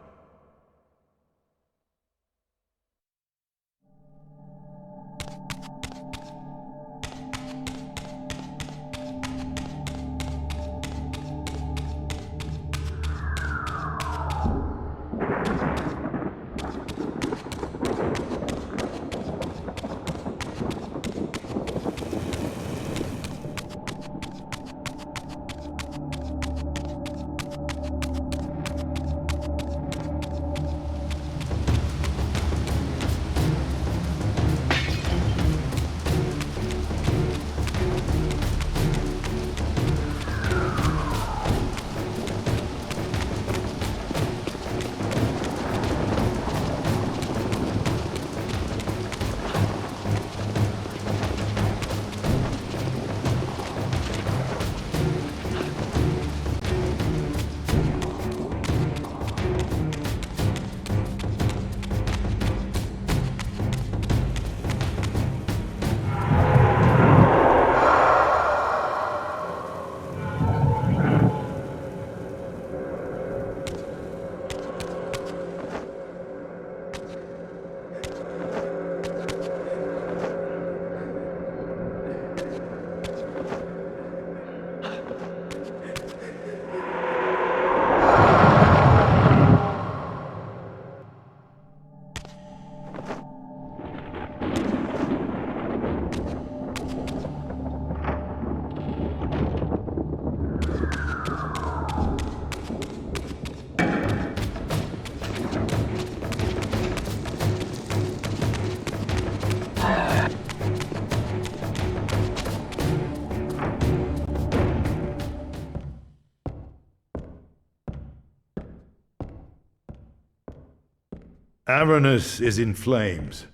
Avernus is in flames,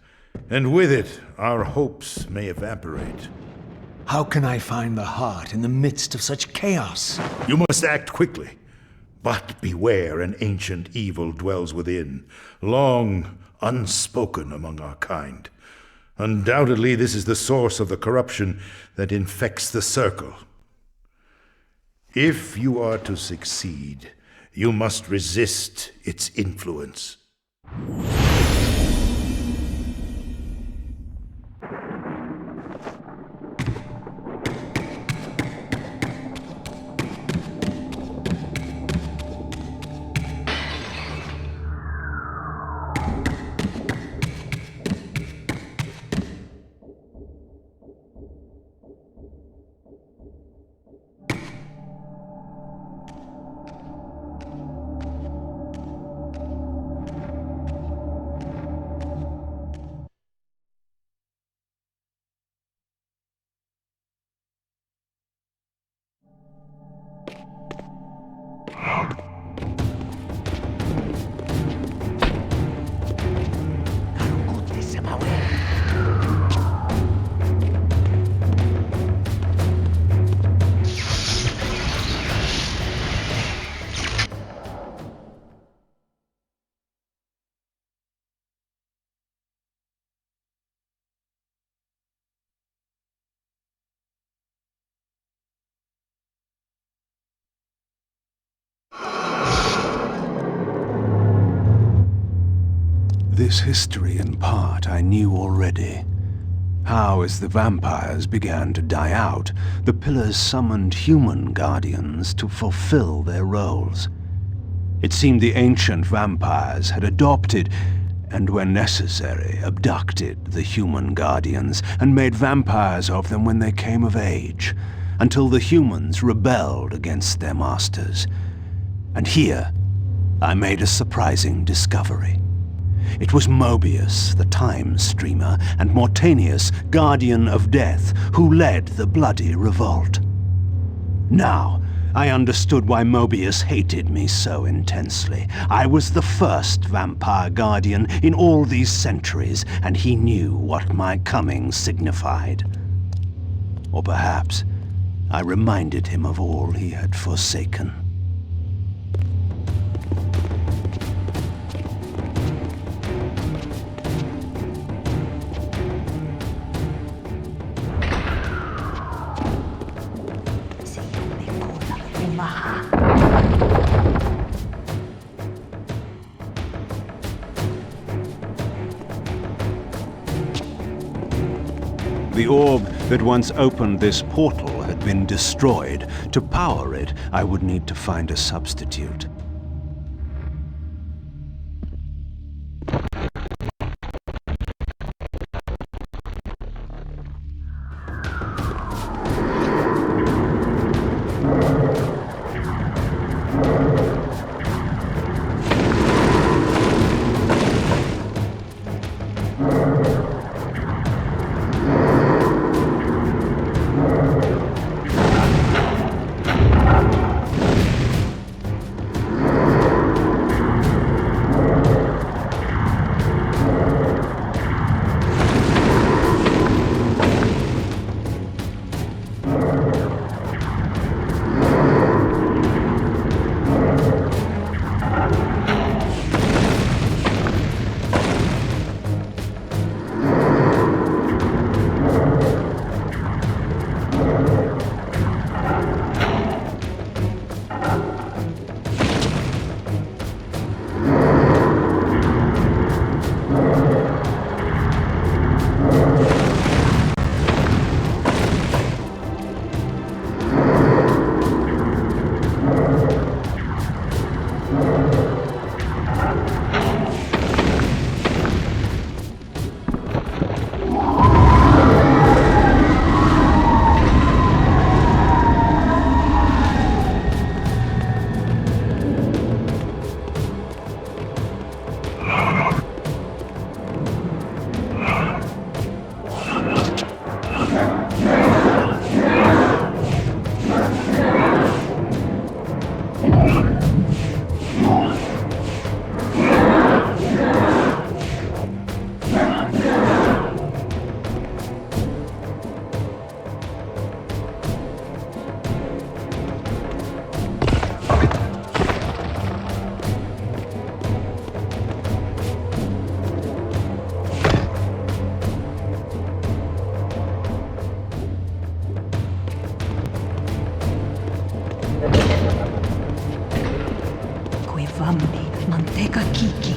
and with it, our hopes may evaporate. How can I find the heart in the midst of such chaos? You must act quickly. But beware, an ancient evil dwells within, long unspoken among our kind. Undoubtedly, this is the source of the corruption that infects the circle. If you are to succeed, you must resist its influence. This history, in part, I knew already. How, as the vampires began to die out, the pillars summoned human guardians to fulfill their roles. It seemed the ancient vampires had adopted, and when necessary, abducted the human guardians and made vampires of them when they came of age, until the humans rebelled against their masters. And here, I made a surprising discovery. It was Mobius, the Time Streamer, and Mortanius, Guardian of Death, who led the bloody revolt. Now, I understood why Mobius hated me so intensely. I was the first vampire guardian in all these centuries, and he knew what my coming signified. Or perhaps I reminded him of all he had forsaken. The orb that once opened this portal had been destroyed. To power it, I would need to find a substitute. Ramni Manteca Kiki.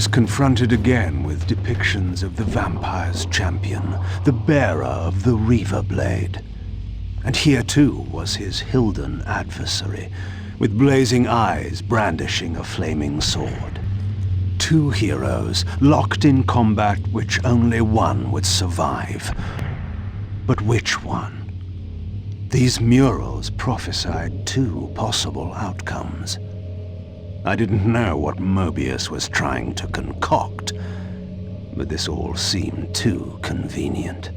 was confronted again with depictions of the vampire's champion, the bearer of the Reaver Blade. And here too was his Hilden adversary, with blazing eyes brandishing a flaming sword. Two heroes locked in combat which only one would survive. But which one? These murals prophesied two possible outcomes. I didn't know what Mobius was trying to concoct, but this all seemed too convenient.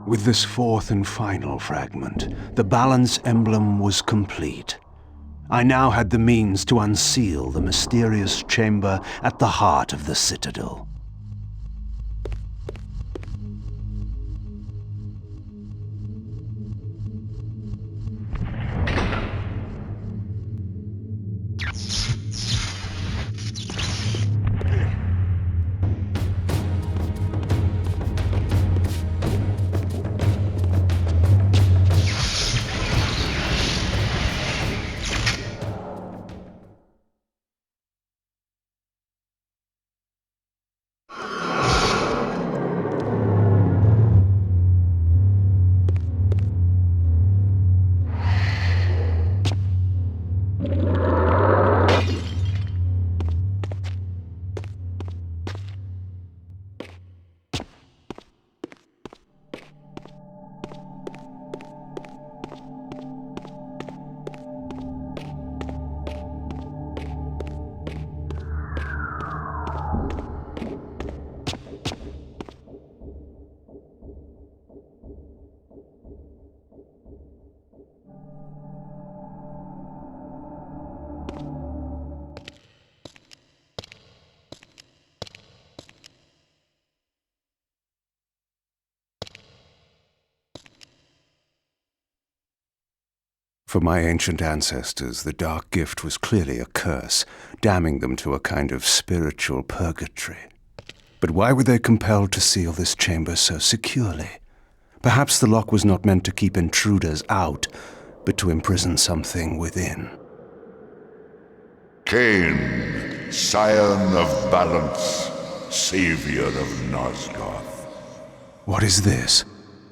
With this fourth and final fragment, the balance emblem was complete. I now had the means to unseal the mysterious chamber at the heart of the Citadel. For my ancient ancestors, the dark gift was clearly a curse, damning them to a kind of spiritual purgatory. But why were they compelled to seal this chamber so securely? Perhaps the lock was not meant to keep intruders out, but to imprison something within. Kain, scion of balance, savior of Nosgoth. What is this?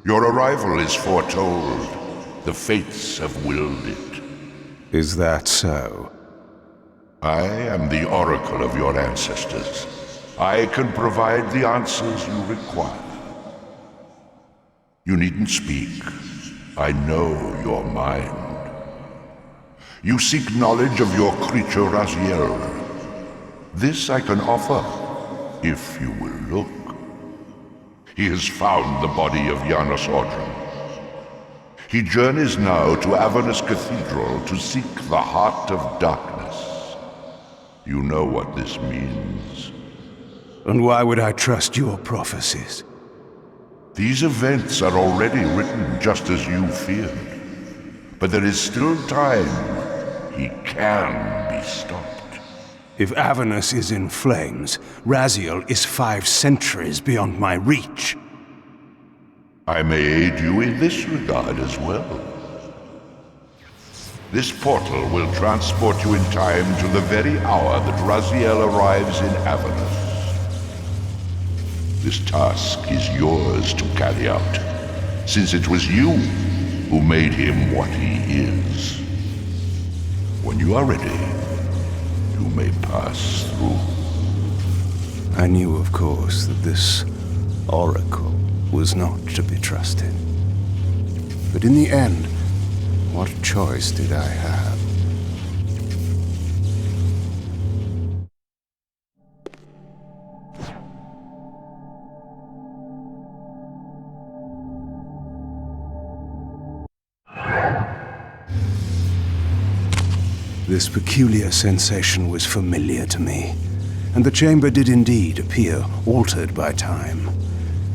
Your arrival is foretold. The fates have willed it. Is that so? I am the oracle of your ancestors. I can provide the answers you require. You needn't speak. I know your mind. You seek knowledge of your creature Raziel. This I can offer, if you will look. He has found the body of Janos Audron. He journeys now to Avernus Cathedral to seek the Heart of Darkness. You know what this means. And why would I trust your prophecies? These events are already written just as you feared. But there is still time. He can be stopped. If Avernus is in flames, Raziel is 5 centuries beyond my reach. I may aid you in this regard as well. This portal will transport you in time to the very hour that Raziel arrives in Avernus. This task is yours to carry out, since it was you who made him what he is. When you are ready, you may pass through. I knew, of course, that this oracle was not to be trusted. But in the end, what choice did I have? This peculiar sensation was familiar to me, and the chamber did indeed appear altered by time.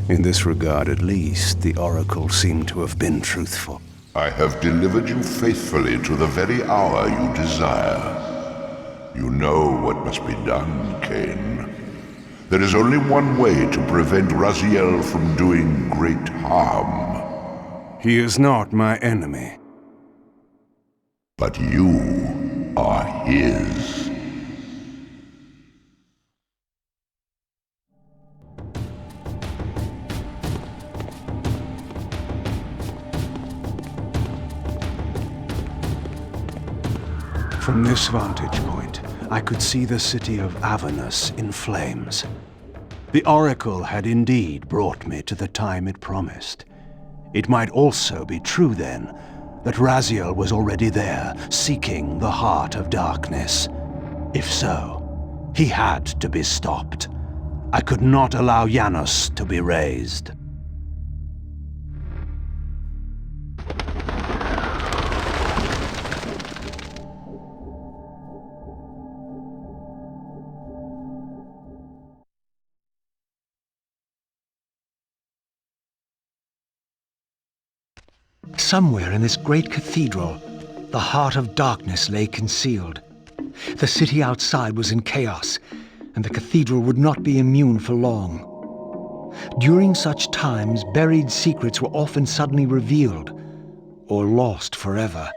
In this regard, at least, the oracle seemed to have been truthful. I have delivered you faithfully to the very hour you desire. You know what must be done, Kain. There is only one way to prevent Raziel from doing great harm. He is not my enemy. But you are his. From this vantage point, I could see the city of Avernus in flames. The oracle had indeed brought me to the time it promised. It might also be true, then, that Raziel was already there, seeking the Heart of Darkness. If so, he had to be stopped. I could not allow Janos to be raised. Somewhere in this great cathedral, the Heart of Darkness lay concealed. The city outside was in chaos, and the cathedral would not be immune for long. During such times, buried secrets were often suddenly revealed, or lost forever.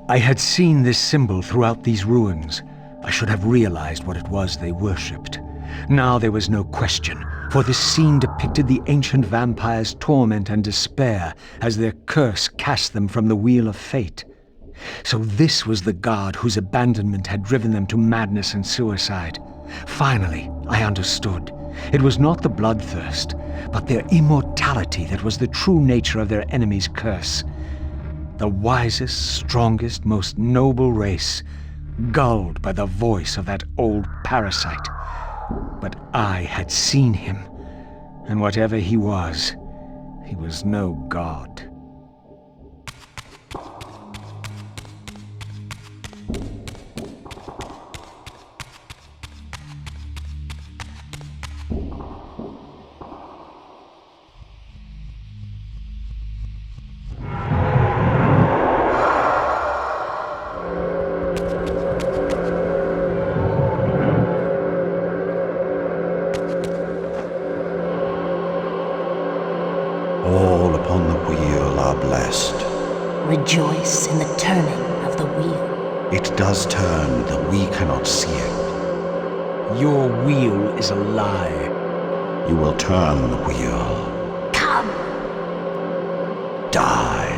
I had seen this symbol throughout these ruins. I should have realized what it was they worshipped. Now there was no question, for this scene depicted the ancient vampires' torment and despair as their curse cast them from the wheel of fate. So this was the god whose abandonment had driven them to madness and suicide. Finally, I understood. It was not the bloodthirst, but their immortality that was the true nature of their enemy's curse. The wisest, strongest, most noble race, gulled by the voice of that old parasite. But I had seen him, and whatever he was no god. All upon the wheel are blessed. Rejoice in the turning of the wheel. It does turn, though we cannot see it. Your wheel is a lie. You will turn the wheel. Come! Die.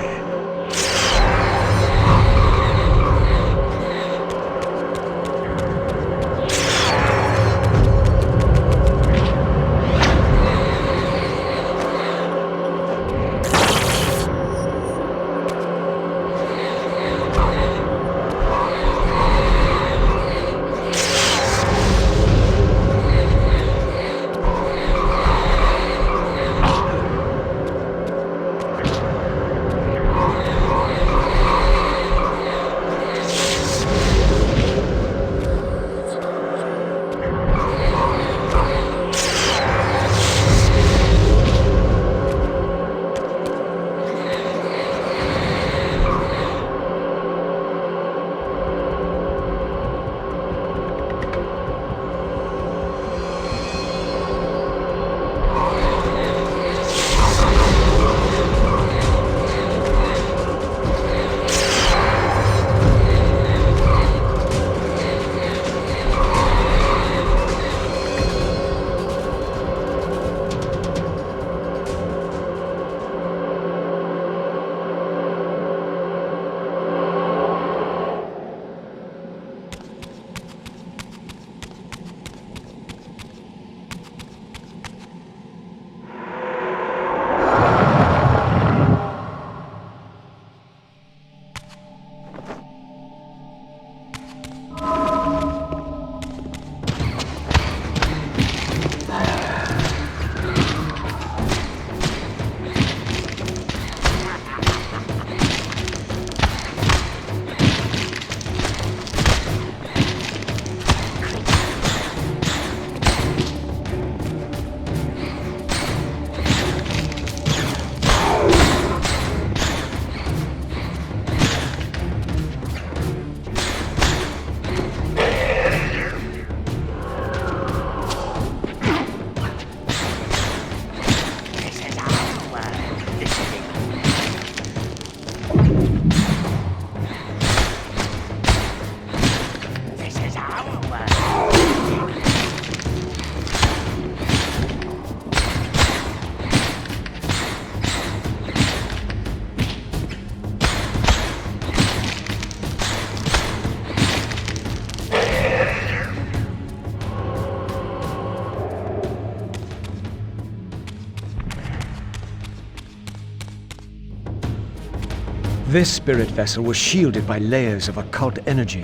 This spirit vessel was shielded by layers of occult energy.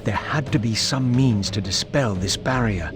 There had to be some means to dispel this barrier.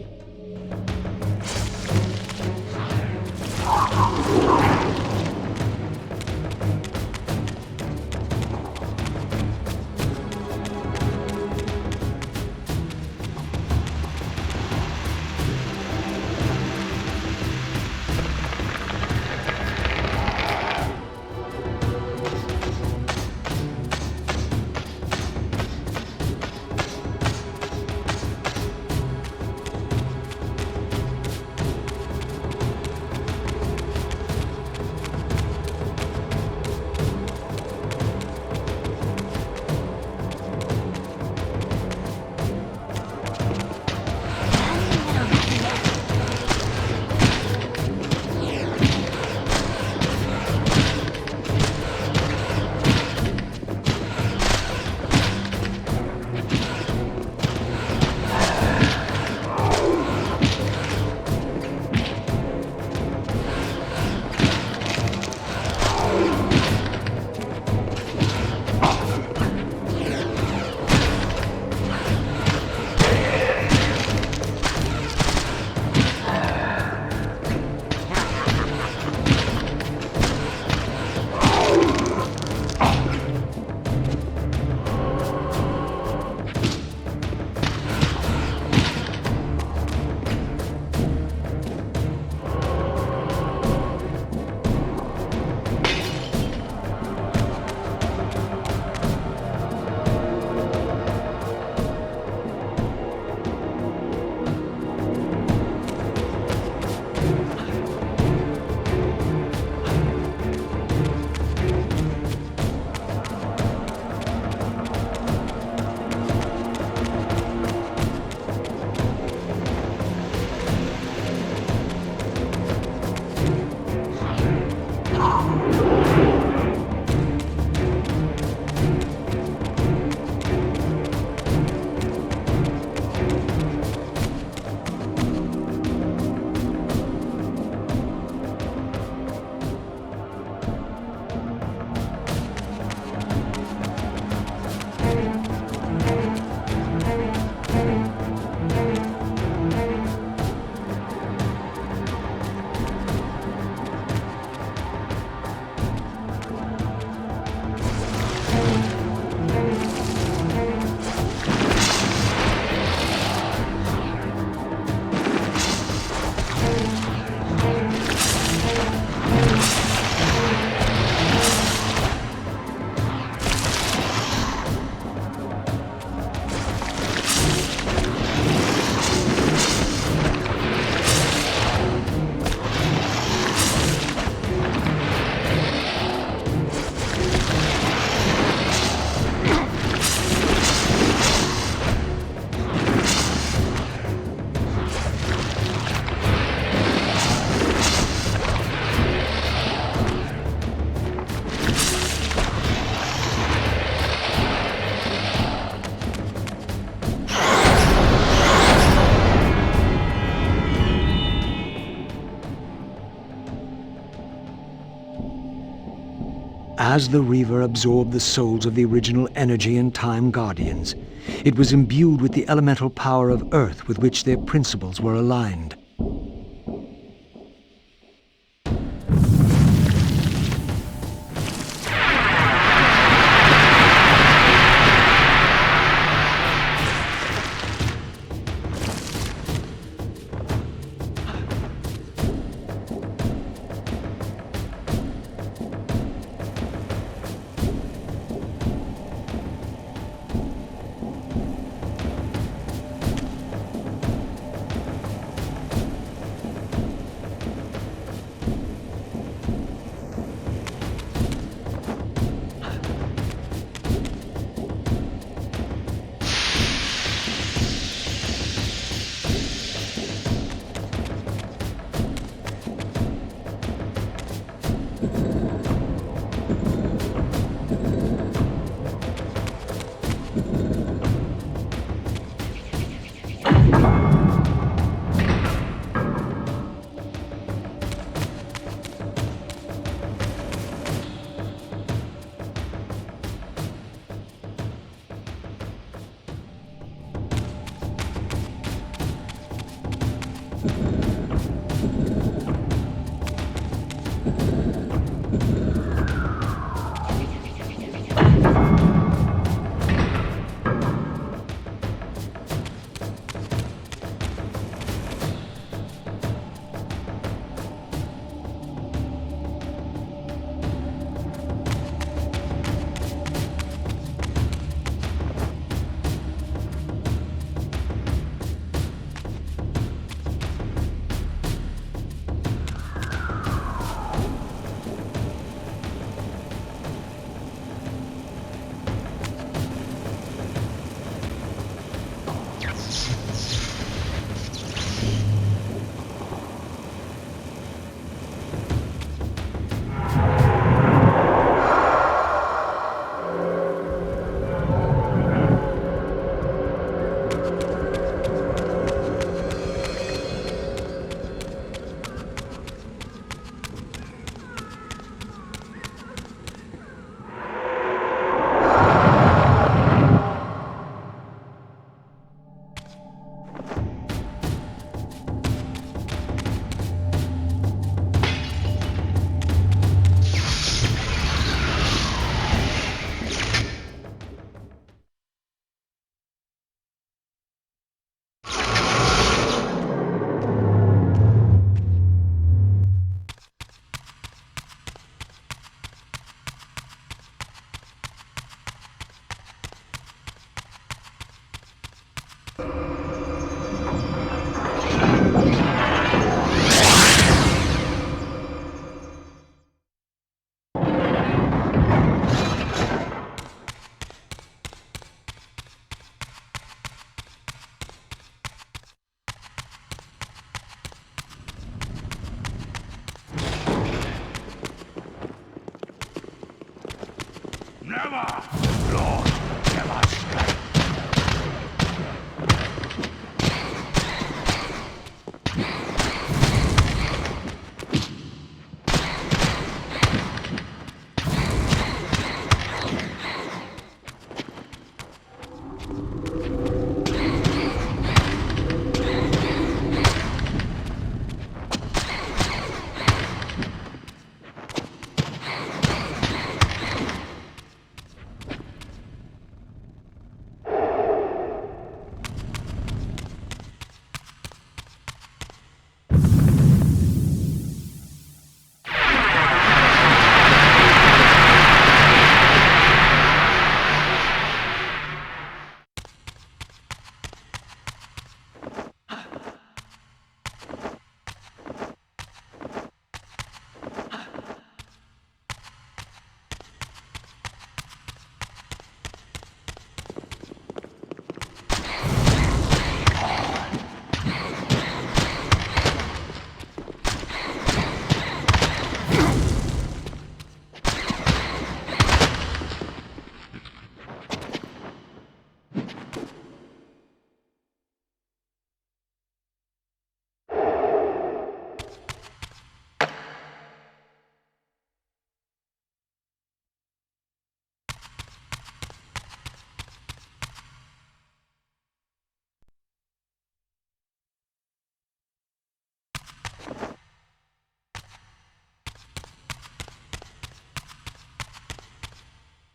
As the Reaver absorbed the souls of the original Energy and Time Guardians, it was imbued with the elemental power of Earth with which their principles were aligned.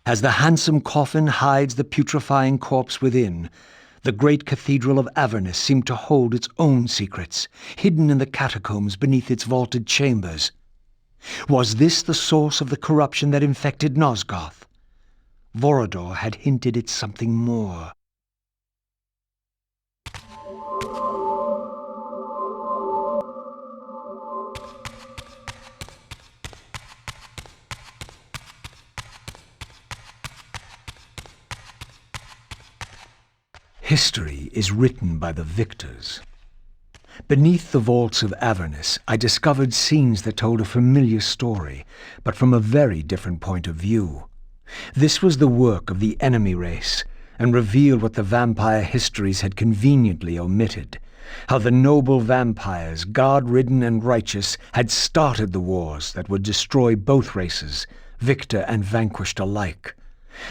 As the handsome coffin hides the putrefying corpse within, the great cathedral of Avernus seemed to hold its own secrets, hidden in the catacombs beneath its vaulted chambers. Was this the source of the corruption that infected Nosgoth? Vorador had hinted at something more. History is written by the victors. Beneath the vaults of Avernus, I discovered scenes that told a familiar story, but from a very different point of view. This was the work of the enemy race, and revealed what the vampire histories had conveniently omitted, how the noble vampires, god-ridden and righteous, had started the wars that would destroy both races, victor and vanquished alike.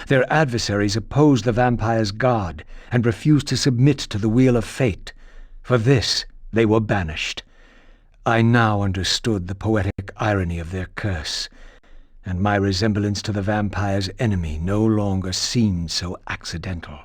Their adversaries opposed the vampires' god and refused to submit to the wheel of fate. For this, they were banished. I now understood the poetic irony of their curse, and my resemblance to the vampire's enemy no longer seemed so accidental.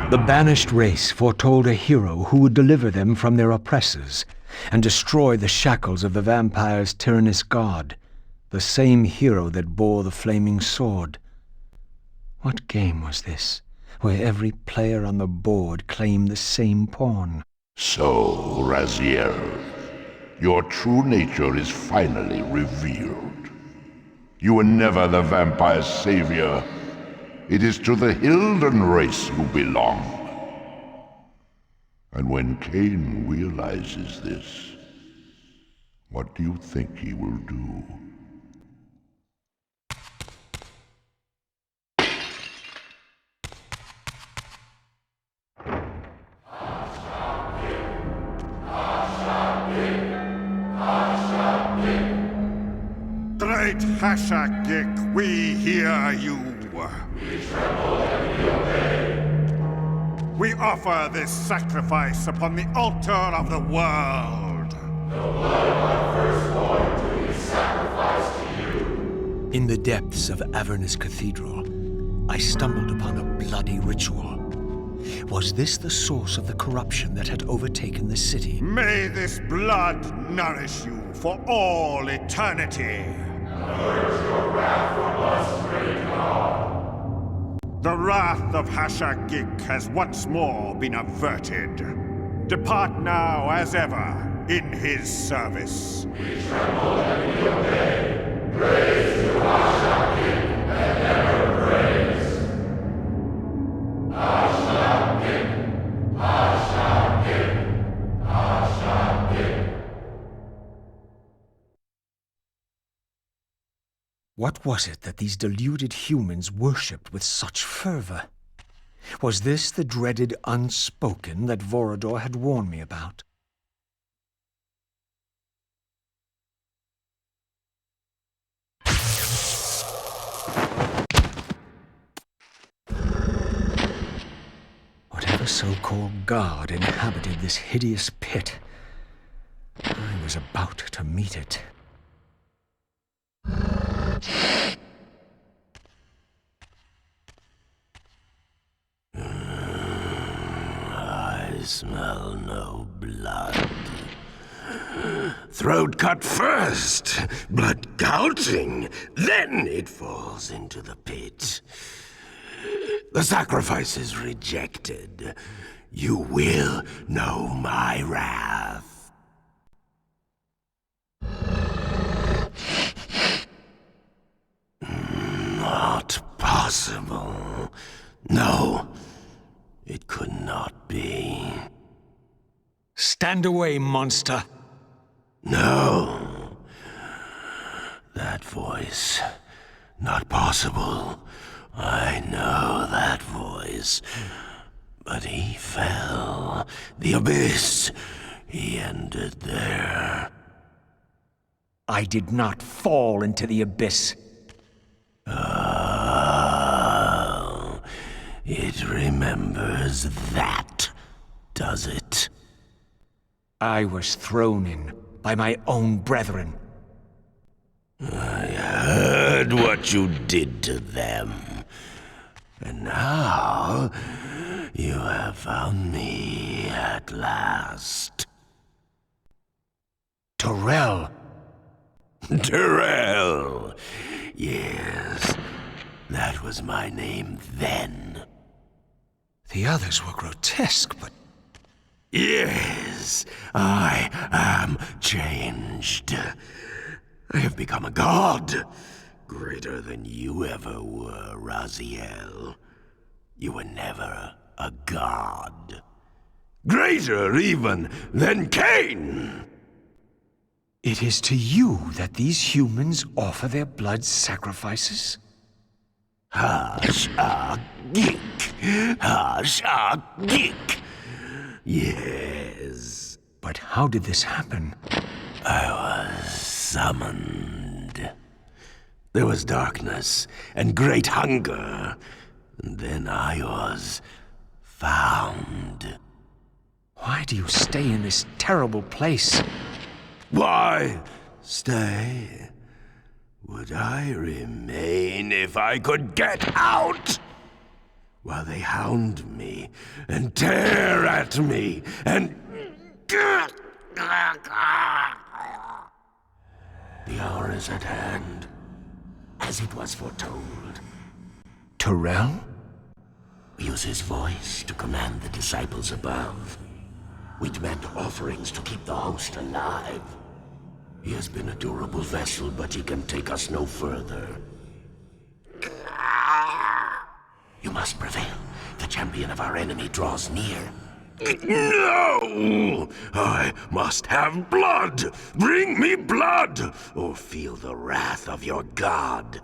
The banished race foretold a hero who would deliver them from their oppressors and destroy the shackles of the vampire's tyrannous god, the same hero that bore the flaming sword. What game was this, where every player on the board claimed the same pawn? So, Raziel, your true nature is finally revealed. You were never the vampire's savior. It is to the Hilden race you belong. And when Kain realizes this, what do you think he will do? Great Hashagik, we hear you. We tremble and we obey. We offer this sacrifice upon the altar of the world. The blood of our firstborn do we sacrifice to you. In the depths of Avernus Cathedral, I stumbled upon a bloody ritual. Was this the source of the corruption that had overtaken the city? May this blood nourish you for all eternity. Purge your wrath from us, great God. The wrath of Hashagik has once more been averted. Depart now as ever in his service. We tremble and we obey. Praise to Hashagik and ever praise. Hashagik, Hashagik, Hashagik. What was it that these deluded humans worshipped with such fervor? Was this the dreaded unspoken that Vorador had warned me about? Whatever so-called god inhabited this hideous pit, I was about to meet it. I smell no blood. Throat cut first, blood gouting, then it falls into the pit. The sacrifice is rejected. You will know my wrath. Not possible. No, it could not be. Stand away, monster! No. That voice. Not possible. I know that voice. But he fell. The abyss. He ended there. I did not fall into the abyss. Oh, it remembers that, does it? I was thrown in by my own brethren. I heard what you did to them. And now, you have found me at last. Terrell! Terrell! Yes, that was my name then. The others were grotesque, but... Yes, I am changed. I have become a god. Greater than you ever were, Raziel. You were never a god. Greater even than Kain! It is to you that these humans offer their blood sacrifices? Hashagik! Hashagik! Yes. But how did this happen? I was summoned. There was darkness and great hunger. And then I was found. Why do you stay in this terrible place? Why stay? Would I remain if I could get out? While they hound me and tear at me and... The hour is at hand, as it was foretold. Terrell? Use his voice to command the disciples above. We demand offerings to keep the host alive. He has been a durable vessel, but he can take us no further. You must prevail. The champion of our enemy draws near. No! I must have blood! Bring me blood! Or feel the wrath of your god.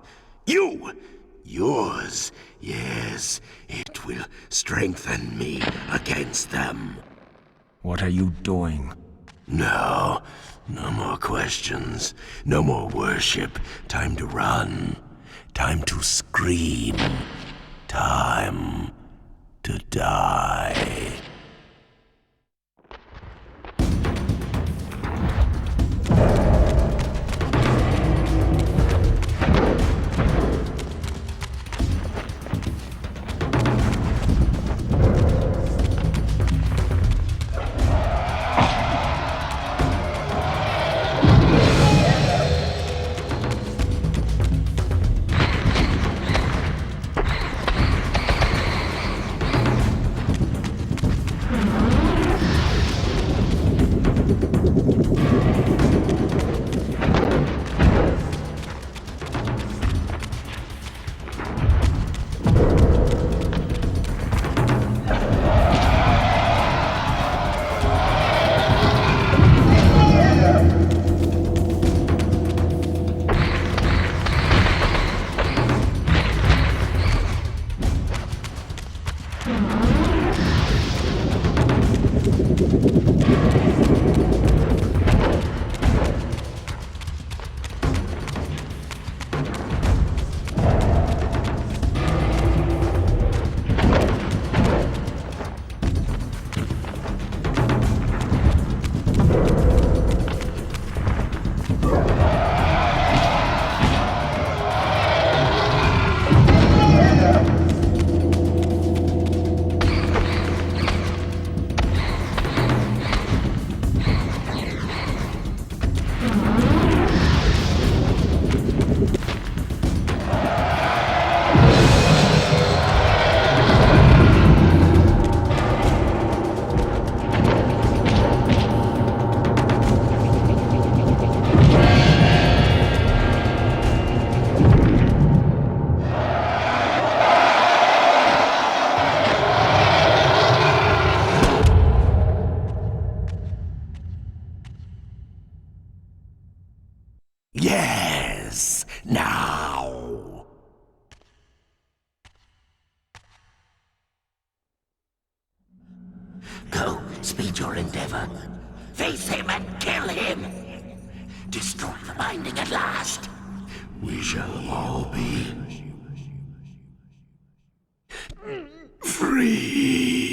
Yours. Yes, it will strengthen me against them. What are you doing? No, No more questions. No more worship. Time to run. Time to scream. Time to die. Yes! Now! Go, speed your endeavor. Face him and kill him! Destroy the binding at last! We shall all be free!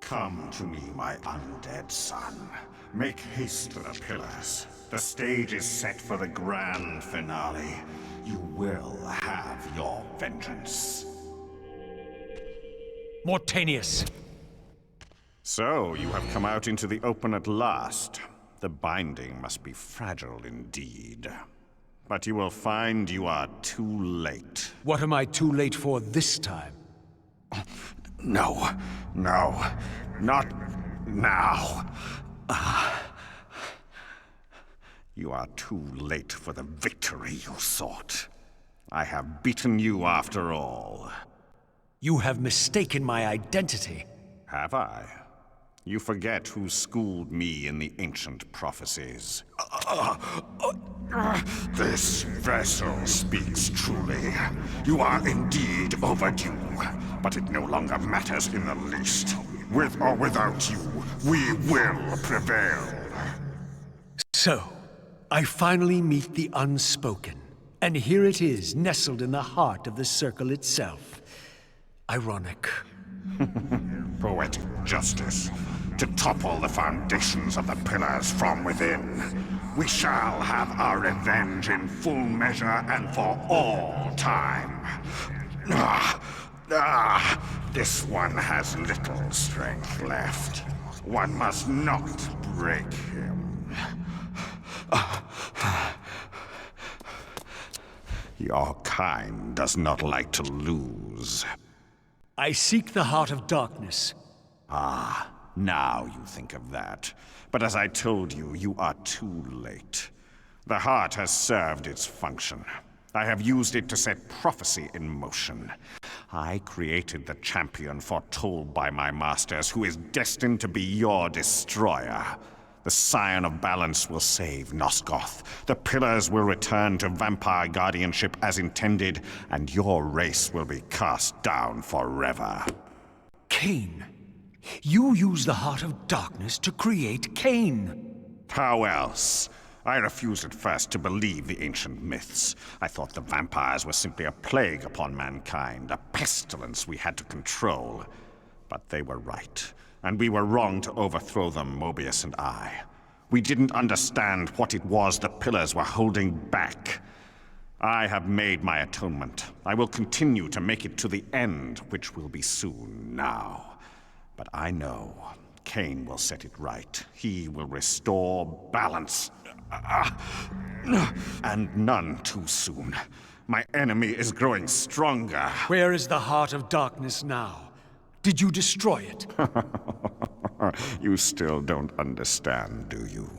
Come to me, my undead son. Make haste to the pillars. The stage is set for the grand finale. You will have your vengeance. Mortanius! So, you have come out into the open at last. The binding must be fragile indeed. But you will find you are too late. What am I too late for this time? No, not now. You are too late for the victory you sought. I have beaten you after all. You have mistaken my identity. Have I? You forget who schooled me in the ancient prophecies. This vessel speaks truly. You are indeed overdue, but it no longer matters in the least. With or without you, we will prevail. So, I finally meet the unspoken. And here it is, nestled in the heart of the circle itself. Ironic. Poetic justice. To topple the foundations of the pillars from within. We shall have our revenge in full measure and for all time. This one has little strength left. One must not break him. Your kind does not like to lose. I seek the Heart of Darkness. Ah, now you think of that. But as I told you, you are too late. The heart has served its function. I have used it to set prophecy in motion. I created the champion foretold by my masters, who is destined to be your destroyer. The Scion of Balance will save Nosgoth. The Pillars will return to vampire guardianship as intended, and your race will be cast down forever. Kain. You use the Heart of Darkness to create Kain. How else? I refused at first to believe the ancient myths. I thought the vampires were simply a plague upon mankind, a pestilence we had to control. But they were right, and we were wrong to overthrow them, Mobius and I. We didn't understand what it was the Pillars were holding back. I have made my atonement. I will continue to make it to the end, which will be soon now. But I know Kain will set it right. He will restore balance. And none too soon. My enemy is growing stronger. Where is the Heart of Darkness now? Did you destroy it? You still don't understand, do you?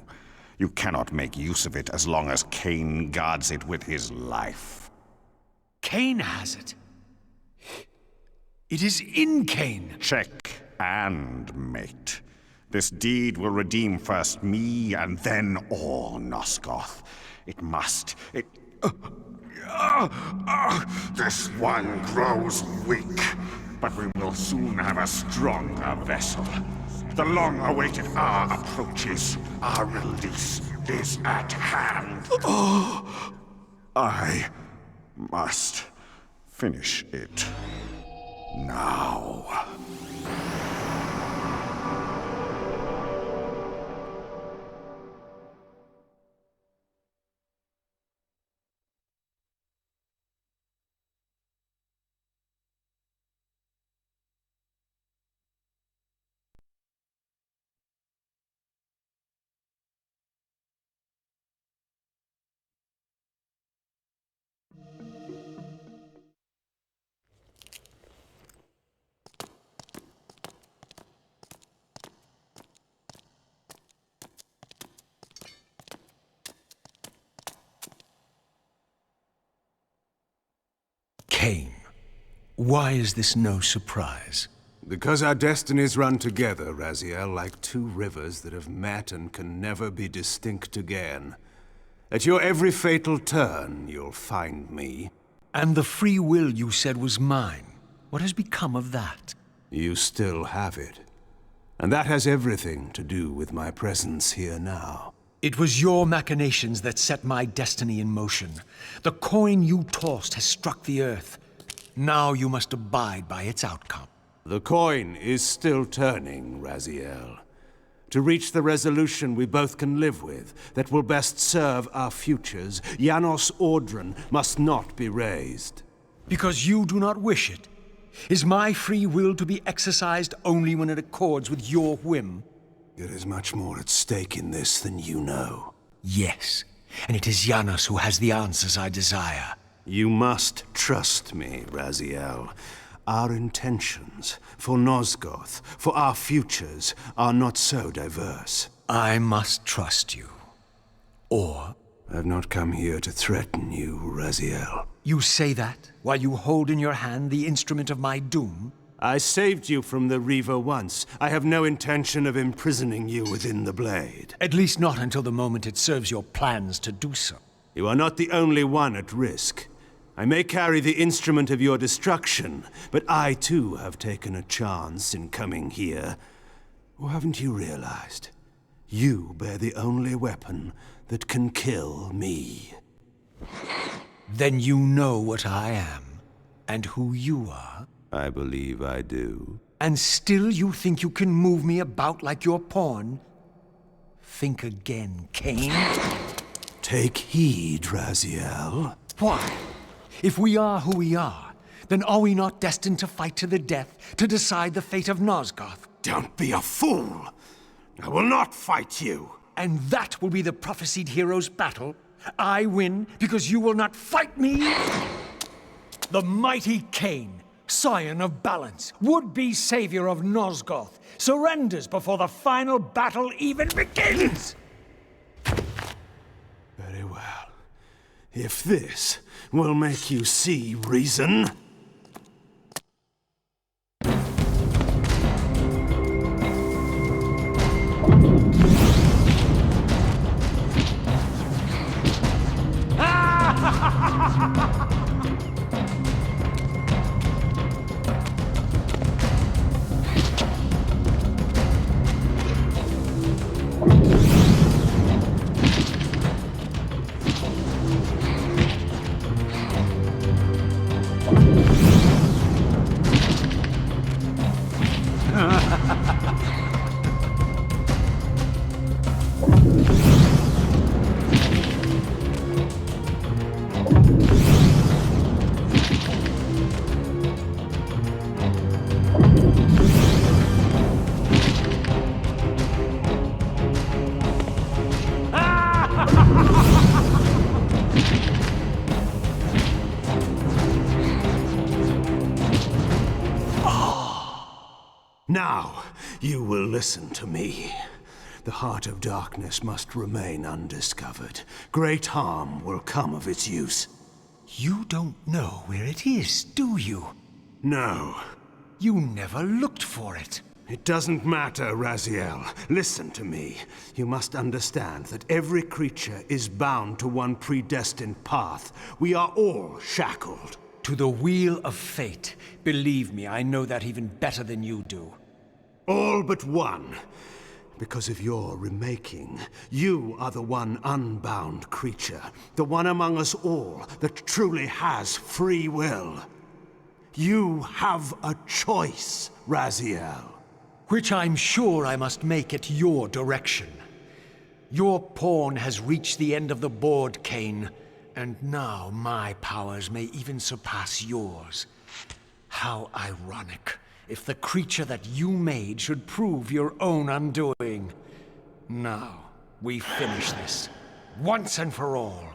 You cannot make use of it as long as Kain guards it with his life. Kain has it. It is in Kain. Check and mate. This deed will redeem first me and then all Nosgoth. It must. This one grows weak, but we will soon have a stronger vessel. The long-awaited hour approaches. Our release is at hand. I must finish it now. Kain, why is this no surprise? Because our destinies run together, Raziel, like two rivers that have met and can never be distinct again. At your every fatal turn, you'll find me. And the free will you said was mine. What has become of that? You still have it. And that has everything to do with my presence here now. It was your machinations that set my destiny in motion. The coin you tossed has struck the earth. Now you must abide by its outcome. The coin is still turning, Raziel. To reach the resolution we both can live with, that will best serve our futures, Janos Audron must not be raised. Because you do not wish it? Is my free will to be exercised only when it accords with your whim? There is much more at stake in this than you know. Yes, and it is Janos who has the answers I desire. You must trust me, Raziel. Our intentions, for Nosgoth, for our futures, are not so diverse. I must trust you. Or... I've not come here to threaten you, Raziel. You say that, while you hold in your hand the instrument of my doom? I saved you from the Reaver once. I have no intention of imprisoning you within the blade. At least not until the moment it serves your plans to do so. You are not the only one at risk. I may carry the instrument of your destruction, but I too have taken a chance in coming here. Or haven't you realized? You bear the only weapon that can kill me. Then you know what I am, and who you are? I believe I do. And still you think you can move me about like your pawn? Think again, Kain. Take heed, Raziel. Why? If we are who we are, Then are we not destined to fight to the death, to decide the fate of Nosgoth? Don't be a fool! I will not fight you! And that will be the prophesied hero's battle? I win because you will not fight me? The mighty Kain, scion of balance, would-be savior of Nosgoth, surrenders before the final battle even begins! Very well. If this will make you see reason... Now, you will listen to me. The Heart of Darkness must remain undiscovered. Great harm will come of its use. You don't know where it is, do you? No. You never looked for it. It doesn't matter, Raziel. Listen to me. You must understand that every creature is bound to one predestined path. We are all shackled. To the wheel of fate. Believe me, I know that even better than you do. All but one. Because of your remaking, you are the one unbound creature. The one among us all that truly has free will. You have a choice, Raziel. Which I'm sure I must make at your direction. Your pawn has reached the end of the board, Kain, and now my powers may even surpass yours. How ironic, if the creature that you made should prove your own undoing. Now, we finish this, once and for all.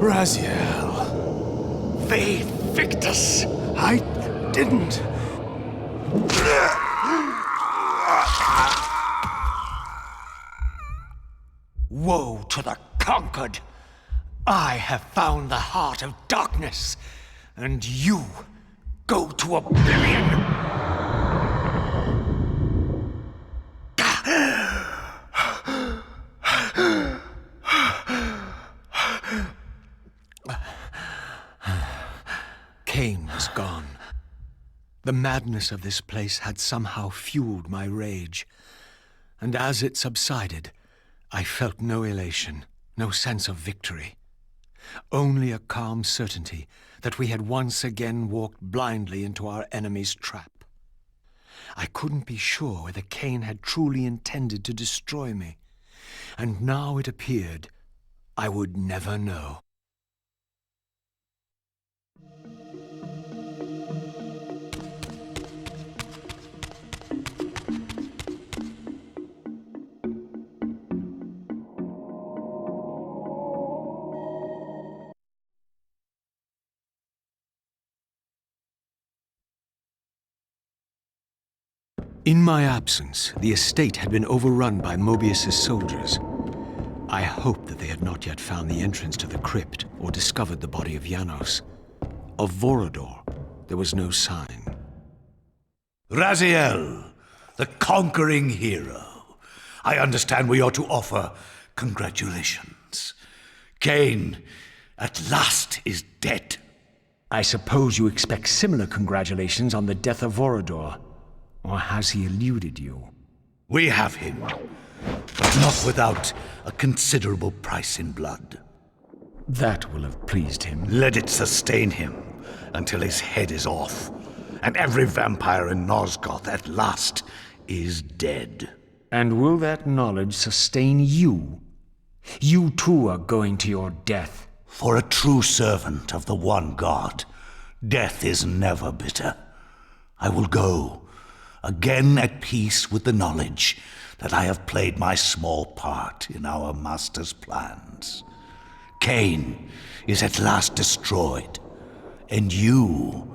Raziel. They Victus. I didn't. Woe to the conquered. I have found the heart of darkness, and you go to oblivion. Kain was gone. The madness of this place had somehow fueled my rage, and as it subsided, I felt no elation, no sense of victory. Only a calm certainty that we had once again walked blindly into our enemy's trap. I couldn't be sure whether Kain had truly intended to destroy me, and now it appeared I would never know. In my absence, the estate had been overrun by Mobius's soldiers. I hoped that they had not yet found the entrance to the crypt or discovered the body of Janos. Of Vorador, there was no sign. Raziel, the conquering hero. I understand we ought to offer congratulations. Kain, at last, is dead. I suppose you expect similar congratulations on the death of Vorador. Or has he eluded you? We have him, but not without a considerable price in blood. That will have pleased him. Let it sustain him until his head is off, and every vampire in Nosgoth at last is dead. And will that knowledge sustain you? You too are going to your death. For a true servant of the one God, death is never bitter. I will go, again at peace with the knowledge that I have played my small part in our master's plans. Kain is at last destroyed, and you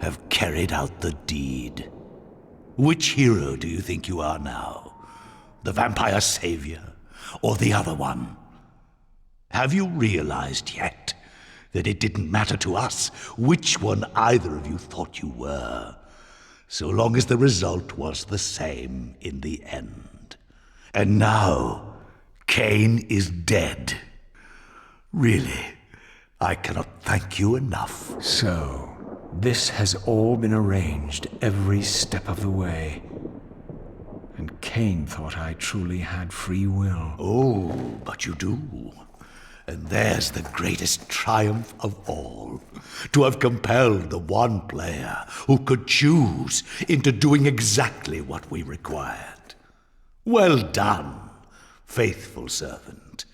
have carried out the deed. Which hero do you think you are now? The vampire savior, or the other one? Have you realized yet that it didn't matter to us which one either of you thought you were, so long as the result was the same in the end? And now, Kain is dead. Really, I cannot thank you enough. So, this has all been arranged every step of the way. And Kain thought I truly had free will. Oh, but you do. And there's the greatest triumph of all, to have compelled the one player who could choose into doing exactly what we required. Well done, faithful servant.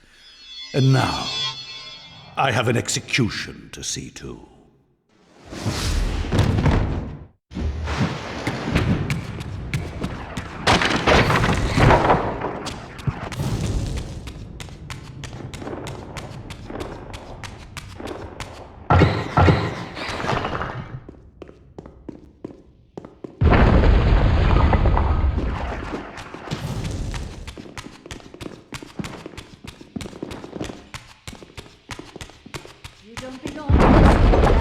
And now, I have an execution to see to. You don't belong.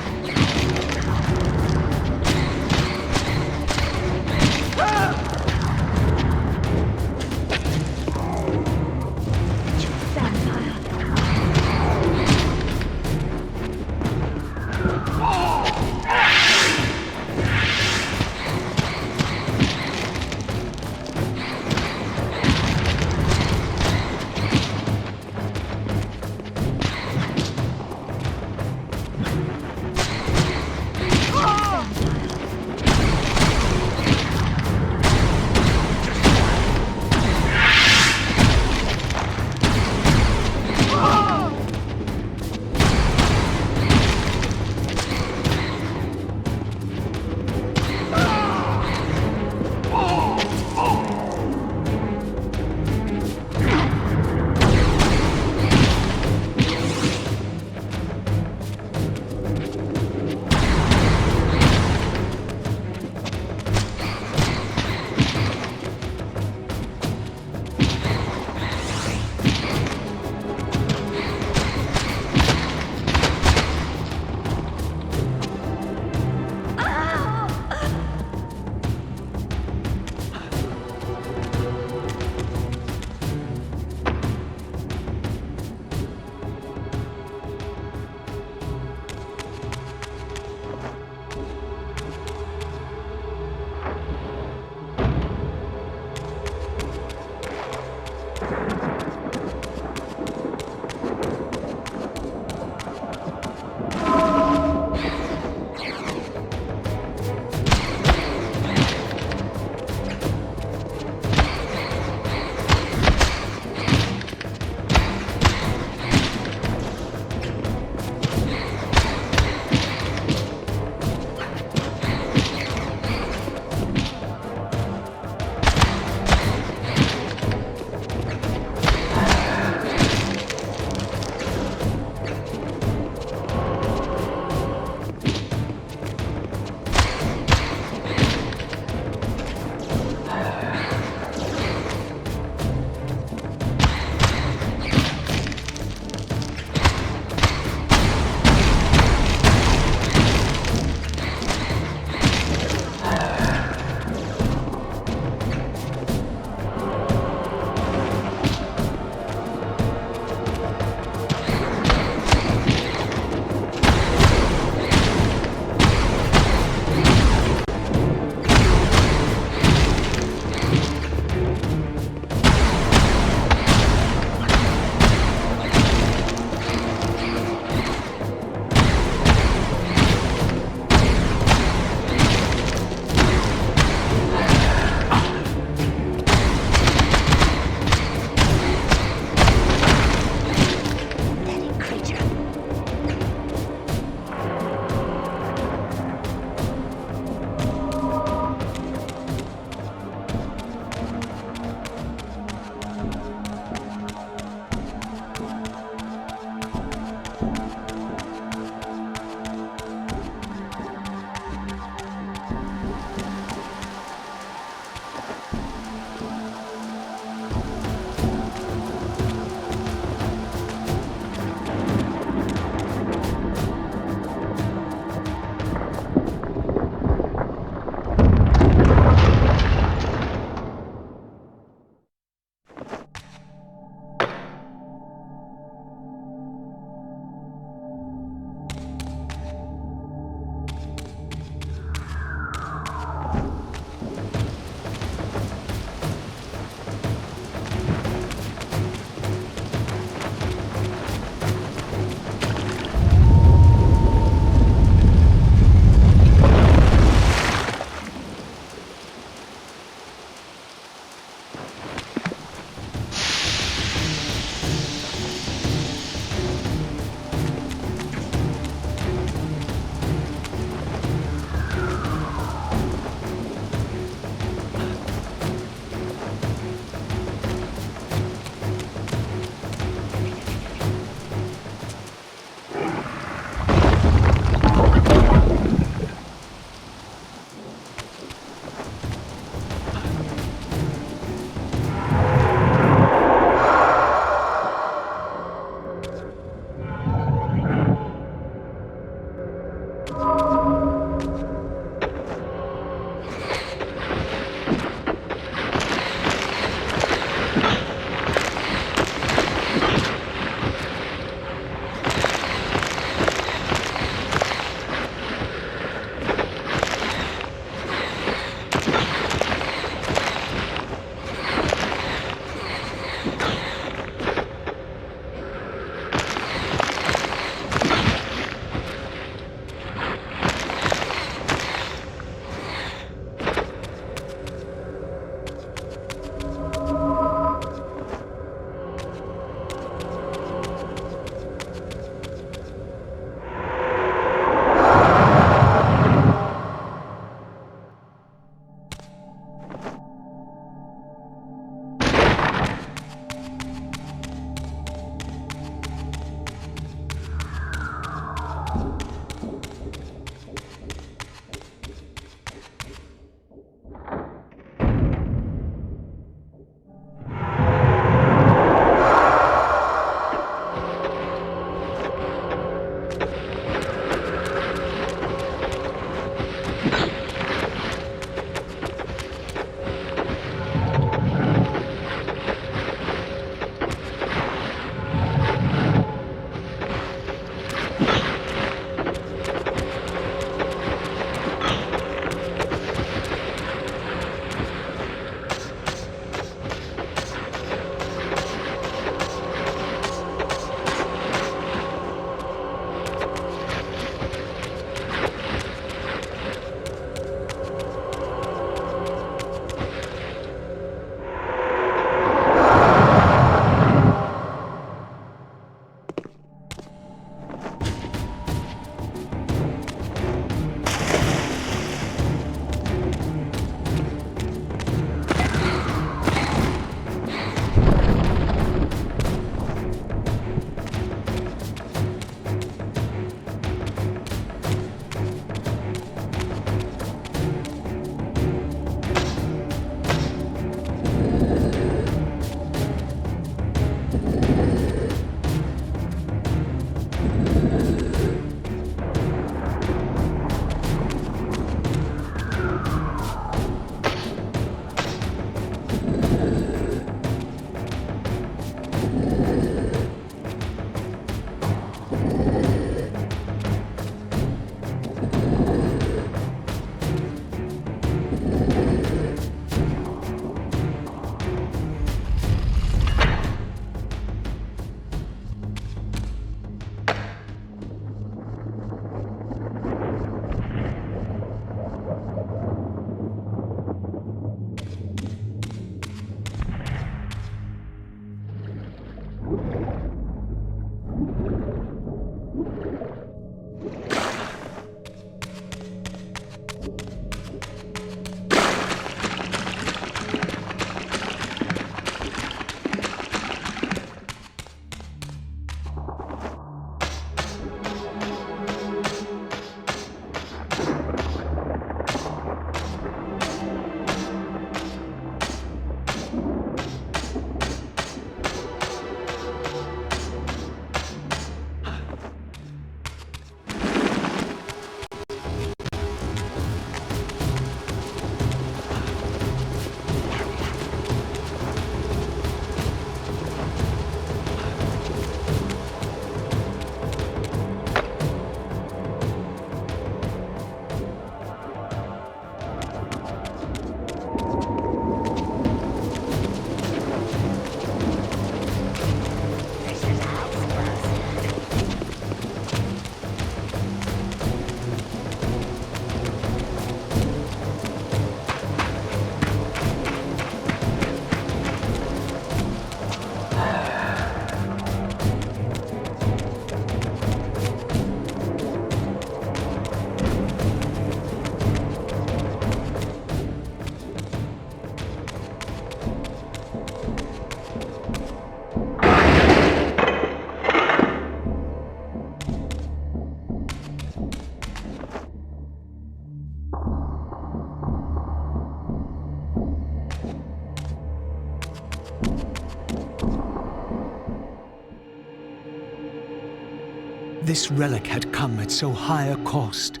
This relic had come at so high a cost.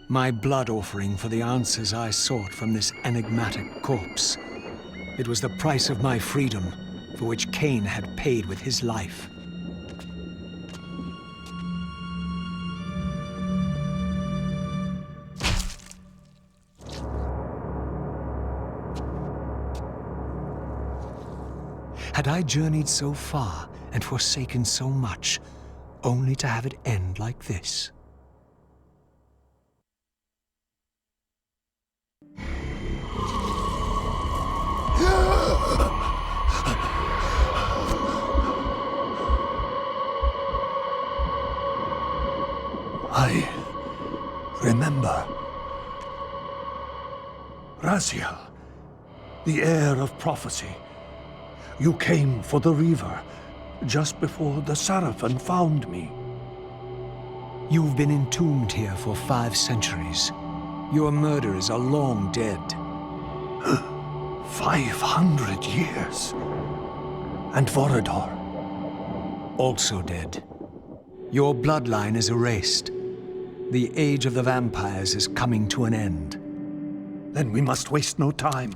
My blood offering for the answers I sought from this enigmatic corpse. It was the price of my freedom, for which Kain had paid with his life. Had I journeyed so far and forsaken so much, only to have it end like this? I remember. Raziel, the heir of prophecy. You came for the Reaver, just before the Sarafan found me. You've been entombed here for 5 centuries. Your murderers are long dead. 500 years? And Vorador? Also dead. Your bloodline is erased. The age of the vampires is coming to an end. Then we must waste no time.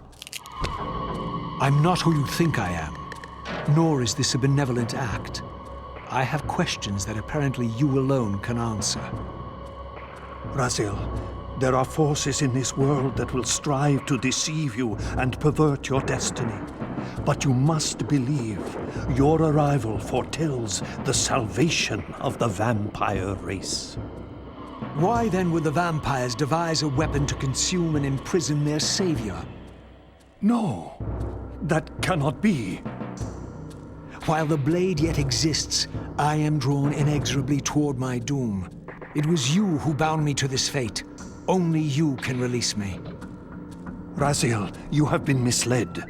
I'm not who you think I am, nor is this a benevolent act. I have questions that apparently you alone can answer. Raziel, there are forces in this world that will strive to deceive you and pervert your destiny. But you must believe your arrival foretells the salvation of the vampire race. Why then would the vampires devise a weapon to consume and imprison their savior? No, that cannot be. While the blade yet exists, I am drawn inexorably toward my doom. It was you who bound me to this fate. Only you can release me. Raziel, you have been misled.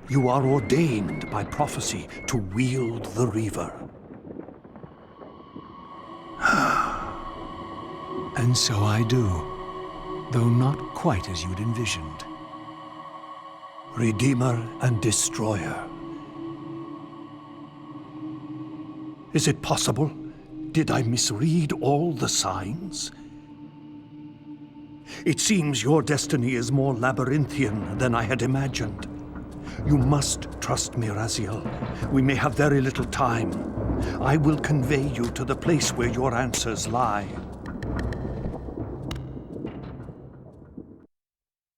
You are ordained by prophecy to wield the Reaver. And so I do, though not quite as you'd envisioned. Redeemer and Destroyer. Is it possible? Did I misread all the signs? It seems your destiny is more labyrinthian than I had imagined. You must trust me, Raziel. We may have very little time. I will convey you to the place where your answers lie.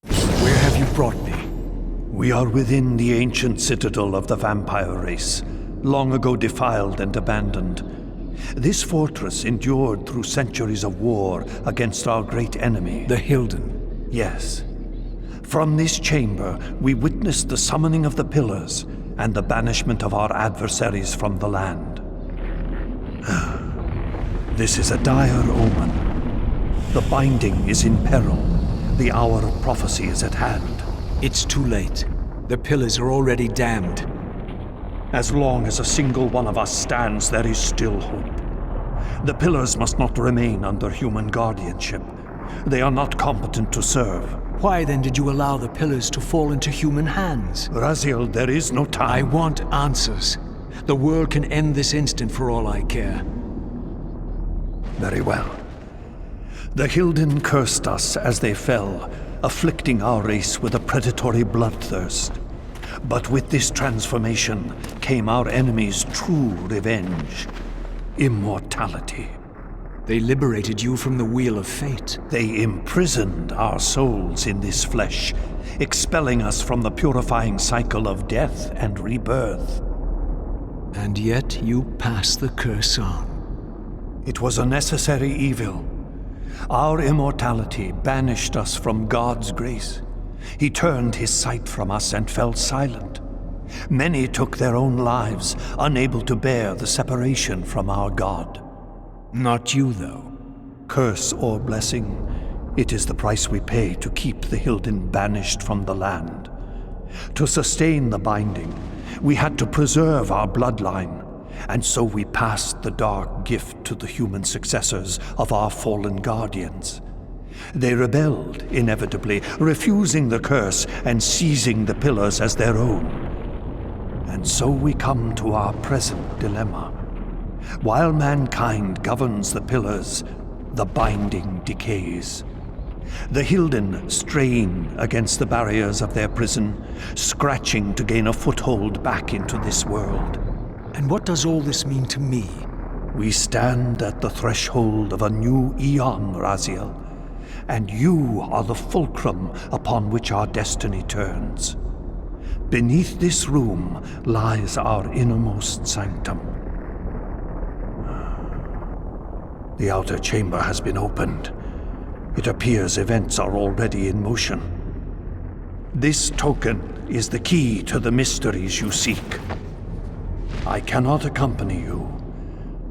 Where have you brought me? We are within the ancient citadel of the vampire race, long ago defiled and abandoned. This fortress endured through centuries of war against our great enemy. The Hilden. Yes. From this chamber, we witnessed the summoning of the Pillars and the banishment of our adversaries from the land. This is a dire omen. The binding is in peril. The hour of prophecy is at hand. It's too late. The Pillars are already damned. As long as a single one of us stands, there is still hope. The Pillars must not remain under human guardianship. They are not competent to serve. Why then did you allow the Pillars to fall into human hands? Raziel, there is no time. I want answers. The world can end this instant for all I care. Very well. The Hilden cursed us as they fell, afflicting our race with a predatory bloodthirst. But with this transformation came our enemy's true revenge. Immortality. They liberated you from the Wheel of Fate. They imprisoned our souls in this flesh, expelling us from the purifying cycle of death and rebirth. And yet you passed the curse on. It was a necessary evil. Our immortality banished us from God's grace. He turned his sight from us and fell silent. Many took their own lives, unable to bear the separation from our God. Not you, though. Curse or blessing, it is the price we pay to keep the Hilden banished from the land. To sustain the binding, we had to preserve our bloodline, and so we passed the dark gift to the human successors of our fallen guardians. They rebelled, inevitably, refusing the curse and seizing the Pillars as their own. And so we come to our present dilemma. While mankind governs the Pillars, the binding decays. The Hilden strain against the barriers of their prison, scratching to gain a foothold back into this world. And what does all this mean to me? We stand at the threshold of a new eon, Raziel, and you are the fulcrum upon which our destiny turns. Beneath this room lies our innermost sanctum. The outer chamber has been opened. It appears events are already in motion. This token is the key to the mysteries you seek. I cannot accompany you.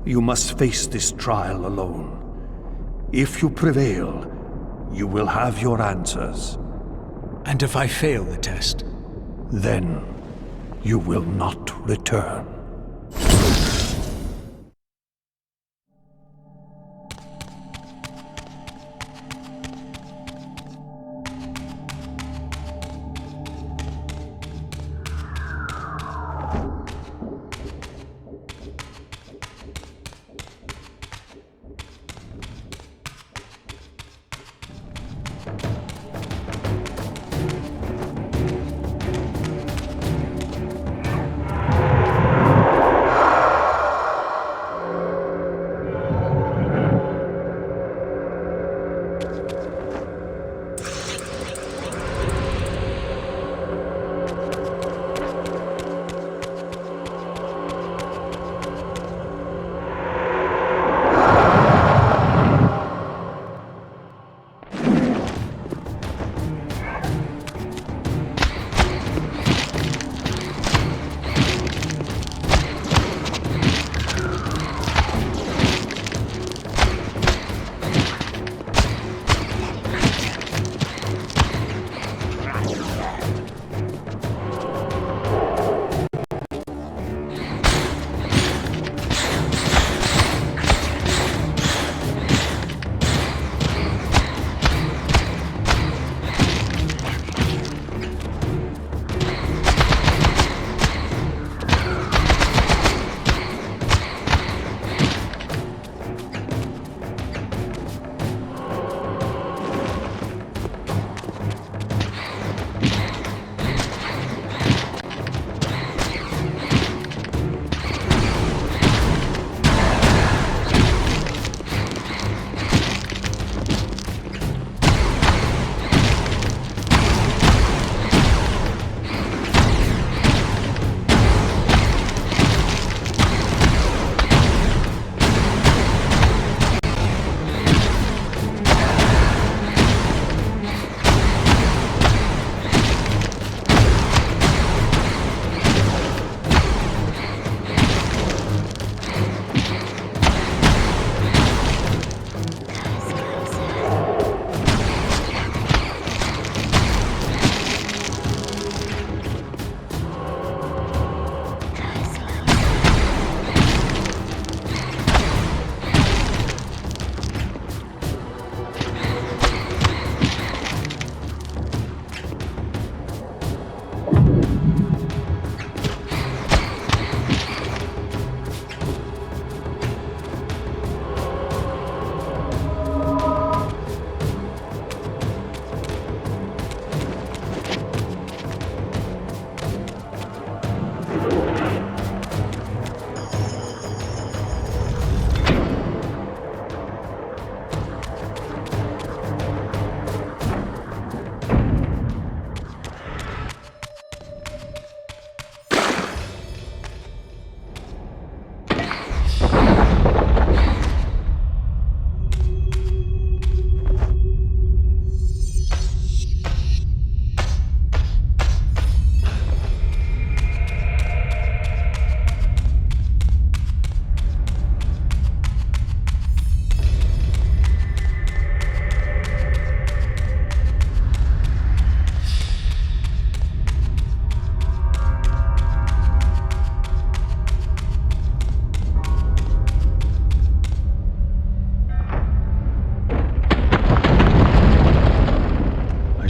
You must face this trial alone. If you prevail, you will have your answers. And if I fail the test? Then you will not return.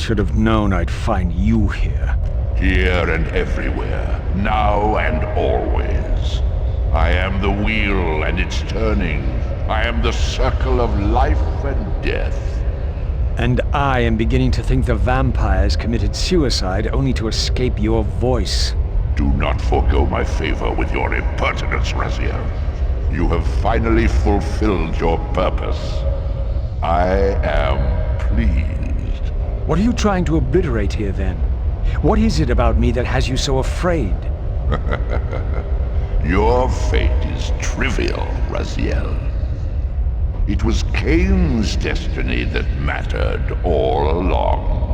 should have known I'd find you here. Here and everywhere, now and always. I am the wheel and its turning. I am the circle of life and death. And I am beginning to think the vampires committed suicide only to escape your voice. Do not forego my favor with your impertinence, Raziel. You have finally fulfilled your purpose. I am pleased. What are you trying to obliterate here, then? What is it about me that has you so afraid? Your fate is trivial, Raziel. It was Kain's destiny that mattered all along.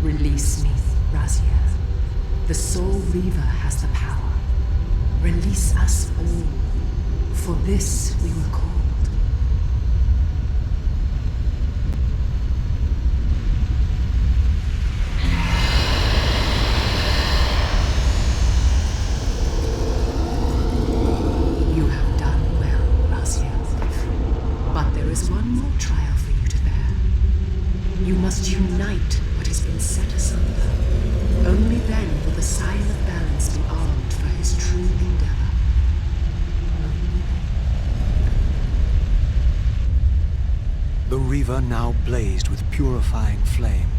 Release me, Raziel. The Soul Reaver has the power. Release us all. For this we were called. You have done well, Raziel. But there There is one more trial for you to bear. You must unite what has been set asunder. Only then will the Scion of Balance be armed for his true endeavor. The river now blazed with purifying flame.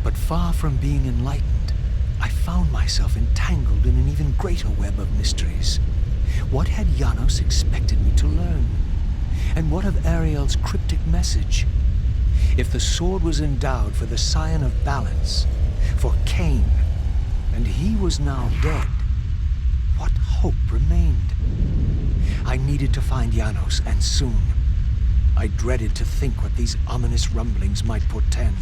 But far from being enlightened, I found myself entangled in an even greater web of mysteries. What had Janos expected me to learn? And what of Ariel's cryptic message? If the sword was endowed for the Scion of Balance, for Kain, and he was now dead, what hope remained? I needed to find Janos, and soon. I dreaded to think what these ominous rumblings might portend.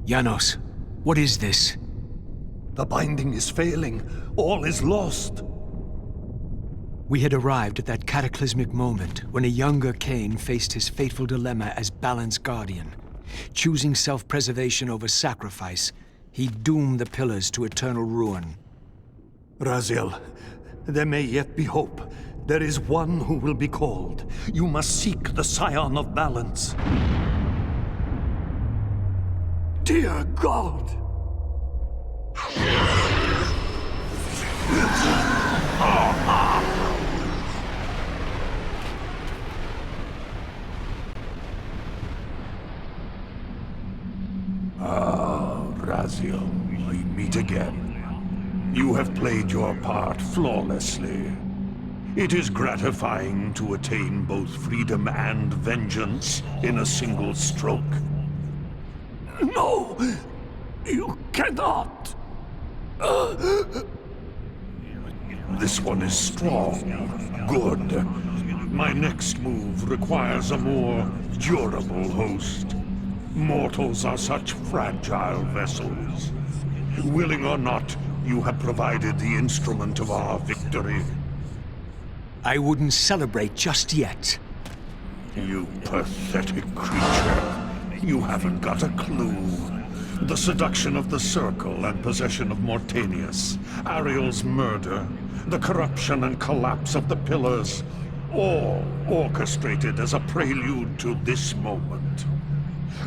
Janos, what is this? The binding is failing. All is lost. We had arrived at that cataclysmic moment when a younger Kain faced his fateful dilemma as Balance Guardian. Choosing self-preservation over sacrifice, he doomed the pillars to eternal ruin. Raziel, there may yet be hope. There is one who will be called. You must seek the Scion of Balance. Dear God! Raziel, we meet again. You have played your part flawlessly. It is gratifying to attain both freedom and vengeance in a single stroke. No! You cannot! This one is strong. Good. My next move requires a more durable host. Mortals are such fragile vessels. Willing or not, you have provided the instrument of our victory. I wouldn't celebrate just yet. You pathetic creature. You haven't got a clue. The seduction of the Circle and possession of Mortanius, Ariel's murder, the corruption and collapse of the Pillars, all orchestrated as a prelude to this moment.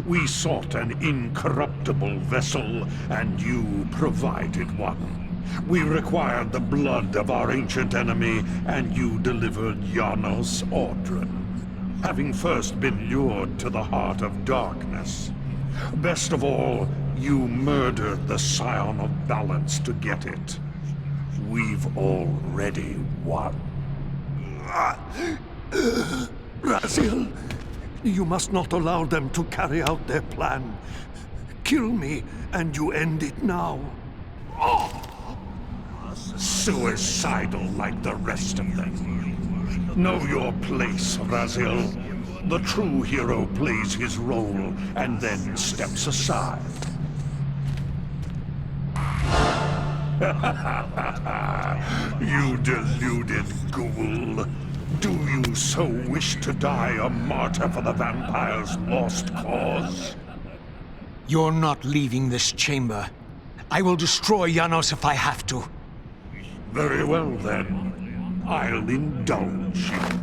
We sought an incorruptible vessel, and you provided one. We required the blood of our ancient enemy, and you delivered Janos Audren, having first been lured to the heart of darkness. Best of all, you murdered the Scion of Balance to get it. We've already won. Raziel, you must not allow them to carry out their plan. Kill me, and you end it now. Suicidal like the rest of them. Know your place, Raziel. The true hero plays his role and then steps aside. You deluded ghoul. Do you so wish to die a martyr for the vampire's lost cause? You're not leaving this chamber. I will destroy Janos if I have to. Very well, then. I'll indulge you.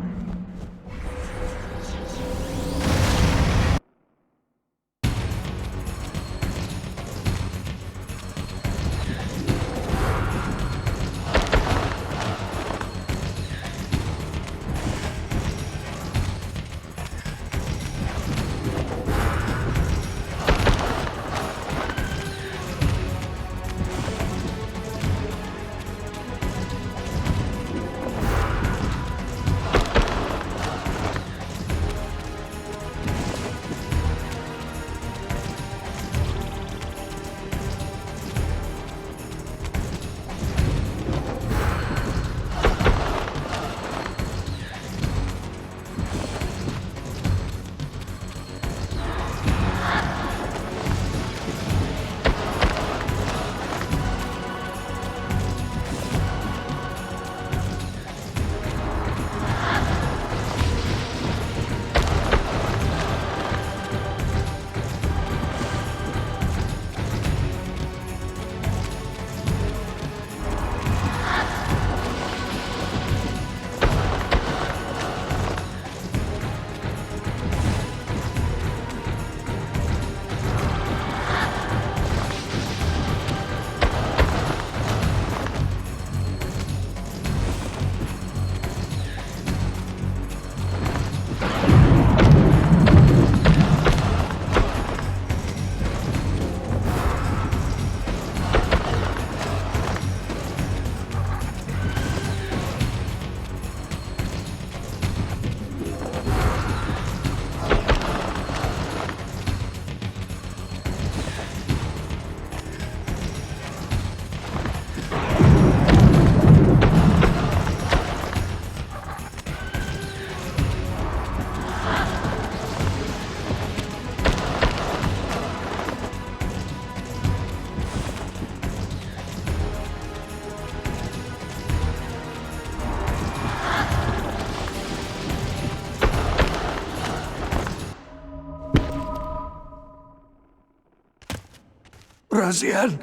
Raziel,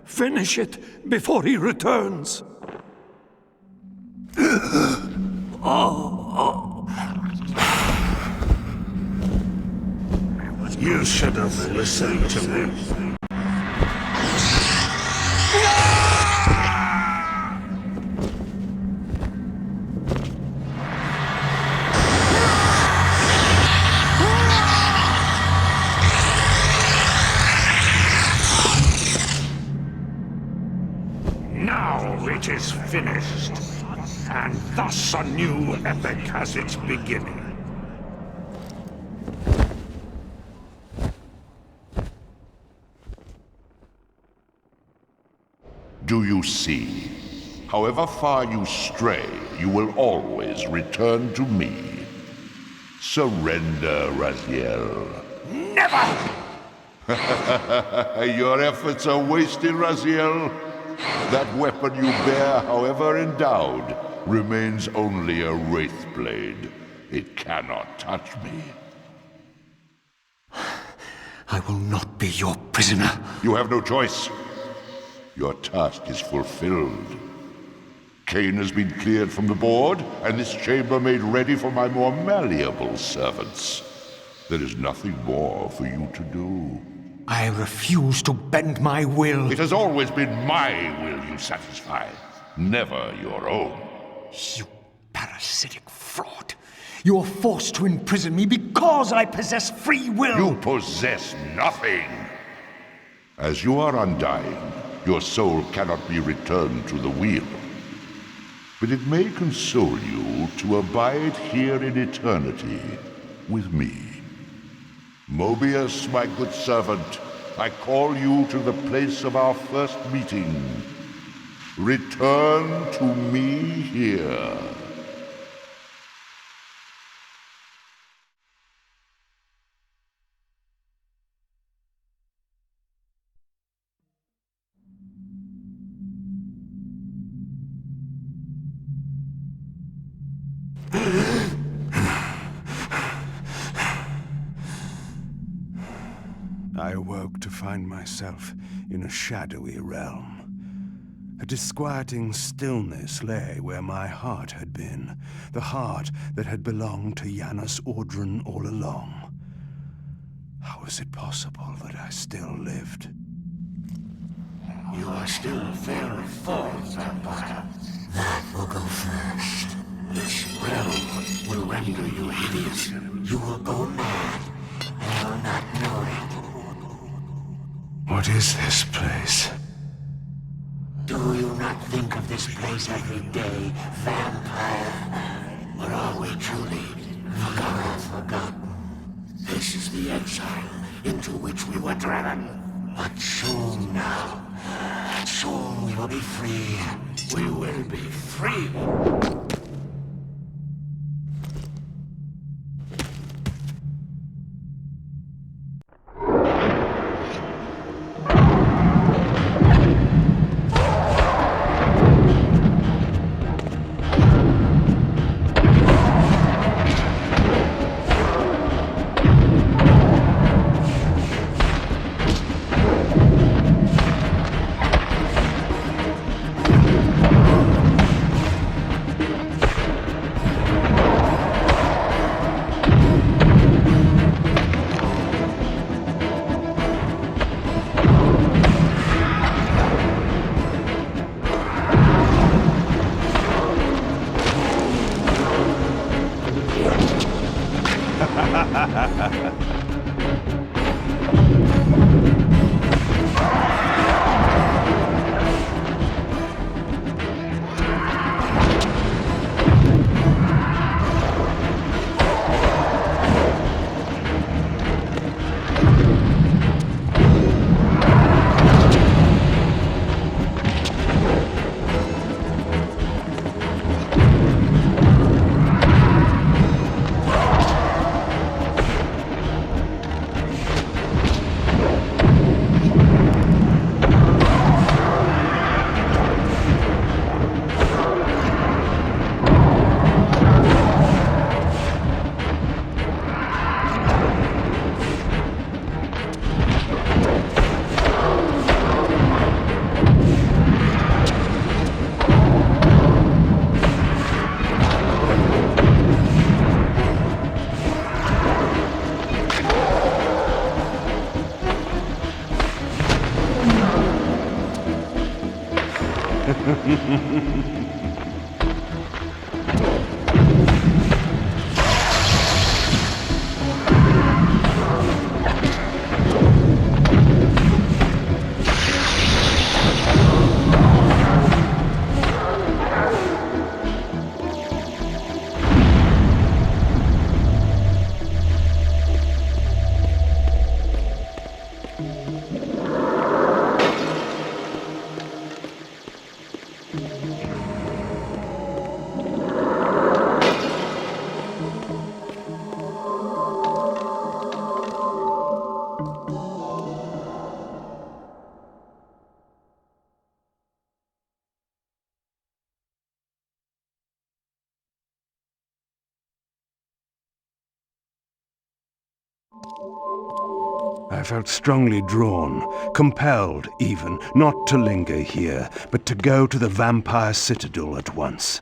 finish it before he returns. You should have listened to me. Now it is finished, and thus a new epic has its beginning. Do you see? However far you stray, you will always return to me. Surrender, Raziel. Never! Your efforts are wasted, Raziel. That weapon you bear, however endowed, remains only a wraith blade. It cannot touch me. I will not be your prisoner. You have no choice. Your task is fulfilled. Kain has been cleared from the board, and this chamber made ready for my more malleable servants. There is nothing more for you to do. I refuse to bend my will. It has always been my will you satisfy, never your own. You parasitic fraud. You are forced to imprison me because I possess free will. You possess nothing. As you are undying, your soul cannot be returned to the wheel. But it may console you to abide here in eternity with me. Mobius, my good servant, I call you to the place of our first meeting. Return to me here. I awoke to find myself in a shadowy realm. A disquieting stillness lay where my heart had been, the heart that had belonged to Janus Audron all along. How was it possible that I still lived? You are still very full, Vampire. That will go first. This realm will render you hideous. You will go mad, and will not know it. What is this place? Do you not think of this place every day, Vampire? Or are we truly forgotten? This is the exile into which we were driven. But soon now, soon we will be free. We will be free. I felt strongly drawn, compelled even, not to linger here, but to go to the Vampire Citadel at once.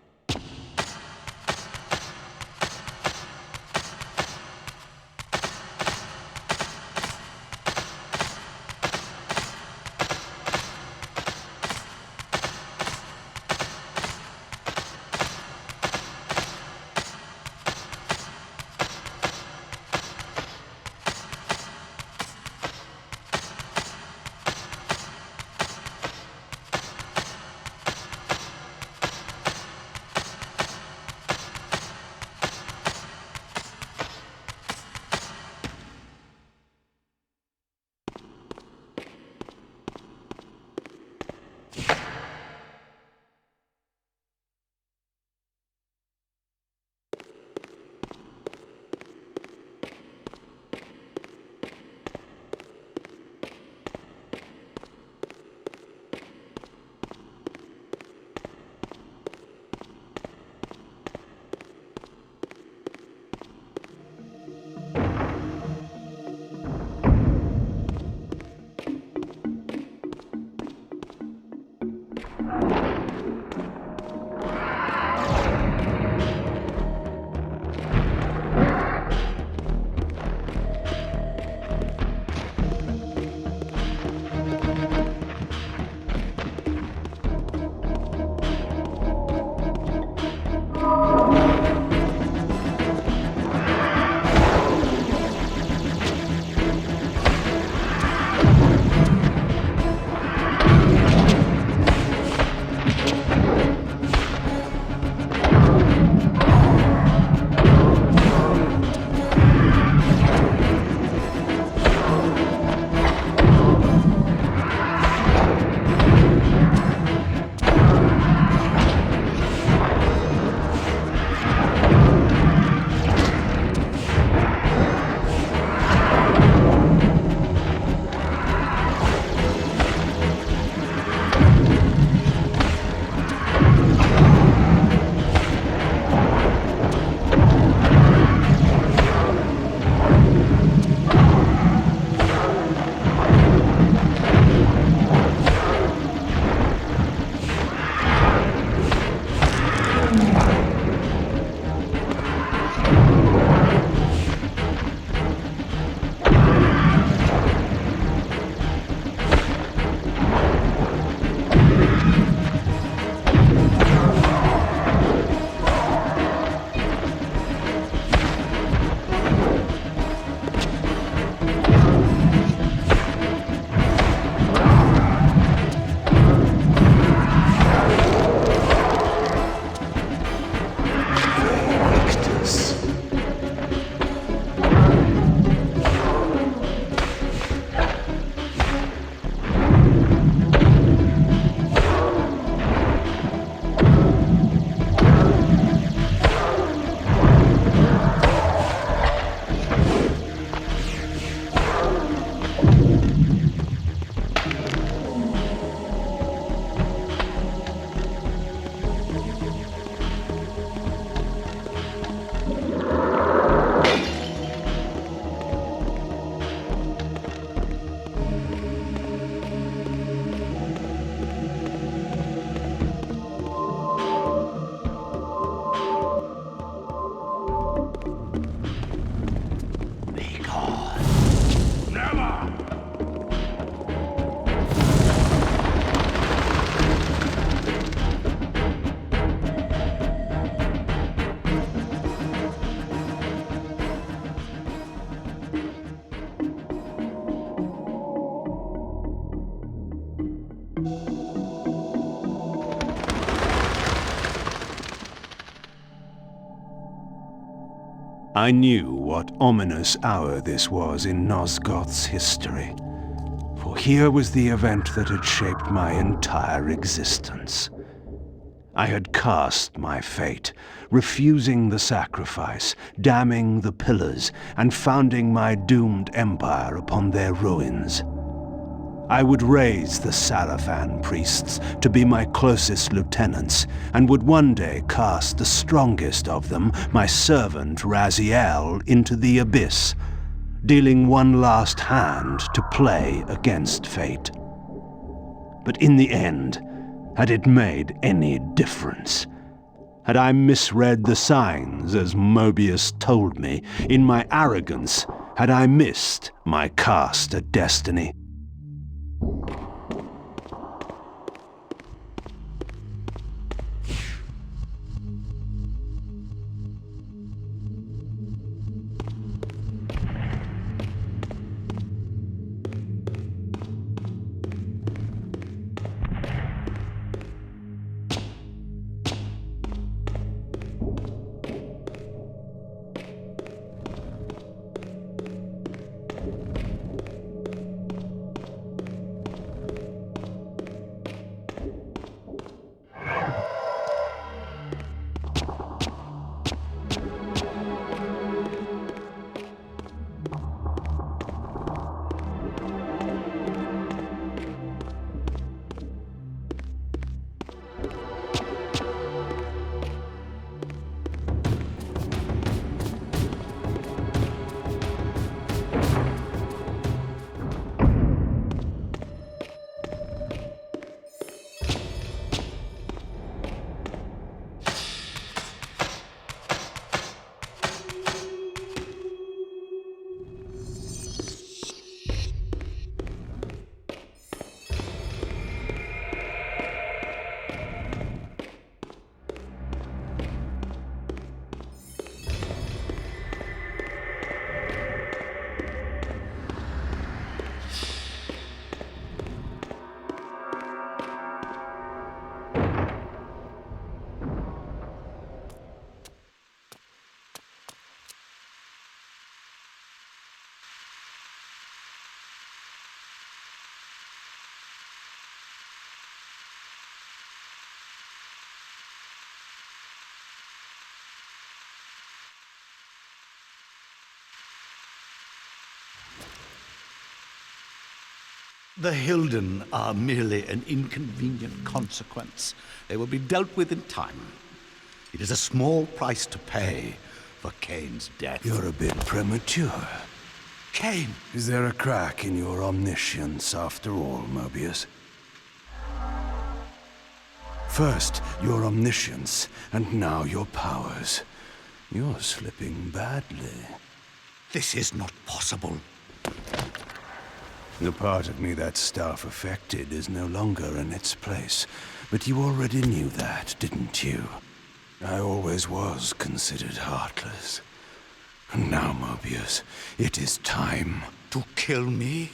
I knew what ominous hour this was in Nosgoth's history, for here was the event that had shaped my entire existence. I had cast my fate, refusing the sacrifice, damning the pillars, and founding my doomed empire upon their ruins. I would raise the Sarafan priests to be my closest lieutenants, and would one day cast the strongest of them, my servant Raziel, into the abyss, dealing one last hand to play against fate. But in the end, had it made any difference? Had I misread the signs, as Mobius told me? In my arrogance, had I missed my cast at destiny? The Hilden are merely an inconvenient consequence. They will be dealt with in time. It is a small price to pay for Kain's death. You're a bit premature. Kain! Is there a crack in your omniscience after all, Mobius? First, your omniscience, and now your powers. You're slipping badly. This is not possible. The part of me that staff affected is no longer in its place. But you already knew that, didn't you? I always was considered heartless. And now, Mobius, it is time. To kill me?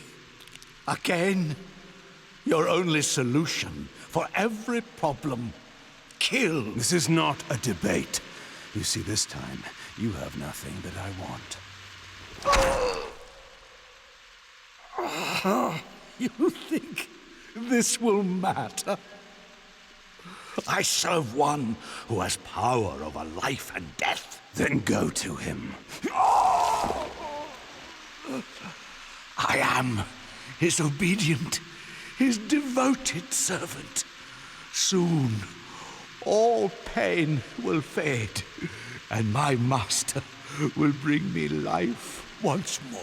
Again? Your only solution for every problem. Kill. This is not a debate. You see, this time, you have nothing that I want. You think this will matter? I serve one who has power over life and death. Then go to him. I am his obedient, his devoted servant. Soon, all pain will fade, and my master will bring me life once more.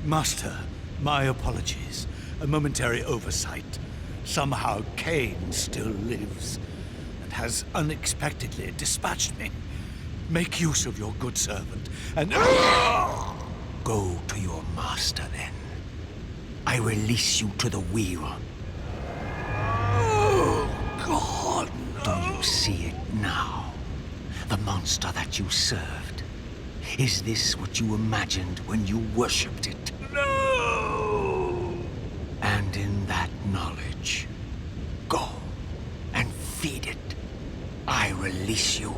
Master, my apologies. A momentary oversight. Somehow Kain still lives, and has unexpectedly dispatched me. Make use of your good servant, and... Go to your master, then. I release you to the wheel. Oh, God, no. Do you see it now? The monster that you served. Is this what you imagined when you worshipped it? No! And in that knowledge, go and feed it. I release you.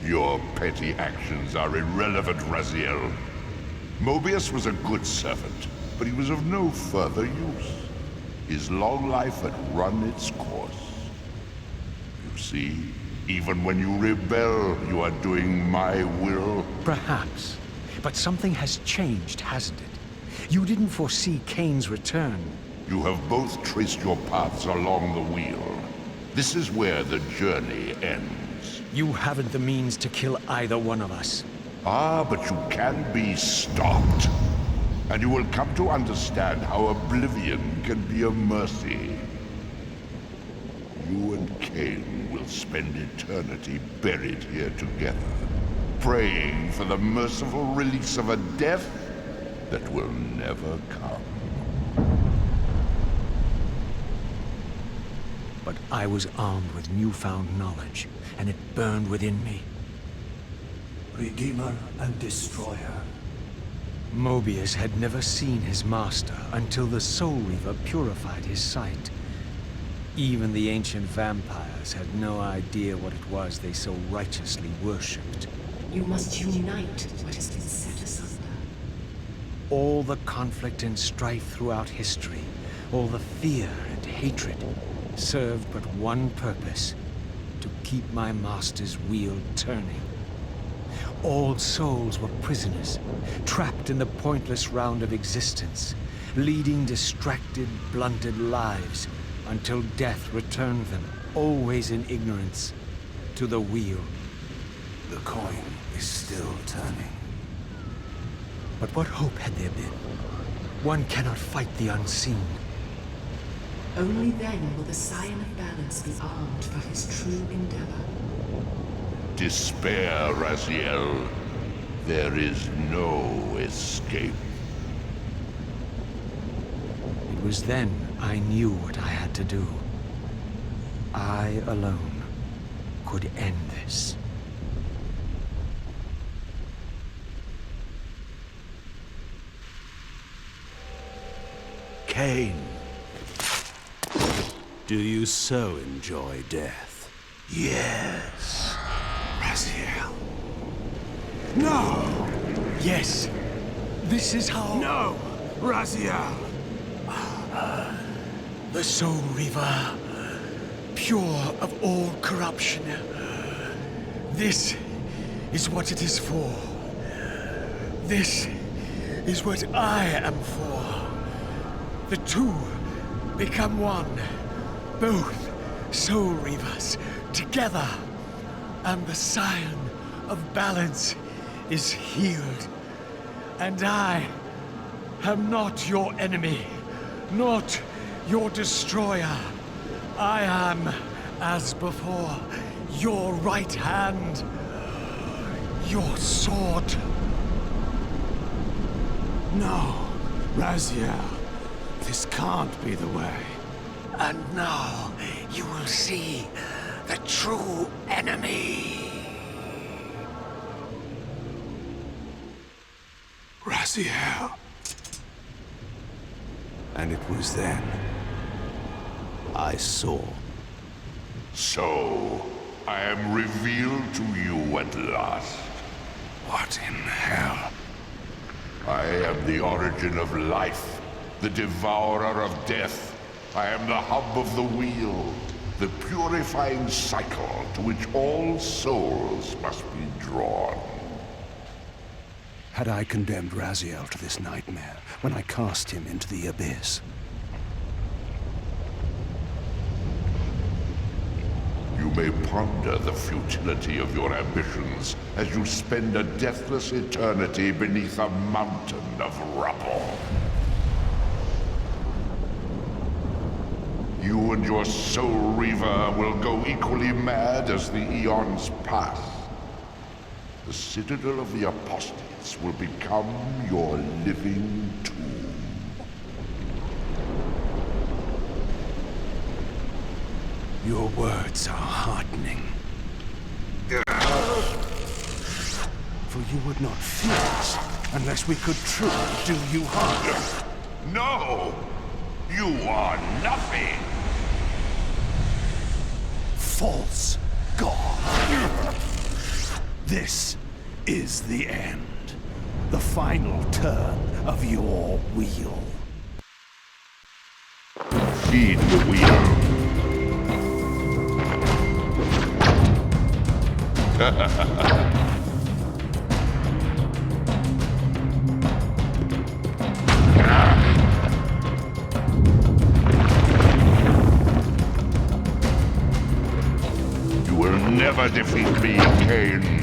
Your petty actions are irrelevant, Raziel. Mobius was a good servant, but he was of no further use. His long life had run its course. You see, even when you rebel, you are doing my will. Perhaps. But something has changed, hasn't it? You didn't foresee Kain's return. You have both traced your paths along the wheel. This is where the journey ends. You haven't the means to kill either one of us. Ah, but you can be stopped. And you will come to understand how oblivion can be a mercy. You and Kain will spend eternity buried here together, praying for the merciful release of a death that will never come. But I was armed with newfound knowledge, and it burned within me. Redeemer and Destroyer. Mobius had never seen his master until the Soul Reaver purified his sight. Even the ancient vampires had no idea what it was they so righteously worshipped. You must unite what has been set asunder. All the conflict and strife throughout history, all the fear and hatred, served but one purpose: to keep my master's wheel turning. All souls were prisoners, trapped in the pointless round of existence, leading distracted, blunted lives until death returned them, always in ignorance, to the wheel. The coin is still turning. But what hope had there been? One cannot fight the unseen. Only then will the Scion of Balance be armed for his true endeavor. Despair, Raziel. There is no escape. It was then I knew what I had to do. I alone could end this. Kain, do you so enjoy death? Yes. Raziel. No! Yes. This is how... No! Raziel! The Soul Reaver, pure of all corruption. This is what it is for. This is what I am for. The two become one. Both Soul Reavers together. And the Scion of Balance is healed. And I am not your enemy, not your destroyer. I am, as before, your right hand, your sword. No, Raziel, this can't be the way. And now you will see the true enemy. Raziel. And it was then I saw. So, I am revealed to you at last. What in hell? I am the origin of life, the devourer of death. I am the hub of the wheel, the purifying cycle to which all souls must be drawn. Had I condemned Raziel to this nightmare when I cast him into the abyss? You may ponder the futility of your ambitions as you spend a deathless eternity beneath a mountain of rubble. You and your Soul Reaver will go equally mad as the eons pass. The Citadel of the Apostates will become your living tomb. Your words are heartening. For you would not fear us unless we could truly do you harm. No! You are nothing! False god! This is the end. The final turn of your wheel. Feed the wheel. You will never defeat me, Kain.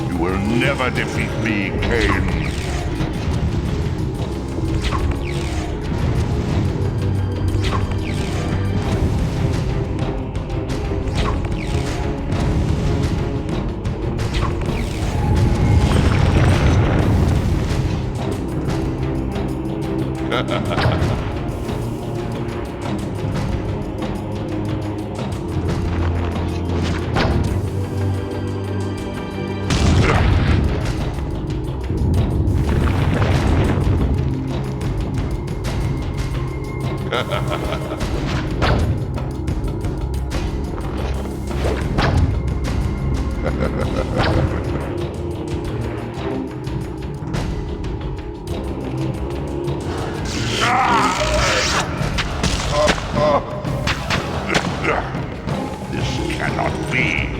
You will never defeat me, Kain. This cannot be.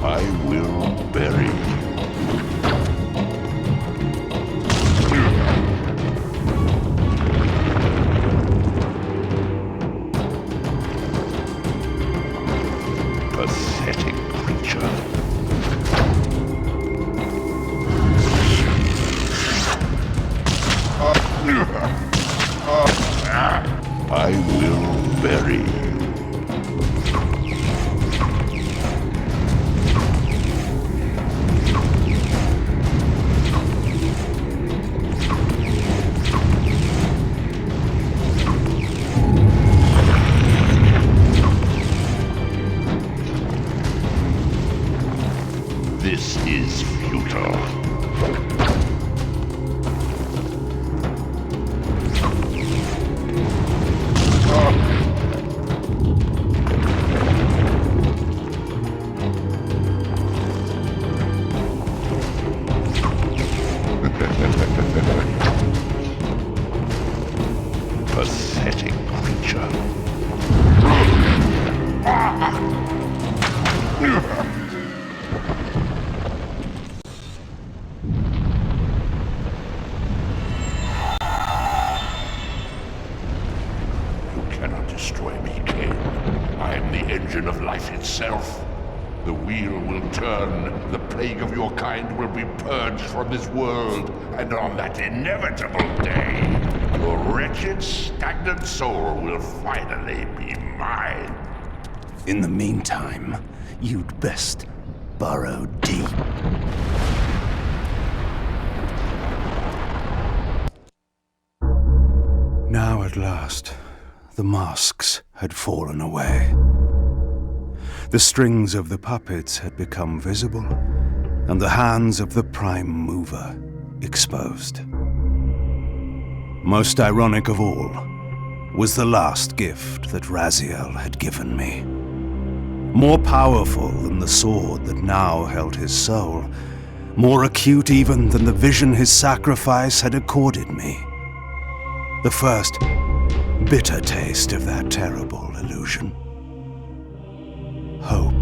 I will bury you. Pathetic creature. I will bury you. This is futile. Pathetic creature. Cannot destroy me, Kain. I am the engine of life itself. The wheel will turn, the plague of your kind will be purged from this world, and on that inevitable day, your wretched, stagnant soul will finally be mine. In the meantime, you'd best burrow deep. Now at last, the masks had fallen away. The strings of the puppets had become visible, and the hands of the Prime Mover exposed. Most ironic of all was the last gift that Raziel had given me. More powerful than the sword that now held his soul, more acute even than the vision his sacrifice had accorded me. The first bitter taste of that terrible illusion. Hope.